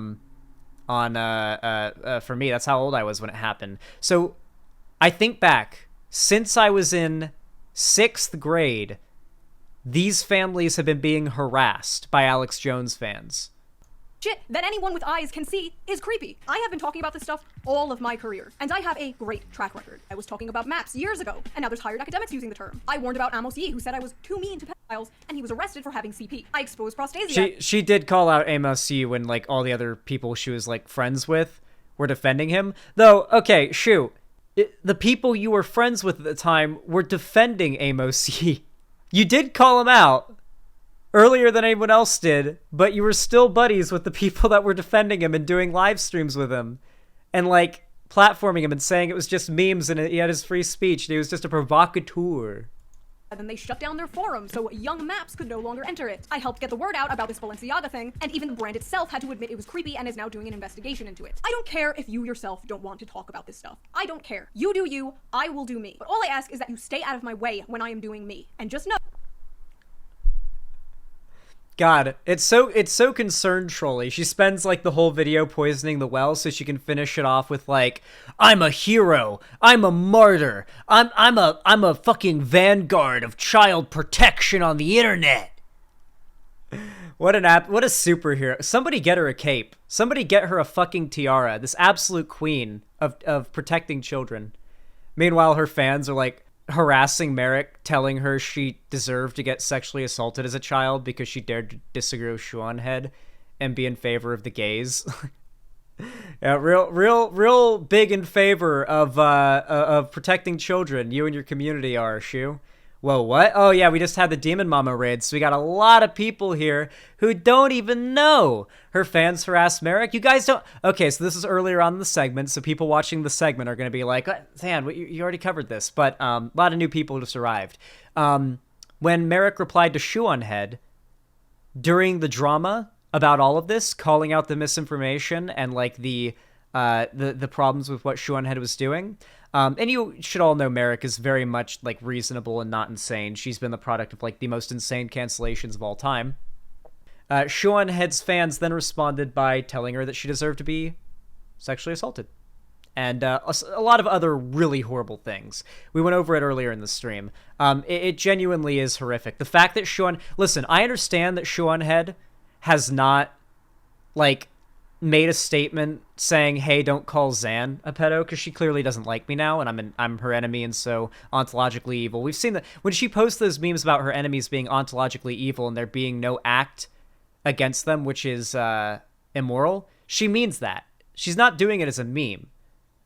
me. That's how old I was when it happened. So I think back, since I was in 6th grade, these families have been being harassed by Alex Jones fans. Shit that anyone with eyes can see is creepy. I have been talking about this stuff all of my career, and I have a great track record. I was talking about maps years ago, and now there's hired academics using the term. I warned about Amos Yee, who said I was too mean to pedophiles, and he was arrested for having CP. I exposed prostasia. She did call out Amos Yee when, like, all the other people she was, like, friends with were defending him. Though, okay, the people you were friends with at the time were defending Amos Yee. You did call him out earlier than anyone else did, but you were still buddies with the people that were defending him and doing live streams with him and, like, platforming him and saying it was just memes and he had his free speech and he was just a provocateur. And then they shut down their forum so young maps could no longer enter it. I helped get the word out about this Balenciaga thing, and even the brand itself had to admit it was creepy and is now doing an investigation into it. I don't care if you yourself don't want to talk about this stuff. I don't care. You do you, I will do me. But all I ask is that you stay out of my way when I am doing me. And just know. God, it's so concerned trolly. She spends, like, the whole video poisoning the well so she can finish it off with, like, I'm a hero, I'm a martyr, I'm a fucking vanguard of child protection on the internet. What a superhero. Somebody get her a cape. Somebody get her a fucking tiara. This absolute queen of protecting children. Meanwhile, her fans are, like, harassing Merrick, telling her she deserved to get sexually assaulted as a child because she dared to disagree with ShoenHead and be in favor of the gays. Yeah, real big in favor of protecting children. You and your community are, Shoe. Whoa, what? Oh yeah, we just had the Demon Mama raid, so we got a lot of people here who don't even know her fans harass Merrick. You guys don't... Okay, so this is earlier on in the segment, so people watching the segment are going to be like, Dan, you already covered this, but a lot of new people just arrived. One when Merrick replied to Shoe0nHead during the drama about all of this, calling out the misinformation and like the problems with what Shoe0nHead was doing. And you should all know Merrick is very much like reasonable and not insane. She's been the product of like the most insane cancellations of all time. Shoe0nHead's fans then responded by telling her that she deserved to be sexually assaulted. And a lot of other really horrible things. We went over it earlier in the stream. It genuinely is horrific. The fact that listen, I understand that Shoe0nHead has not, like, made a statement saying, hey, don't call Xan a pedo, because she clearly doesn't like me now, and I'm her enemy, and so ontologically evil. We've seen that when she posts those memes about her enemies being ontologically evil and there being no act against them, which is immoral, she means that. She's not doing it as a meme.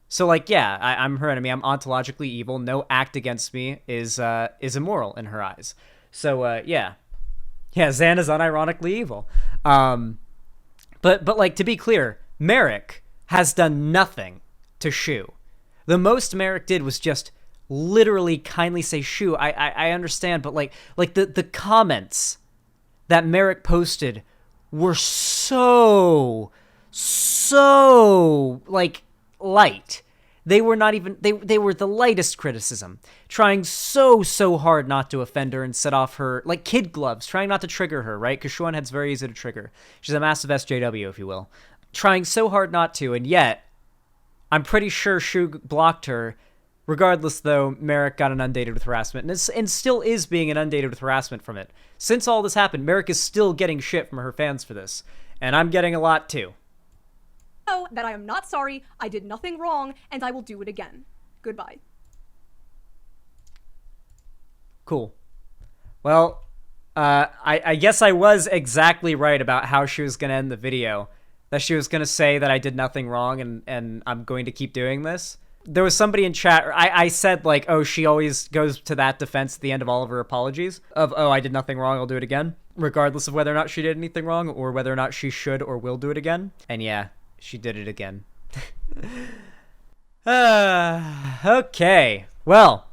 So, like, yeah, I'm her enemy. I'm ontologically evil. No act against me is immoral in her eyes. So, yeah. Yeah, Xan is unironically evil. But like, to be clear, Merrick has done nothing to Shoe. The most Merrick did was just literally kindly say, Shoe, I understand, but like the comments that Merrick posted were so, like, light. They were not even, they were the lightest criticism, trying so hard not to offend her and set off her, like kid gloves, trying not to trigger her, right? Because Shoe0nHead's very easy to trigger. She's a massive SJW, if you will. Trying so hard not to, and yet, I'm pretty sure Shoe blocked her. Regardless, though, Merrick got inundated with harassment, and still is being inundated with harassment from it. Since all this happened, Merrick is still getting shit from her fans for this, and I'm getting a lot too. That I am not sorry, I did nothing wrong, and I will do it again. Goodbye. Cool. Well, I guess I was exactly right about how she was going to end the video. That she was going to say that I did nothing wrong and I'm going to keep doing this. There was somebody in chat, I said like, oh, she always goes to that defense at the end of all of her apologies. Of, oh, I did nothing wrong, I'll do it again. Regardless of whether or not she did anything wrong or whether or not she should or will do it again. And yeah. She did it again. Okay. Well,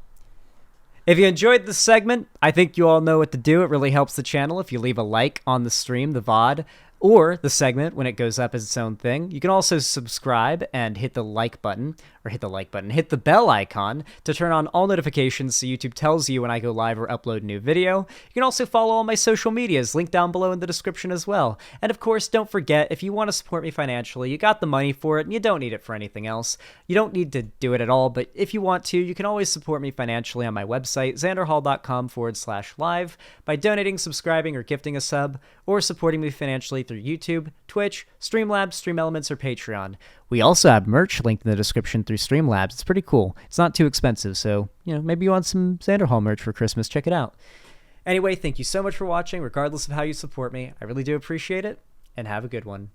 if you enjoyed this segment, I think you all know what to do. It really helps the channel if you leave a like on the stream, the VOD, or the segment when it goes up as its own thing. You can also subscribe and hit the like button, hit the bell icon to turn on all notifications so YouTube tells you when I go live or upload a new video. You can also follow all my social medias, linked down below in the description as well. And of course, don't forget, if you want to support me financially, you got the money for it and you don't need it for anything else. You don't need to do it at all, but if you want to, you can always support me financially on my website, xanderhal.com/live, by donating, subscribing, or gifting a sub, or supporting me financially through YouTube, Twitch, Streamlabs, Stream Elements, or Patreon. We also have merch linked in the description through Streamlabs. It's pretty cool. It's not too expensive, so, maybe you want some Xanderhal merch for Christmas. Check it out. Anyway, thank you so much for watching, regardless of how you support me. I really do appreciate it, and have a good one.